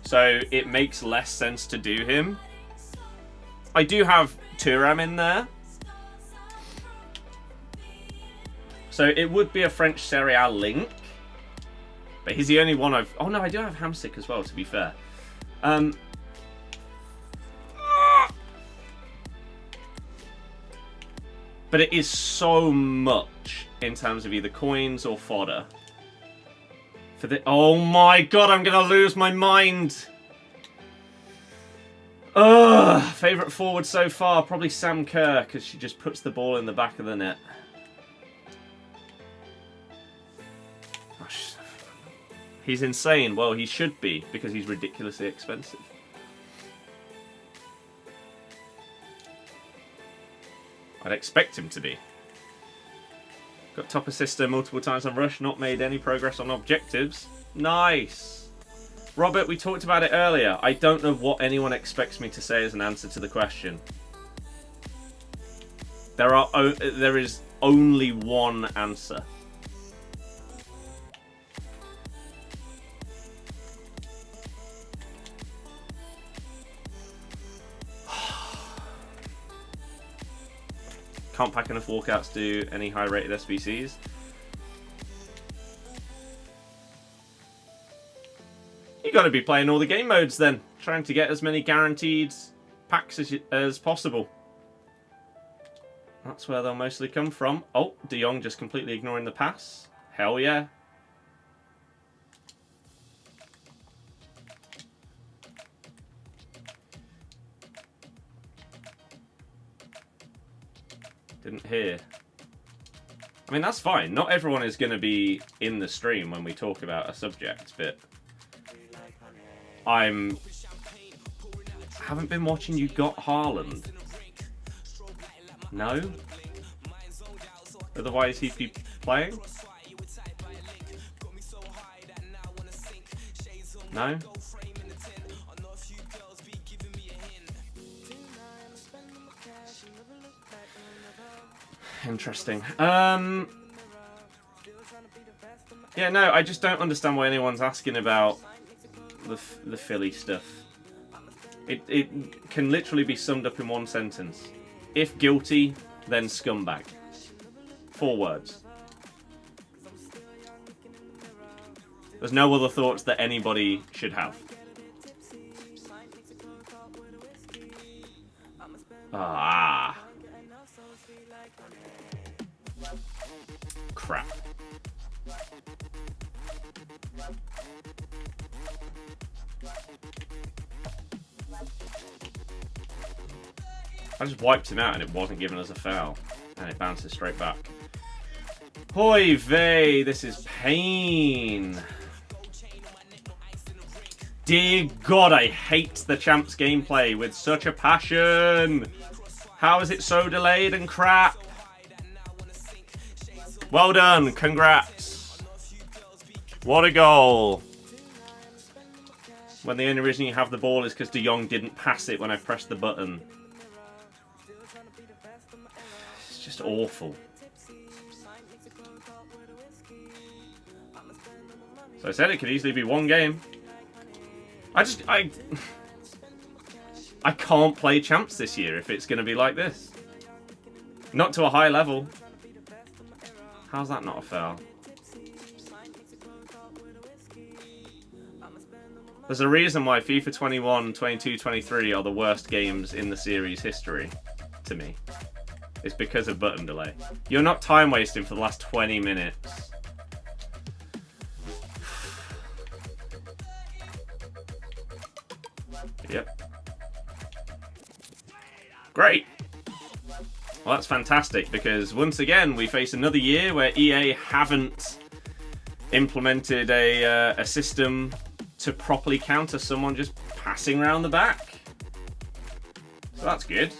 so it makes less sense to do him. I do have Thuram in there. So it would be a French Serie A link. But he's the only one I've... oh no, I do have Hamsik as well, to be fair. But it is so much in terms of either coins or fodder. For the oh my god, I'm gonna lose my mind. Ugh, favourite forward so far, probably Sam Kerr, because she just puts the ball in the back of the net. He's insane. Well, he should be, because he's ridiculously expensive. I'd expect him to be. Got top assister multiple times on rush, not made any progress on objectives. Nice. Robert, we talked about it earlier. I don't know what anyone expects me to say as an answer to the question. There is only one answer. Can't pack enough walkouts to do any high-rated SBCs. You got to be playing all the game modes then, trying to get as many guaranteed packs as possible. That's where they'll mostly come from. Oh, De Jong just completely ignoring the pass. Hell yeah. Didn't hear. I mean, that's fine. Not everyone is going to be in the stream when we talk about a subject, but I haven't been watching You Got Haaland. No? Otherwise he'd be playing? No? Interesting. Yeah, no, I just don't understand why anyone's asking about the Philly stuff. It can literally be summed up in one sentence. If guilty, then scumbag. 4 words. There's no other thoughts that anybody should have. Ah. Crap. I just wiped him out and it wasn't giving us a foul. And it bounces straight back. Hoi vey, this is pain. Dear God, I hate the Champs gameplay with such a passion. How is it so delayed and crap? Well done, congrats. What a goal. When the only reason you have the ball is because De Jong didn't pass it when I pressed the button. It's just awful. So I said it could easily be one game. I can't play Champs this year if it's going to be like this. Not to a high level. How's that not a foul? There's a reason why FIFA 21, 22, 23 are the worst games in the series history, to me. It's because of button delay. You're not time wasting for the last 20 minutes. Yep. Great. Well, that's fantastic, because once again we face another year where EA haven't implemented a system to properly counter someone just passing around the back. So that's good.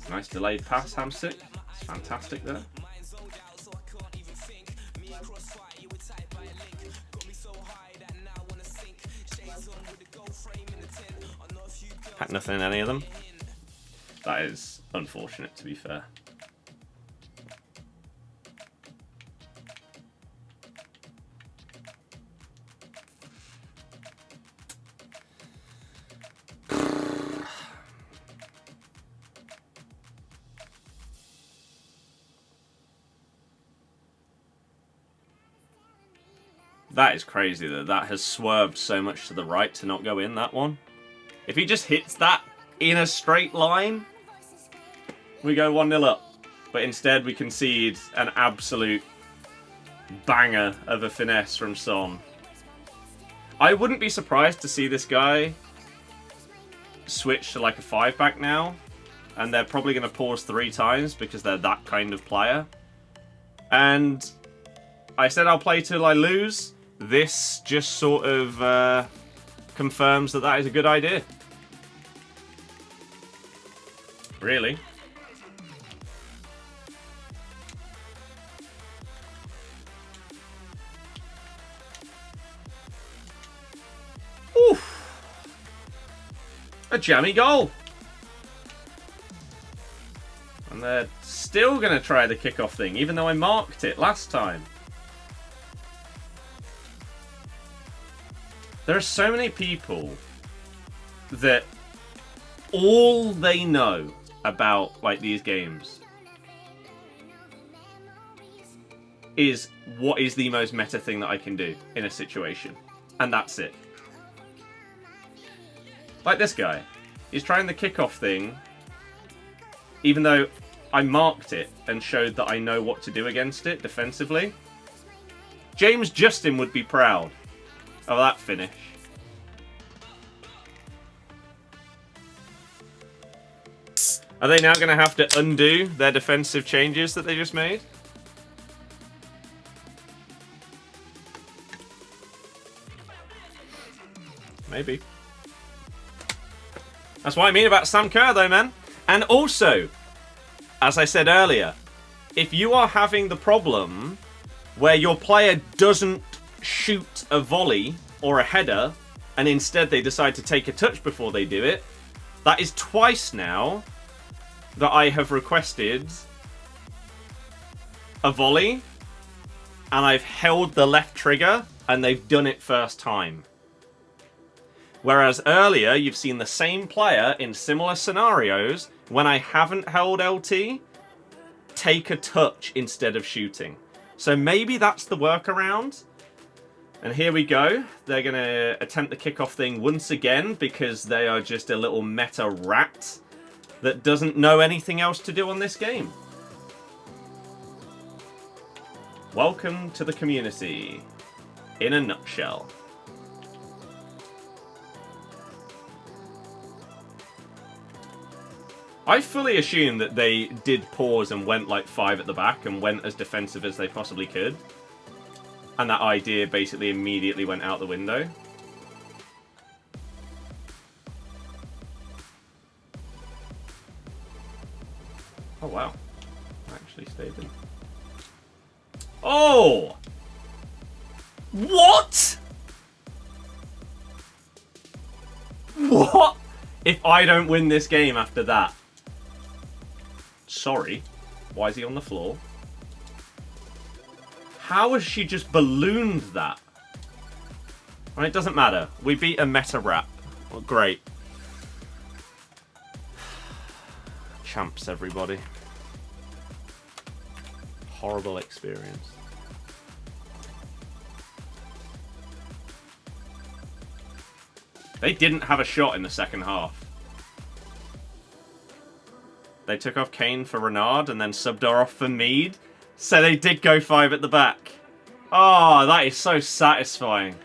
Nice delayed pass, Hamsick. It's fantastic there. Pack nothing in any of them. That is unfortunate, to be fair. That is crazy that that has swerved so much to the right to not go in, that one. If he just hits that in a straight line, we go 1-0 up. But instead we concede an absolute banger of a finesse from Son. I wouldn't be surprised to see this guy switch to like a 5-back now. And they're probably going to pause 3 times because they're that kind of player. And I said I'll play till I lose. This just sort of confirms that that is a good idea. Really. Oof. A jammy goal. And they're still going to try the kickoff thing, even though I marked it last time. There are so many people that all they know about like these games is what is the most meta thing that I can do in a situation. And that's it. Like this guy. He's trying the kickoff thing, even though I marked it and showed that I know what to do against it defensively. James Justin would be proud of that finish. Are they now going to have to undo their defensive changes that they just made? Maybe. That's what I mean about Sam Kerr though, man. And also, as I said earlier, if you are having the problem where your player doesn't shoot a volley or a header, and instead they decide to take a touch before they do it, that is twice now that I have requested a volley, and I've held the left trigger, and they've done it first time. Whereas earlier, you've seen the same player in similar scenarios, when I haven't held LT, take a touch instead of shooting. So maybe that's the workaround. And here we go. They're going to attempt the kickoff thing once again because they are just a little meta rat that doesn't know anything else to do on this game. Welcome to the community, in a nutshell. I fully assume that they did pause and went like 5 at the back and went as defensive as they possibly could. And that idea basically immediately went out the window. Oh, wow. Actually stayed in. Oh! What? What? If I don't win this game after that? Sorry. Why is he on the floor? How has she just ballooned that? Well, it doesn't matter. We beat a meta rap. Well, great. Champs, everybody. Horrible experience. They didn't have a shot in the second half. They took off Kane for Renard and then subbed her off for Mead. So they did go 5 at the back. Oh, that is so satisfying.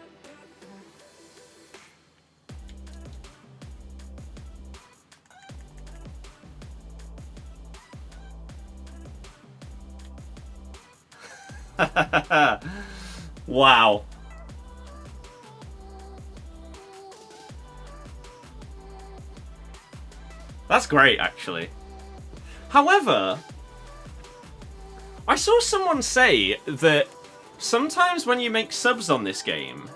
Wow. That's great, actually. However, I saw someone say that sometimes when you make subs on this game,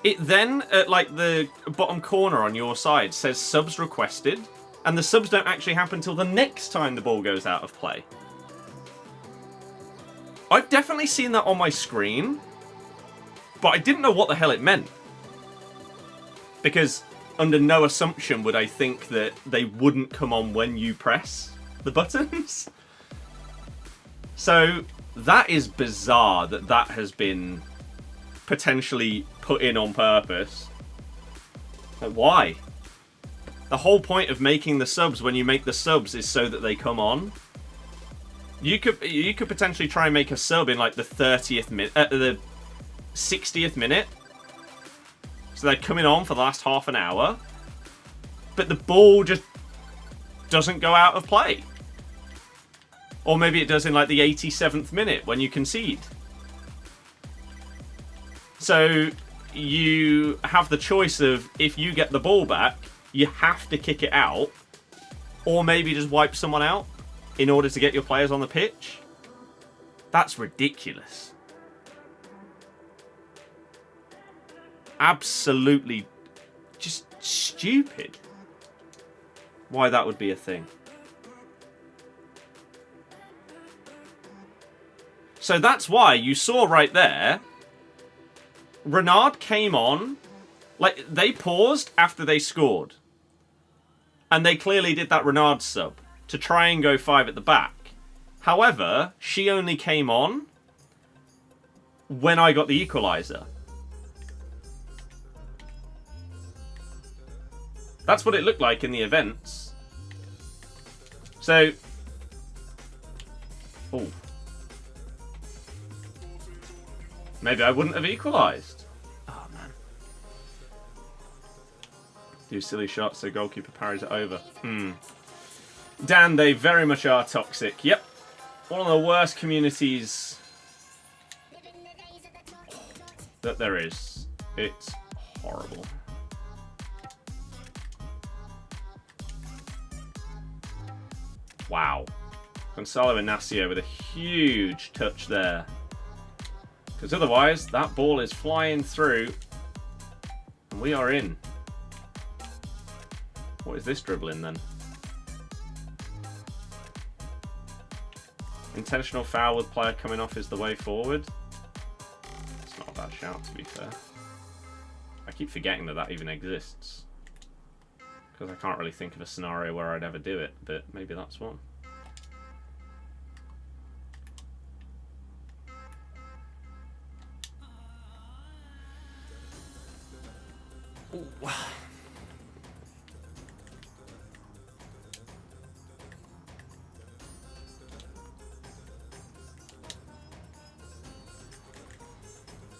it then, at like the bottom corner on your side, says subs requested, and the subs don't actually happen until the next time the ball goes out of play. I've definitely seen that on my screen, but I didn't know what the hell it meant. Because under no assumption would I think that they wouldn't come on when you press the buttons. So that is bizarre that that has been potentially put in on purpose. Like, why? The whole point of making the subs when you make the subs is so that they come on. You could potentially try and make a sub in like the 30th minute, the 60th minute. So they're coming on for the last half an hour. But the ball just doesn't go out of play. Or maybe it does in like the 87th minute when you concede. So you have the choice of, if you get the ball back, you have to kick it out. Or maybe just wipe someone out in order to get your players on the pitch. That's ridiculous. Absolutely just stupid. Why that would be a thing. So that's why you saw right there, Renard came on, like, they paused after they scored. And they clearly did that Renard sub to try and go 5 at the back. However, she only came on when I got the equaliser. That's what it looked like in the events. So... oh. Maybe I wouldn't have equalised. Oh, man. Do silly shots so goalkeeper parries it over. Dan, they very much are toxic. Yep. One of the worst communities that there is. It's horrible. Wow. Gonzalo Inacio with a huge touch there. Because otherwise, that ball is flying through. And we are in. What is this dribbling then? Intentional foul with player coming off is the way forward. It's not a bad shout, to be fair. I keep forgetting that that even exists. Because I can't really think of a scenario where I'd ever do it, but maybe that's one. Ooh.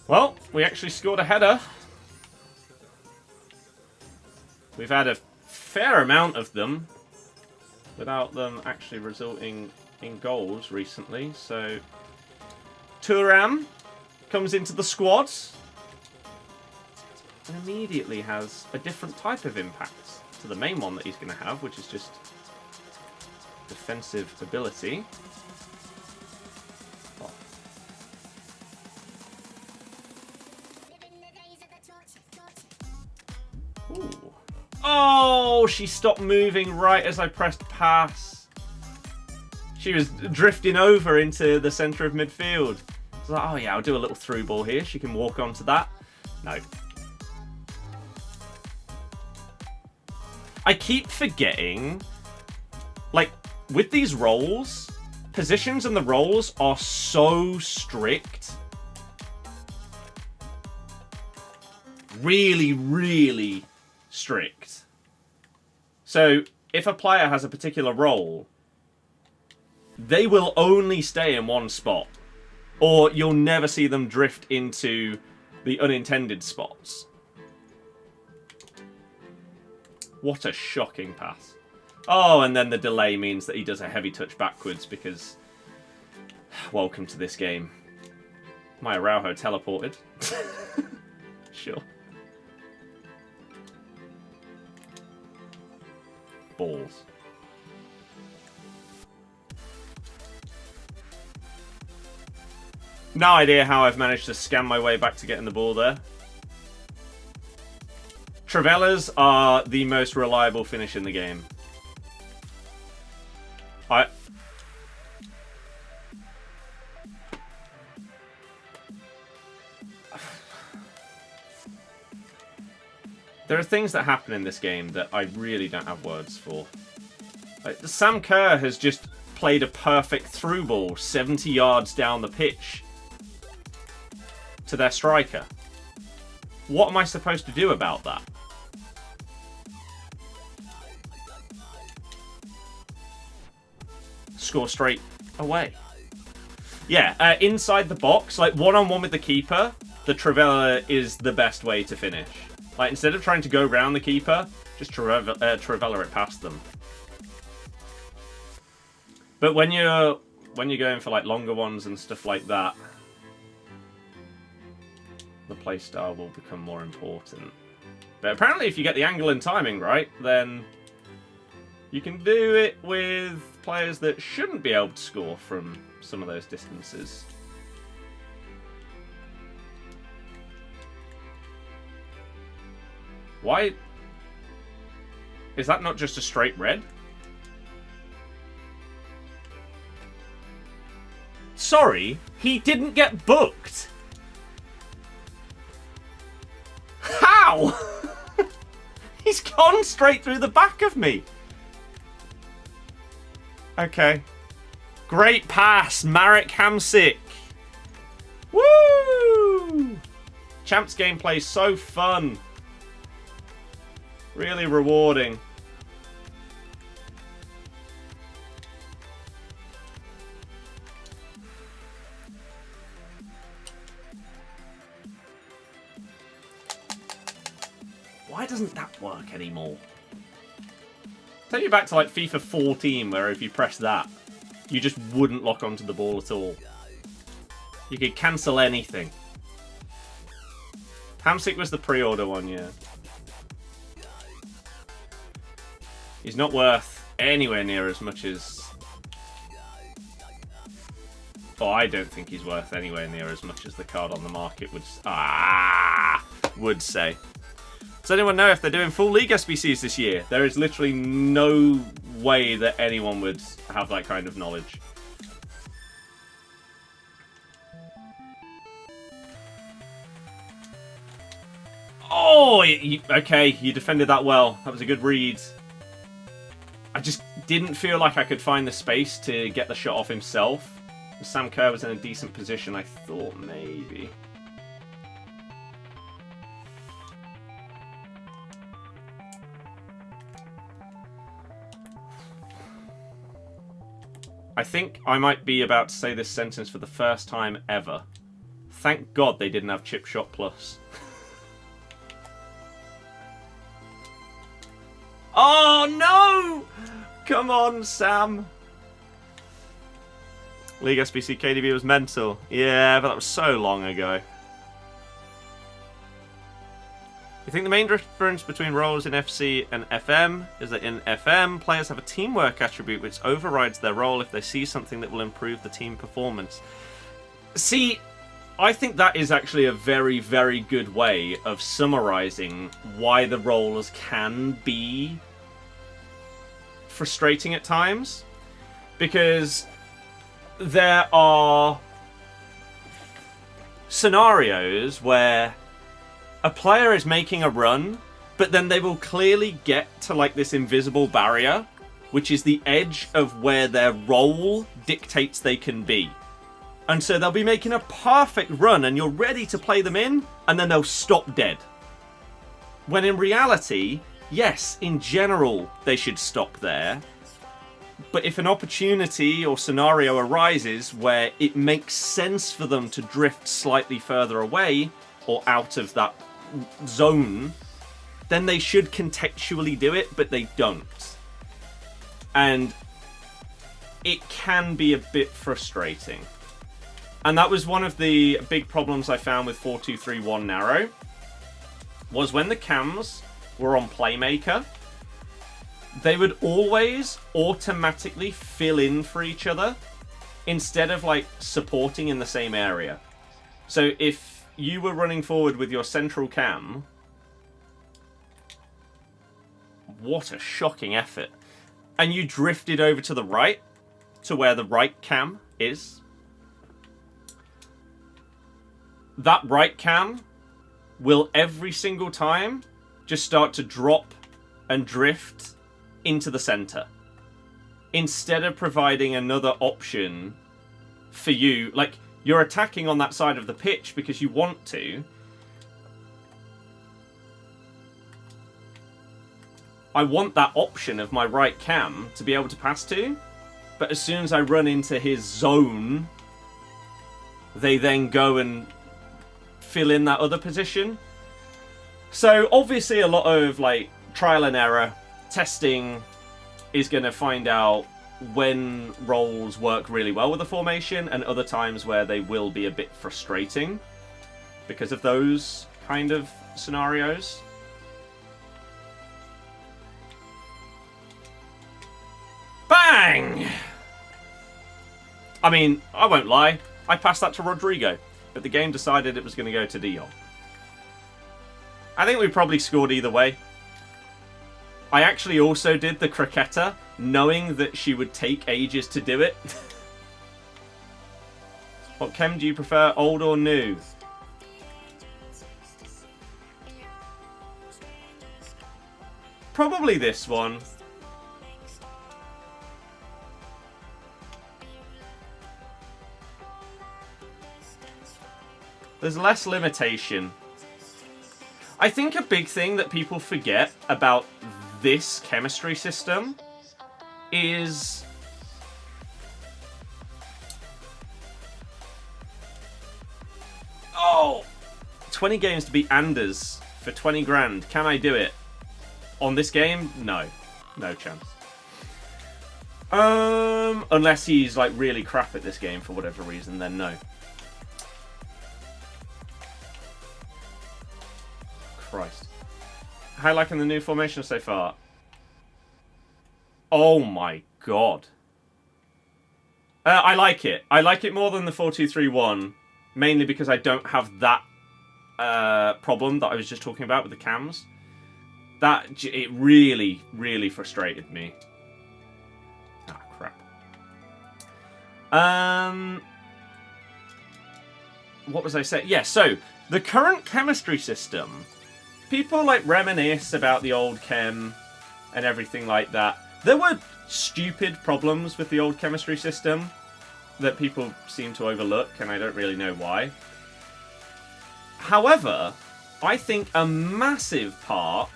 Well, we actually scored a header. We've had a fair amount of them without them actually resulting in goals recently. So Thuram comes into the squad and immediately has a different type of impact to the main one that he's going to have, which is just defensive ability. Ooh. Oh, she stopped moving right as I pressed pass. She was drifting over into the centre of midfield. I was like, oh yeah, I'll do a little through ball here. She can walk onto that. No. I keep forgetting, like, with these roles, positions and the roles are so strict. Really, really strict. So, if a player has a particular role, they will only stay in one spot. Or you'll never see them drift into the unintended spots. What a shocking pass. Oh, and then the delay means that he does a heavy touch backwards because... welcome to this game. My Araujo teleported. Sure. Balls. No idea how I've managed to scam my way back to getting the ball there. Trailblazers are the most reliable finish in the game. There are things that happen in this game that I really don't have words for. Like, Sam Kerr has just played a perfect through ball 70 yards down the pitch to their striker. what am I supposed to do about that? Score straight away. Yeah, inside the box, like one-on-one with the keeper, the Trivela is the best way to finish. Like, instead of trying to go around the keeper, just Trivela it past them. But when you're going for like longer ones and stuff like that, the playstyle will become more important. But apparently if you get the angle and timing right, then you can do it with players that shouldn't be able to score from some of those distances. Why? Is that not just a straight red? Sorry, he didn't get booked. How? He's gone straight through the back of me. Okay. Great pass, Marek Hamsik. Woo! Champs gameplay is so fun. Really rewarding. Why doesn't that work anymore? Take you back to like FIFA 14, where if you press that, you just wouldn't lock onto the ball at all. You could cancel anything. Hamsik was the pre-order one, yeah. He's not worth anywhere near as much as... Oh, I don't think he's worth anywhere near as much as the card on the market would say. Does anyone know if they're doing full league SBCs this year? There is literally no way that anyone would have that kind of knowledge. Oh, okay, you defended that well. That was a good read. I just didn't feel like I could find the space to get the shot off himself. Sam Kerr was in a decent position, I thought maybe. I think I might be about to say this sentence for the first time ever. Thank God they didn't have Chip Shot Plus. Oh no! Come on, Sam. League SBC KDB was mental. Yeah, but that was so long ago. You think the main difference between roles in FC and FM is that in FM, players have a teamwork attribute which overrides their role if they see something that will improve the team performance. See, I think that is actually a very, very good way of summarizing why the roles can be frustrating at times. Because there are scenarios where a player is making a run, but then they will clearly get to like this invisible barrier, which is the edge of where their role dictates they can be. And so they'll be making a perfect run and you're ready to play them in, and then they'll stop dead. When in reality, yes, in general, they should stop there. But if an opportunity or scenario arises where it makes sense for them to drift slightly further away or out of that zone, then they should contextually do it, but they don't. And it can be a bit frustrating. And that was one of the big problems I found with 4-2-3-1 narrow, was when the cams were on Playmaker, they would always automatically fill in for each other instead of like supporting in the same area. So if you were running forward with your central cam, what a shocking effort, and you drifted over to the right to where the right cam is, that right cam will every single time just start to drop and drift into the center instead of providing another option for you. Like, you're attacking on that side of the pitch because you want to, I want that option of my right cam to be able to pass to. But as soon as I run into his zone, they then go and fill in that other position. So obviously a lot of like trial and error testing is going to find out when roles work really well with the formation and other times where they will be a bit frustrating because of those kind of scenarios. Bang! I mean, I won't lie. I passed that to Rodrygo, but the game decided it was going to go to Diaz. I think we probably scored either way. I actually also did the cricketer, knowing that she would take ages to do it. What chem do you prefer, old or new? Probably this one. There's less limitation. I think a big thing that people forget about this chemistry system is oh, 20 games to beat Anders for 20 grand. Can I do it? On this game? No. No chance. Unless he's like really crap at this game for whatever reason, then no. Christ. How are you liking the new formation so far? Oh my god. I like it. I like it more than the 4-2-3-1. Mainly because I don't have that problem that I was just talking about with the cams. It really, really frustrated me. Ah, crap. What was I saying? Yeah, so the current chemistry system, people like reminisce about the old chem and everything like that. There were stupid problems with the old chemistry system that people seem to overlook, and I don't really know why. However, I think a massive part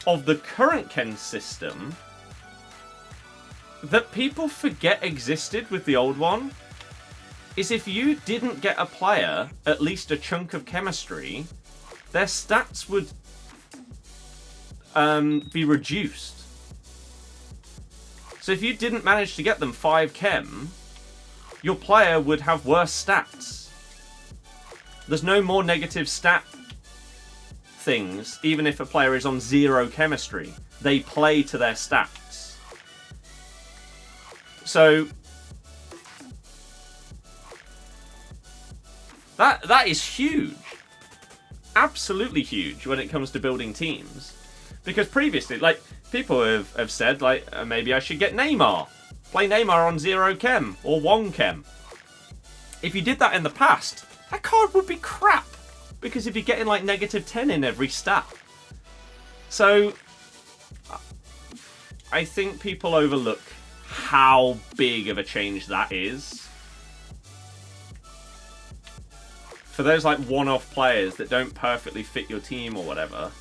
of the current chem system that people forget existed with the old one is if you didn't get a player at least a chunk of chemistry, their stats would be reduced. So if you didn't manage to get them 5 chem, your player would have worse stats. There's no more negative stat things, even if a player is on 0 chemistry. They play to their stats. So that is huge. Absolutely huge when it comes to building teams. Because previously, like, people have said, like, maybe I should get Neymar. Play Neymar on 0 chem or 1 chem. If you did that in the past, that card would be crap. Because if you're getting, like, -10 in every stat. So, I think people overlook how big of a change that is. For those, like, one-off players that don't perfectly fit your team or whatever.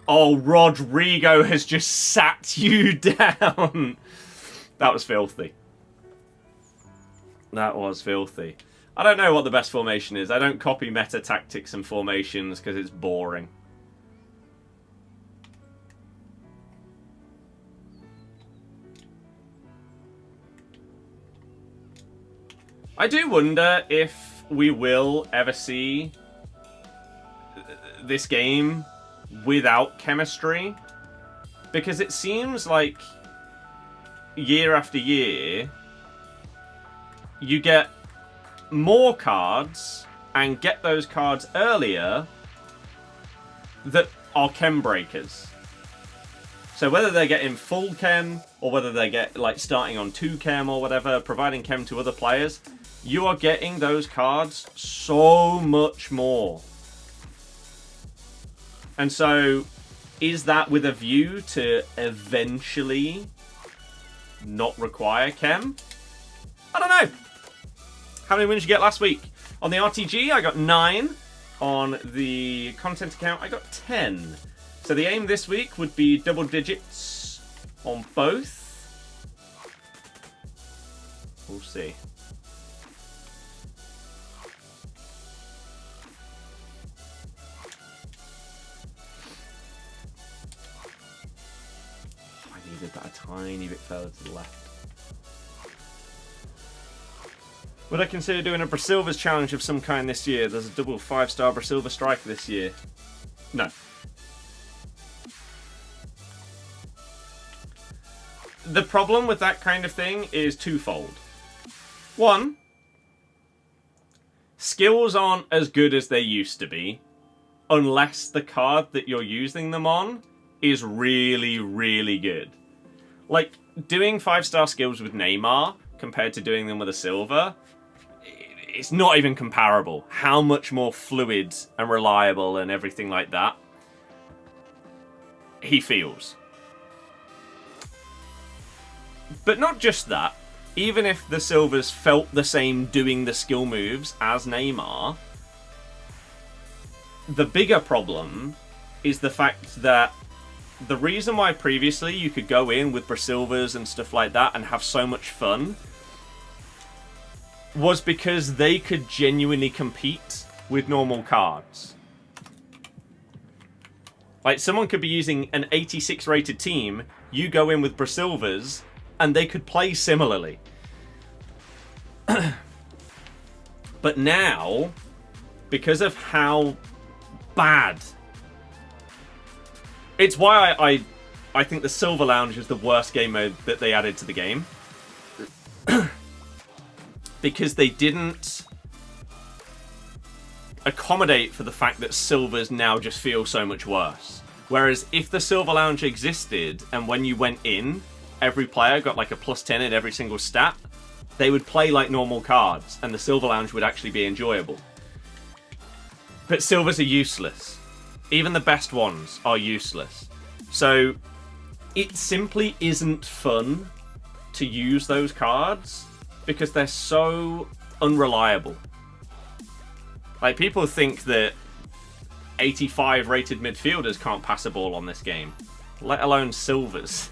Oh, Rodrygo has just sat you down. That was filthy. That was filthy. I don't know what the best formation is. I don't copy meta tactics and formations because it's boring. I do wonder if we will ever see this game without chemistry, because it seems like year after year you get more cards and get those cards earlier that are chem breakers. So whether they're getting full chem or whether they get like starting on 2 chem or whatever, providing chem to other players, you are getting those cards so much more. And so, is that with a view to eventually not require chem? I don't know. How many wins did you get last week? On the RTG, I got 9. On the content account, I got 10. So the aim this week would be double digits on both. We'll see. I needed that a tiny bit further to the left. Would I consider doing a Brasilvers challenge of some kind this year? There's a double 5-star Brasilver striker this year. No. The problem with that kind of thing is twofold. One, skills aren't as good as they used to be unless the card that you're using them on is really, really good. Like, doing 5-star skills with Neymar compared to doing them with a silver, it's not even comparable. How much more fluid and reliable and everything like that he feels. But not just that. Even if the silvers felt the same doing the skill moves as Neymar, the bigger problem is the fact that the reason why previously you could go in with Brasilvers and stuff like that and have so much fun was because they could genuinely compete with normal cards. Like, someone could be using an 86 rated team, you go in with Brasilvers, and they could play similarly. But now, because of how bad... It's why I think the Silver Lounge is the worst game mode that they added to the game. Because they didn't accommodate for the fact that silvers now just feel so much worse. Whereas if the Silver Lounge existed and when you went in, every player got like a +10 in every single stat, they would play like normal cards and the Silver Lounge would actually be enjoyable. But silvers are useless. Even the best ones are useless. So it simply isn't fun to use those cards because they're so unreliable. Like, people think that 85 rated midfielders can't pass a ball on this game, let alone silvers.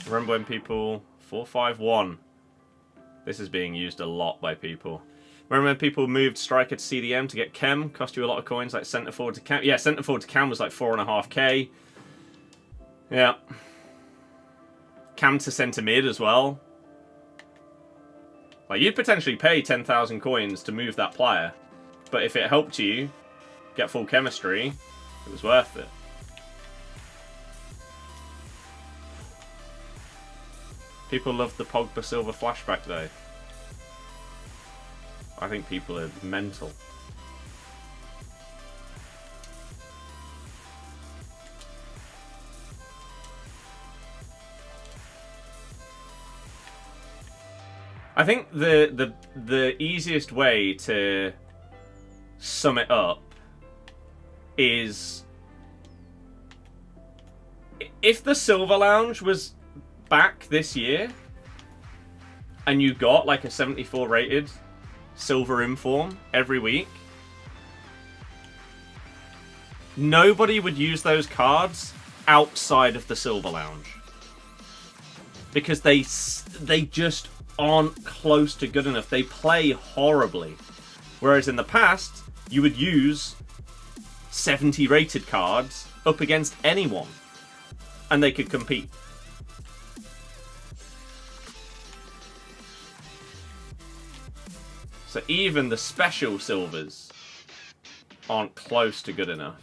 Remember when people... 4-5-1. This is being used a lot by people. Remember when people moved striker to CDM to get Chem? Cost you a lot of coins, like centre forward to Cam. Yeah, centre forward to Cam was like 4.5k. Yeah. Cam to centre mid as well. Like, you'd potentially pay 10,000 coins to move that player. But if it helped you get full chemistry, it was worth it. People love the Pogba Silver flashback though. I think people are mental. I think the easiest way to sum it up is if the Silver Lounge was back this year and you got like a 74 rated silver inform every week, nobody would use those cards outside of the Silver Lounge because they just aren't close to good enough. They play horribly. Whereas in the past, you would use 70 rated cards up against anyone and they could compete. So even the special silvers aren't close to good enough.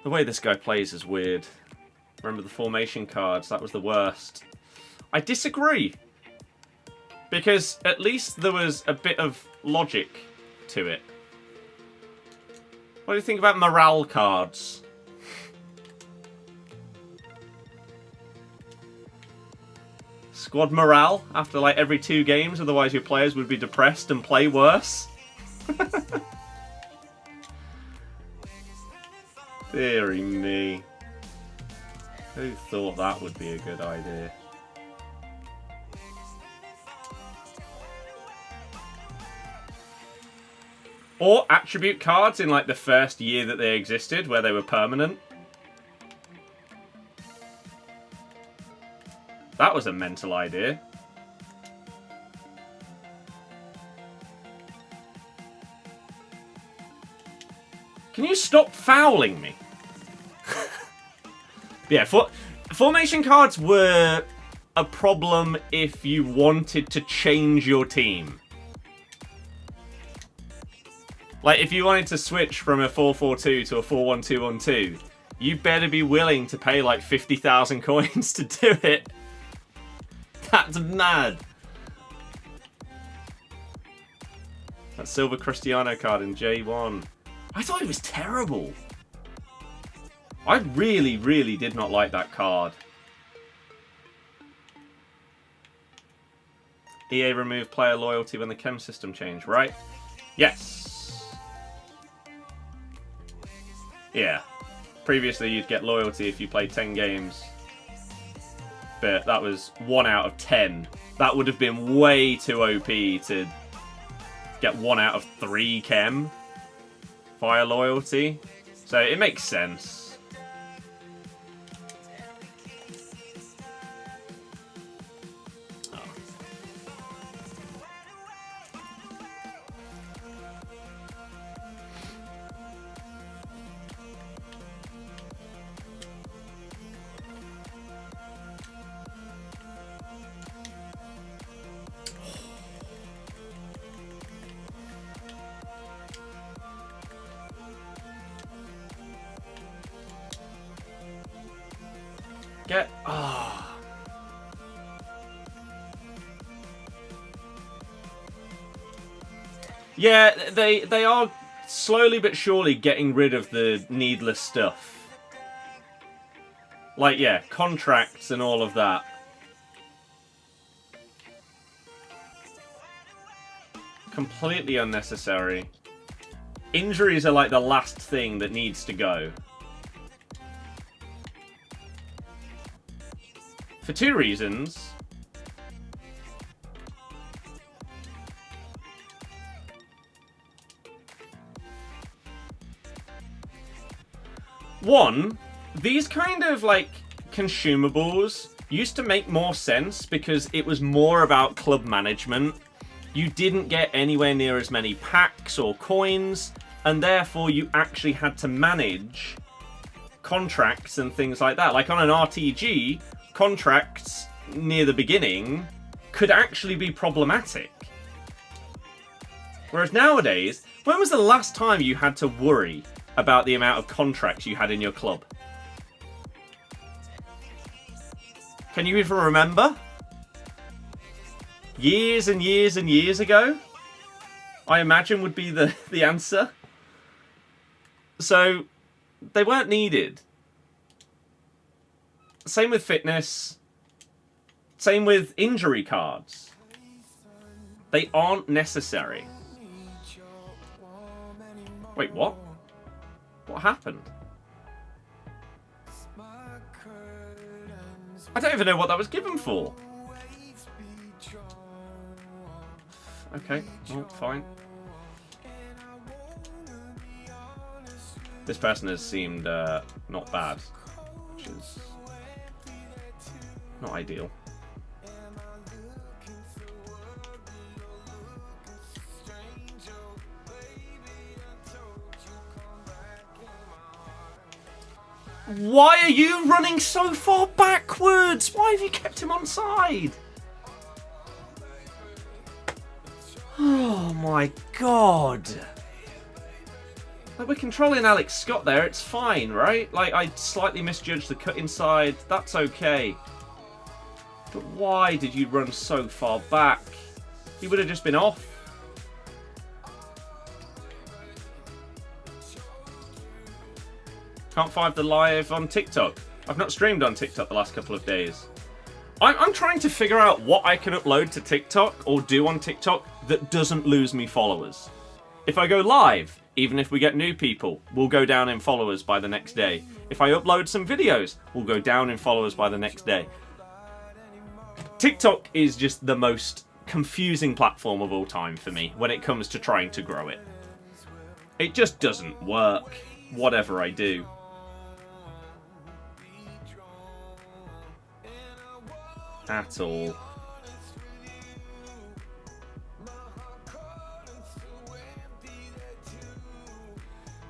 The way this guy plays is weird. Remember the formation cards? That was the worst. I disagree. Because at least there was a bit of logic to it. What do you think about morale cards? Squad morale after like every 2 games, otherwise your players would be depressed and play worse. Deary me. Who thought that would be a good idea? Or attribute cards in like the first year that they existed, where they were permanent. That was a mental idea. Can you stop fouling me? Yeah, formation cards were a problem if you wanted to change your team. Like, if you wanted to switch from a 4-4-2 to a 4-1-2-1-2, you better be willing to pay like 50,000 coins to do it. That's mad. That silver Cristiano card in J1. I thought it was terrible. I really, really did not like that card. EA removed player loyalty when the chem system changed, right? Yes. Yeah. Previously, you'd get loyalty if you played 10 games. But that was 1 out of 10. That would have been way too OP to get 1 out of 3 chem via loyalty. So it makes sense. Get... Ah. Yeah, they are slowly but surely getting rid of the needless stuff. Like, yeah, contracts and all of that. Completely unnecessary. Injuries are like the last thing that needs to go. For 2 reasons. One, these kind of like consumables used to make more sense because it was more about club management. You didn't get anywhere near as many packs or coins, and therefore you actually had to manage contracts and things like that. Like on an RTG, contracts near the beginning could actually be problematic. Whereas nowadays, when was the last time you had to worry about the amount of contracts you had in your club? Can you even remember? Years and years and years ago, I imagine would be the answer. So, they weren't needed. Same with fitness. Same with injury cards. They aren't necessary. Wait, what? What happened? I don't even know what that was given for. Okay, well, fine. This person has seemed not bad, which is not ideal. Why are you running so far backwards? Why have you kept him on side? Oh my god. Like, we're controlling Alex Scott there, it's fine, right? Like, I slightly misjudged the cut inside, that's okay. But why did you run so far back? He would have just been off. Can't find the live on TikTok. I've not streamed on TikTok the last couple of days. I'm trying to figure out what I can upload to TikTok or do on TikTok that doesn't lose me followers. If I go live, even if we get new people, we'll go down in followers by the next day. If I upload some videos, we'll go down in followers by the next day. TikTok is just the most confusing platform of all time for me when it comes to trying to grow it. It just doesn't work, whatever I do. At all.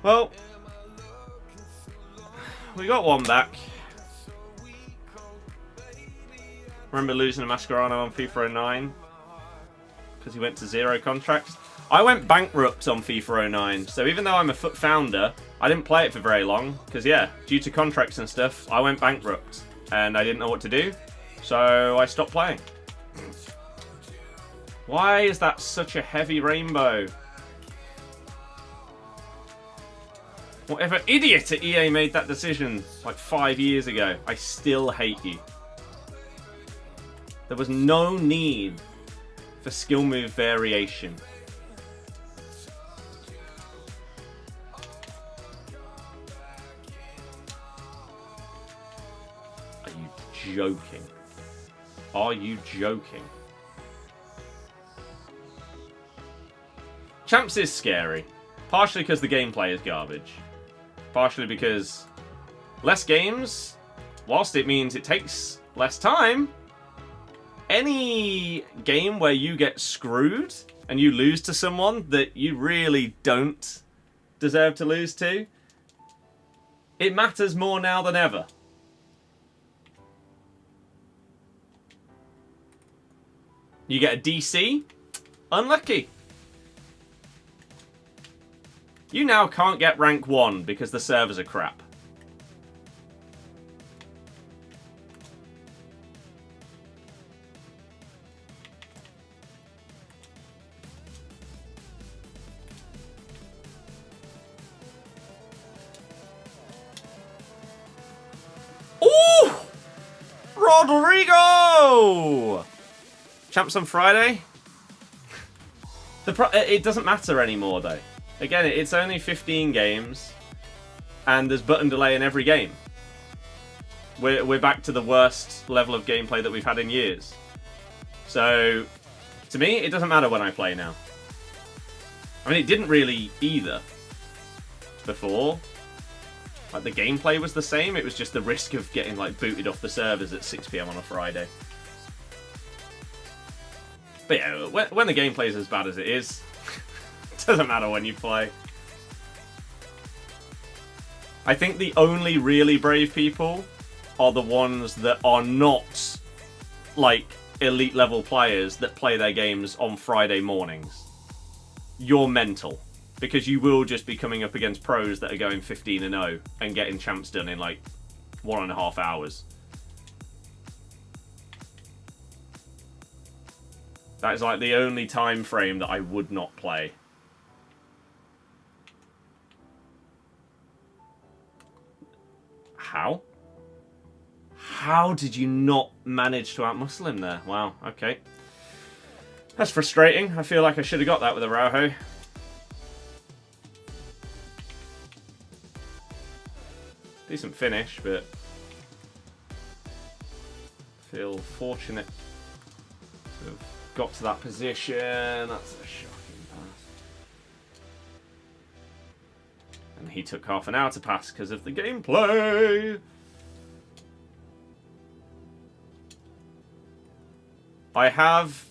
Well, we got one back. Remember losing to Mascherano on FIFA 09 because he went to 0 contracts. I went bankrupt on FIFA 09, so even though I'm a FUT founder, I didn't play it for very long because, yeah, due to contracts and stuff, I went bankrupt and I didn't know what to do, so I stopped playing. Why is that such a heavy rainbow? Whatever idiot at EA made that decision like 5 years ago, I still hate you. There was no need for skill move variation. Are you joking? Are you joking? Champs is scary. Partially because the gameplay is garbage. Partially because less games, whilst it means it takes less time, any game where you get screwed and you lose to someone that you really don't deserve to lose to, it matters more now than ever. You get a DC? Unlucky. You now can't get rank 1 because the servers are crap. Ooh! Rodrygo! Champs on Friday? It doesn't matter anymore, though. Again, it's only 15 games, and there's button delay in every game. We're back to the worst level of gameplay that we've had in years. So, to me, it doesn't matter when I play now. I mean, it didn't really either before. Like, the gameplay was the same, it was just the risk of getting, like, booted off the servers at 6 PM on a Friday. But yeah, when the gameplay is as bad as it is, it doesn't matter when you play. I think the only really brave people are the ones that are not, like, elite level players that play their games on Friday mornings. You're mental. Because you will just be coming up against pros that are going 15-0 and getting champs done in, like, 1.5 hours. That is, like, the only time frame that I would not play. How? How did you not manage to outmuscle him there? Wow, okay. That's frustrating. I feel like I should have got that with Araujo. Decent finish, but feel fortunate to have got to that position. That's a shocking pass. And he took half an hour to pass because of the gameplay. I have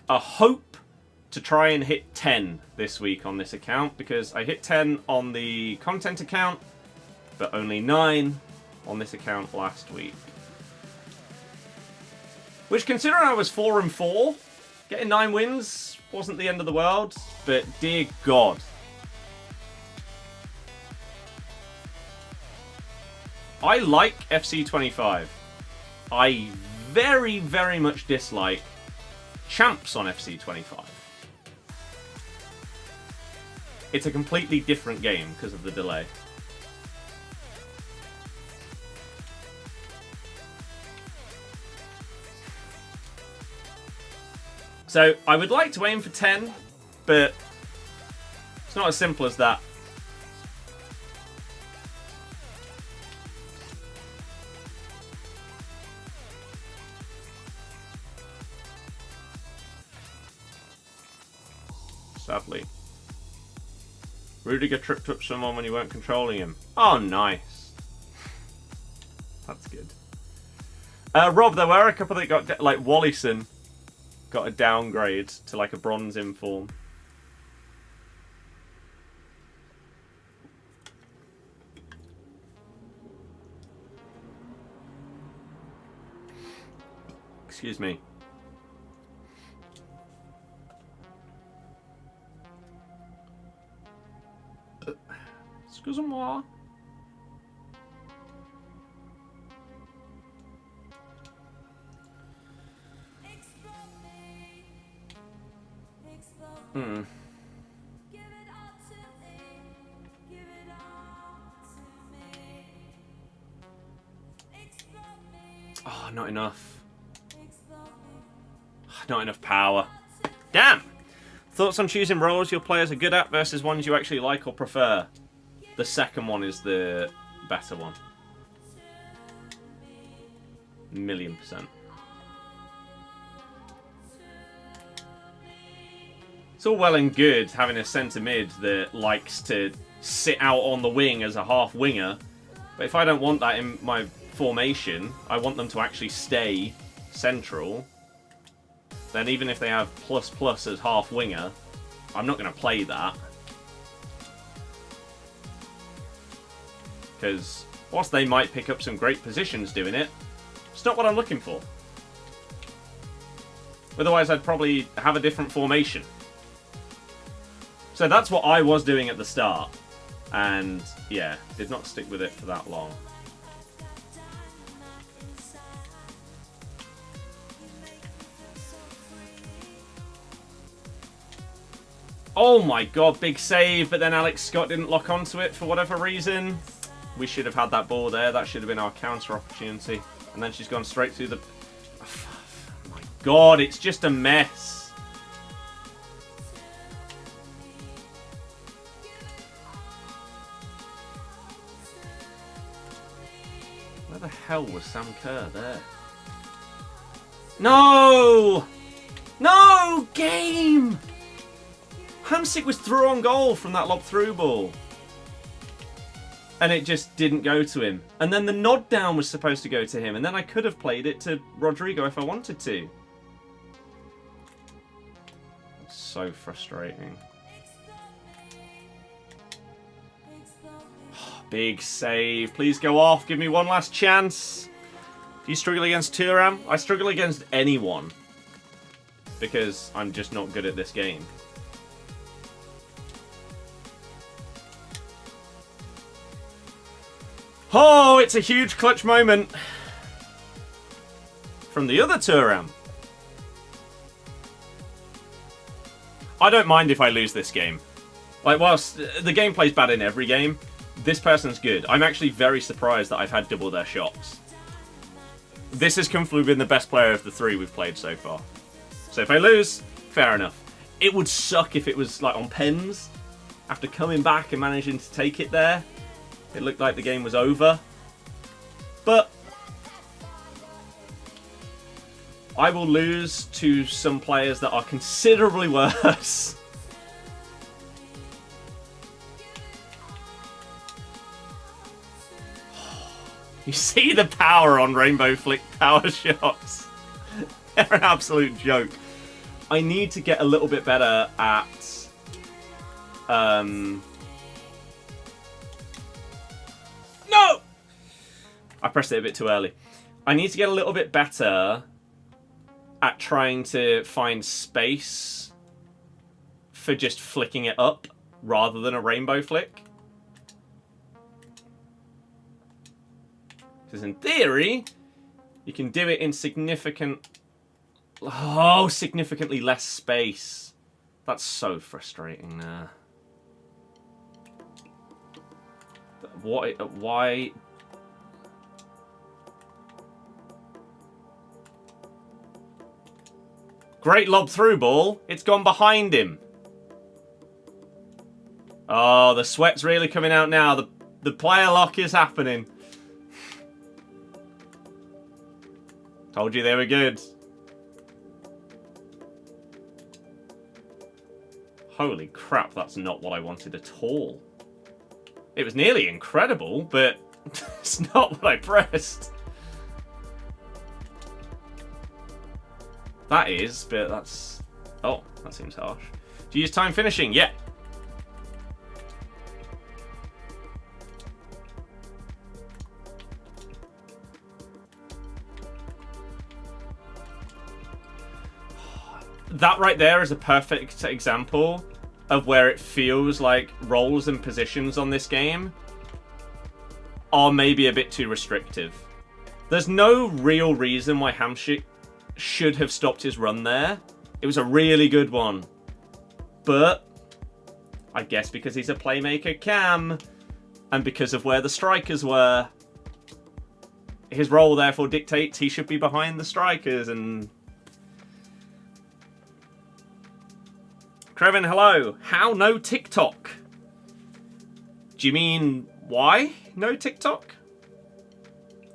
a hope to try and hit 10 this week on this account because I hit 10 on the content account, but only 9 on this account last week. Which, considering I was 4-4, getting 9 wins wasn't the end of the world, but dear God. I like FC25. I very, very much dislike champs on FC25. It's a completely different game because of the delay. So, I would like to aim for 10, but it's not as simple as that. Sadly. Rudiger tripped up someone when you weren't controlling him. Oh, nice. That's good. Rob, there were a couple that got, like, Wallison got a downgrade to, like, a bronze inform. Excuse me. Excusez-moi. Oh, not enough. Not enough power. Damn! Thoughts on choosing roles your players are good at versus ones you actually like or prefer? The second one is the better one. 1,000,000%. It's all well and good having a centre mid that likes to sit out on the wing as a half winger, but if I don't want that in my formation, I want them to actually stay central, then even if they have ++ as half winger, I'm not going to play that. Because whilst they might pick up some great positions doing it, it's not what I'm looking for. Otherwise, I'd probably have a different formation. So that's what I was doing at the start. And yeah, did not stick with it for that long. Oh my god, big save, but then Alex Scott didn't lock onto it for whatever reason. We should have had that ball there. That should have been our counter opportunity. And then she's gone straight through the... Oh my god, it's just a mess. Where the hell was Sam Kerr there? No! No! Game! Hamsik was through on goal from that lob through ball. And it just didn't go to him. And then the nod down was supposed to go to him. And then I could have played it to Rodrygo if I wanted to. It's so frustrating. Big save. Please go off. Give me one last chance. Do you struggle against Thuram? I struggle against anyone. Because I'm just not good at this game. Oh, it's a huge clutch moment from the other Thuram. I don't mind if I lose this game. Like, whilst the gameplay's bad in every game, this person's good. I'm actually very surprised that I've had double their shots. This has comfortably been the best player of the three we've played so far. So if I lose, fair enough. It would suck if it was like on pens. After coming back and managing to take it there, it looked like the game was over. But I will lose to some players that are considerably worse. You see the power on Rainbow Flick power shots. They're an absolute joke. I need to get a little bit better at... No! I pressed it a bit too early. I need to get a little bit better at trying to find space for just flicking it up rather than a rainbow flick. Because in theory, you can do it in significantly less space. That's so frustrating there. Why? Great lob through ball. It's gone behind him. Oh, the sweat's really coming out now. The player lock is happening. Told you they were good. Holy crap, that's not what I wanted at all. It was nearly incredible, but it's not what I pressed. That is, but that's... Oh, that seems harsh. Do you use time finishing? Yeah. That right there is a perfect example of where it feels like roles and positions on this game are maybe a bit too restrictive. There's no real reason why Hamsik should have stopped his run there. It was a really good one. But I guess because he's a playmaker cam and because of where the strikers were, his role therefore dictates he should be behind the strikers. And Krevin, hello. How no TikTok? Do you mean why no TikTok?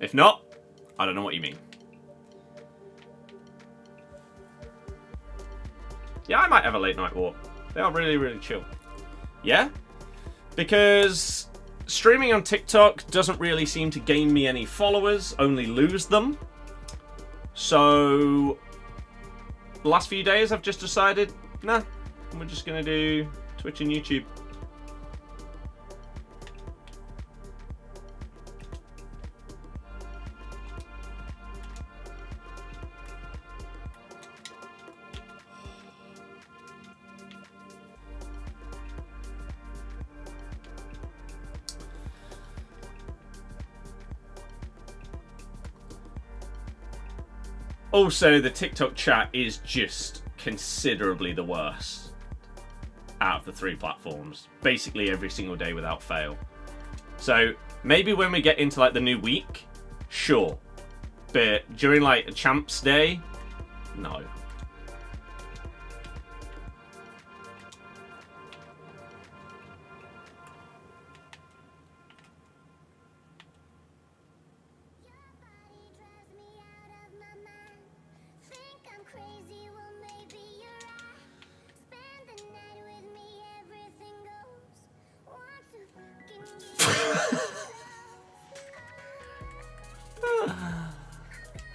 If not, I don't know what you mean. Yeah, I might have a late night walk. They are really, really chill. Yeah? Because streaming on TikTok doesn't really seem to gain me any followers, only lose them. So, the last few days I've just decided, nah, we're just going to do Twitch and YouTube. Also, the TikTok chat is just considerably the worst out of the three platforms. Basically every single day without fail. So, maybe when we get into like the new week, sure. But during like a Champs Day, no.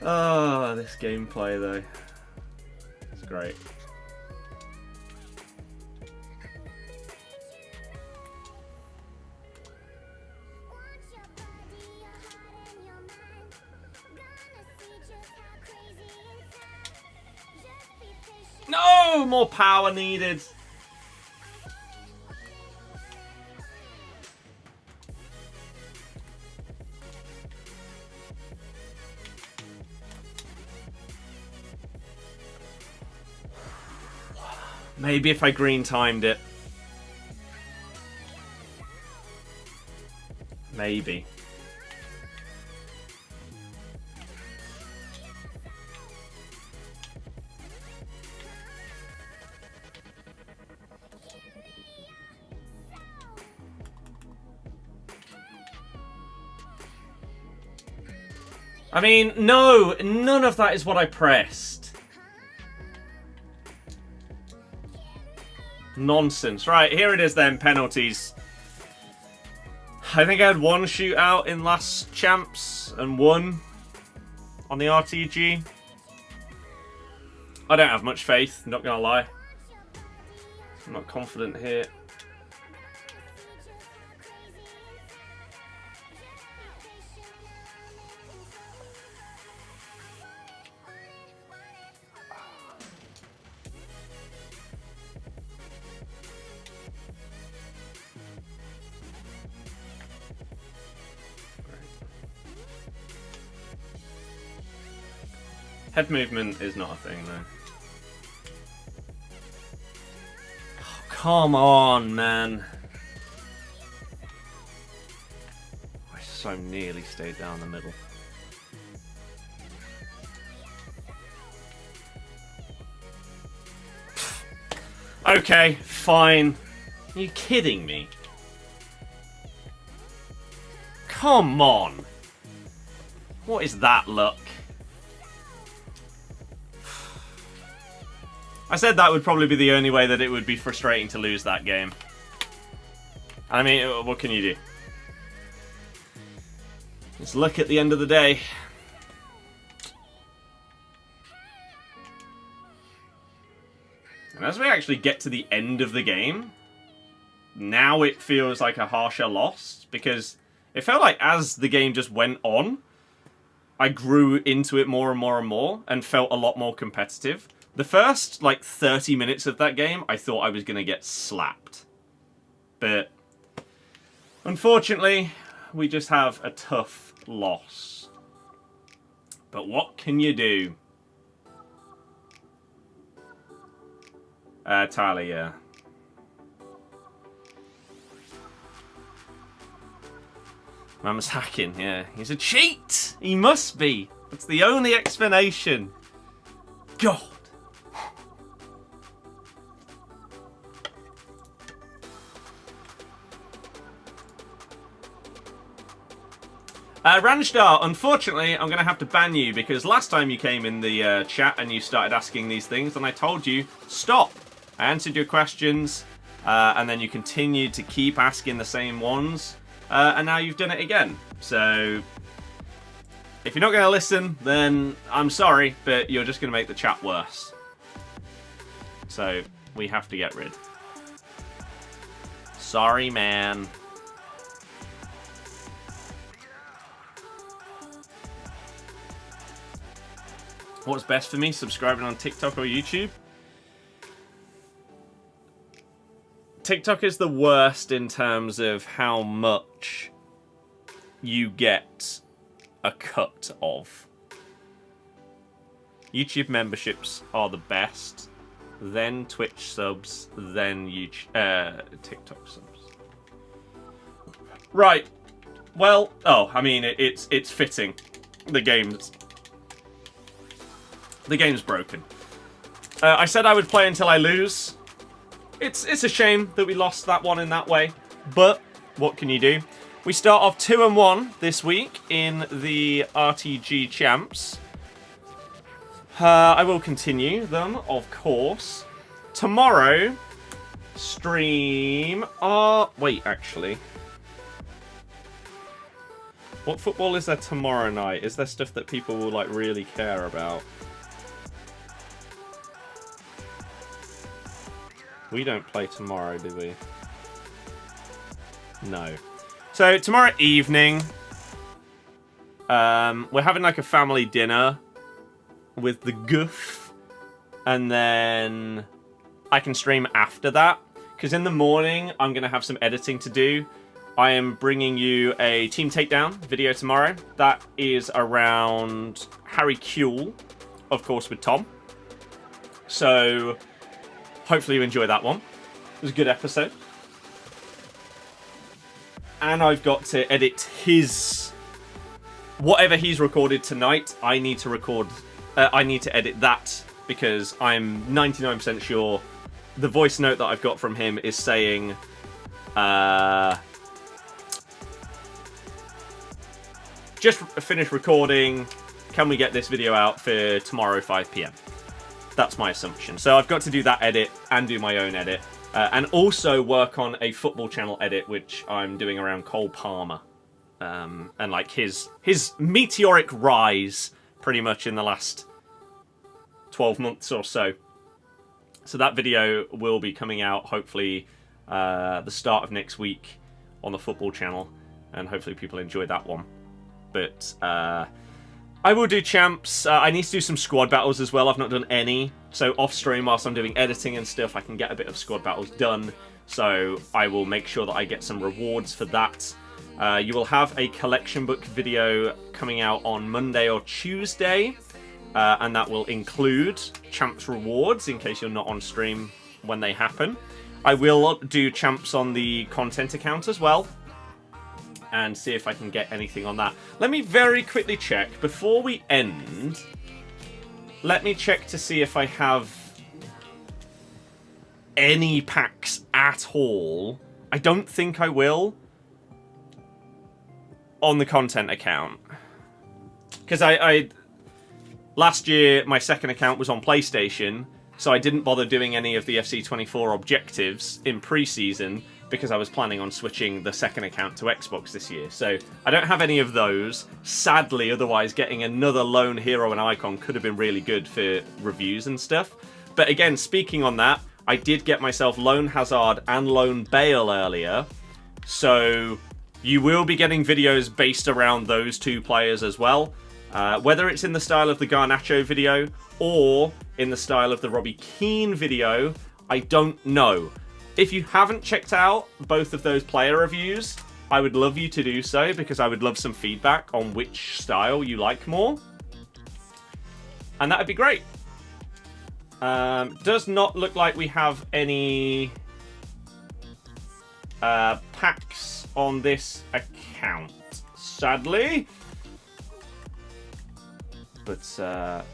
Oh, this gameplay though. It's great. No, more power needed. Maybe if I green timed it. Maybe. I mean, no, none of that is what I pressed. Nonsense. Right, here it is then, penalties. I think I had one shootout in last Champs and one on the RTG. I don't have much faith, not gonna lie. I'm not confident here. Head movement is not a thing, though. Oh, come on, man. I so nearly stayed down the middle. Okay, fine. Are you kidding me? Come on. What is that luck? I said that would probably be the only way that it would be frustrating to lose that game. I mean, what can you do? It's luck at the end of the day. And as we actually get to the end of the game, now it feels like a harsher loss, because it felt like as the game just went on, I grew into it more and more and more and felt a lot more competitive. The first, like, 30 minutes of that game, I thought I was going to get slapped. But, unfortunately, we just have a tough loss. But what can you do? Tyler, yeah. Mama's hacking, yeah. He's a cheat! He must be! That's the only explanation. God! Ranstar, unfortunately, I'm going to have to ban you because last time you came in the chat and you started asking these things, and I told you, stop. I answered your questions, and then you continued to keep asking the same ones, and now you've done it again. So, if you're not going to listen, then I'm sorry, but you're just going to make the chat worse. So, we have to get rid. Sorry, man. What's best for me? Subscribing on TikTok or YouTube? TikTok is the worst in terms of how much you get a cut of. YouTube memberships are the best, then Twitch subs, then TikTok subs. Right. Well, I mean, it's fitting. The game's broken. I said I would play until I lose. It's a shame that we lost that one in that way, but what can you do? We start off 2-1 this week in the RTG Champs. I will continue them, of course. Tomorrow, stream... wait, actually. What football is there tomorrow night? Is there stuff that people will, like, really care about? We don't play tomorrow, do we? No. So, tomorrow evening, we're having like a family dinner with the goof. And then I can stream after that. Because in the morning, I'm going to have some editing to do. I am bringing you a Team Takedown video tomorrow. That is around Harry Kuehl, of course, with Tom. So... hopefully you enjoy that one. It was a good episode. And I've got to edit his... whatever he's recorded tonight, I need to record... I need to edit that because I'm 99% sure the voice note that I've got from him is saying... just finished recording. Can we get this video out for tomorrow 5 PM? That's my assumption. So I've got to do that edit and do my own edit. And also work on a football channel edit, which I'm doing around Cole Palmer. And like his meteoric rise, pretty much in the last 12 months or so. So that video will be coming out, hopefully, the start of next week on the football channel. And hopefully people enjoy that one. But... I will do champs. I need to do some squad battles as well. I've not done any. So off stream, whilst I'm doing editing and stuff, I can get a bit of squad battles done. So I will make sure that I get some rewards for that. You will have a collection book video coming out on Monday or Tuesday. And that will include champs rewards in case you're not on stream when they happen. I will do champs on the content account as well. And see if I can get anything on that. Let me very quickly check. Before we end, let me check to see if I have any packs at all. I don't think I will on the content account. Because I last year, my second account was on PlayStation, So I didn't bother doing any of the FC24 objectives in pre-season because I was planning on switching the second account to Xbox this year. So I don't have any of those. Sadly, otherwise getting another lone hero and icon could have been really good for reviews and stuff. But again, speaking on that, I did get myself Lone Hazard and Lone Bale earlier. So you will be getting videos based around those two players as well. Whether it's in the style of the Garnacho video or in the style of the Robbie Keane video, I don't know. If you haven't checked out both of those player reviews, I would love you to do so because I would love some feedback on which style you like more. And that would be great. Does not look like we have any packs on this account, sadly. But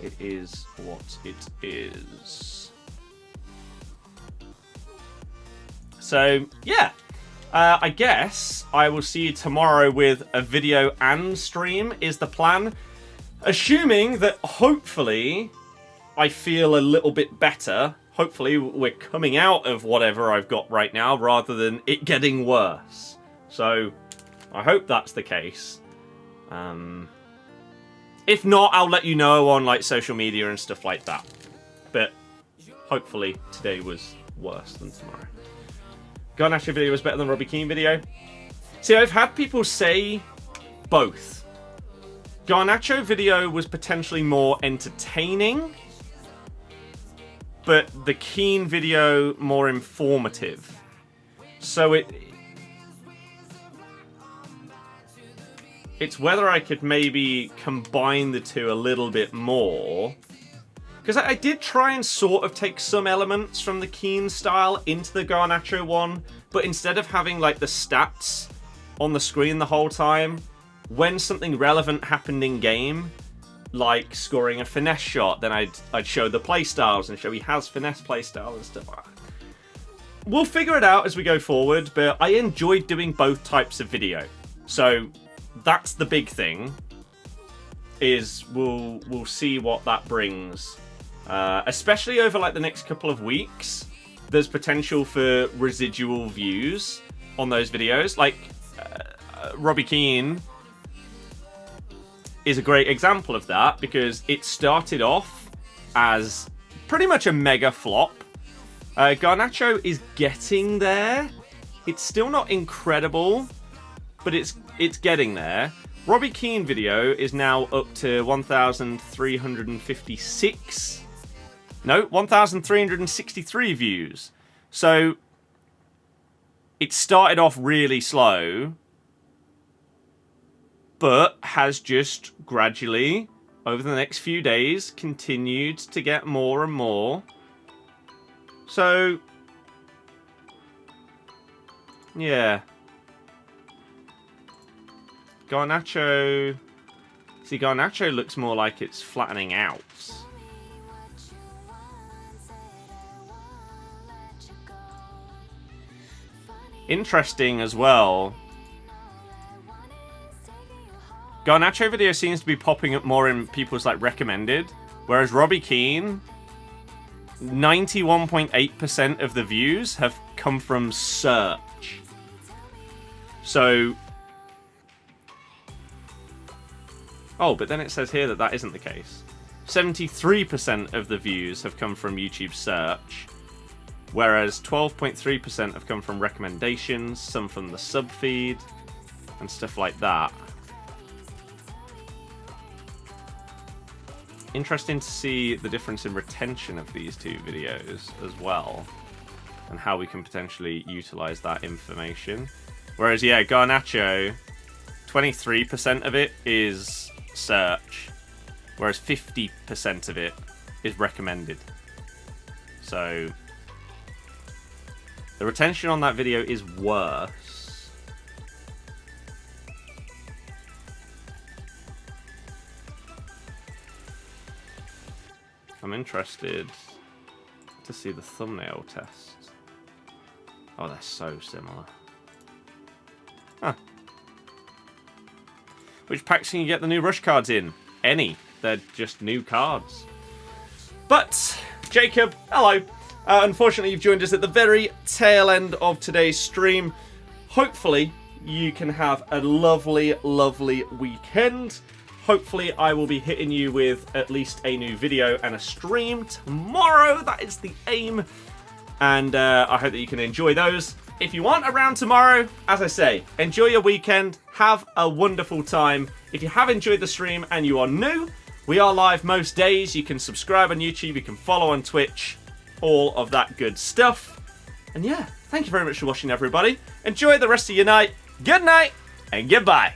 it is what it is. So, yeah. I guess I will see you tomorrow with a video and stream is the plan. Assuming that hopefully I feel a little bit better. Hopefully we're coming out of whatever I've got right now rather than it getting worse. So I hope that's the case. If not, I'll let you know on like social media and stuff like that. But hopefully today was worse than tomorrow. Garnacho video was better than Robbie Keane video. See, I've had people say both. Garnacho video was potentially more entertaining, but the Keane video more informative. So it's whether I could maybe combine the two a little bit more. Because I did try and sort of take some elements from the Keane style into the Garnacho one, but instead of having like the stats on the screen the whole time, when something relevant happened in game, like scoring a finesse shot, then I'd show the playstyles and show he has finesse playstyle and stuff like that. We'll figure it out as we go forward, but I enjoyed doing both types of video. So that's the big thing, is we'll see what that brings. Especially over like the next couple of weeks, there's potential for residual views on those videos. Like Robbie Keane is a great example of that because it started off as pretty much a mega flop. Garnacho is getting there. It's still not incredible, but it's getting there. Robbie Keane video is now up to 1,356. No, 1,363 views. So it started off really slow, but has just gradually, over the next few days, continued to get more and more. So, yeah. Garnacho... See, Garnacho looks more like it's flattening out. Interesting as well. Garnacho video seems to be popping up more in people's like recommended, whereas Robbie Keane, 91.8% of the views have come from search. So, oh, but then it says here that that isn't the case. 73% of the views have come from YouTube search, whereas 12.3% have come from recommendations, some from the sub feed, and stuff like that. Interesting to see the difference in retention of these two videos as well, and how we can potentially utilize that information. Whereas, yeah, Garnacho, 23% of it is search, whereas 50% of it is recommended. So the retention on that video is worse. I'm interested to see the thumbnail tests. Oh, they're so similar. Huh. Which packs can you get the new rush cards in? Any. They're just new cards. But Jacob, hello. Unfortunately, you've joined us at the very tail end of today's stream. Hopefully, you can have a lovely, lovely weekend. Hopefully, I will be hitting you with at least a new video and a stream tomorrow. That is the aim. And I hope that you can enjoy those. If you aren't around tomorrow, as I say, enjoy your weekend. Have a wonderful time. If you have enjoyed the stream and you are new, we are live most days. You can subscribe on YouTube. You can follow on Twitch. All of that good stuff. And yeah, thank you very much for watching, everybody. Enjoy the rest of your night. Good night and goodbye.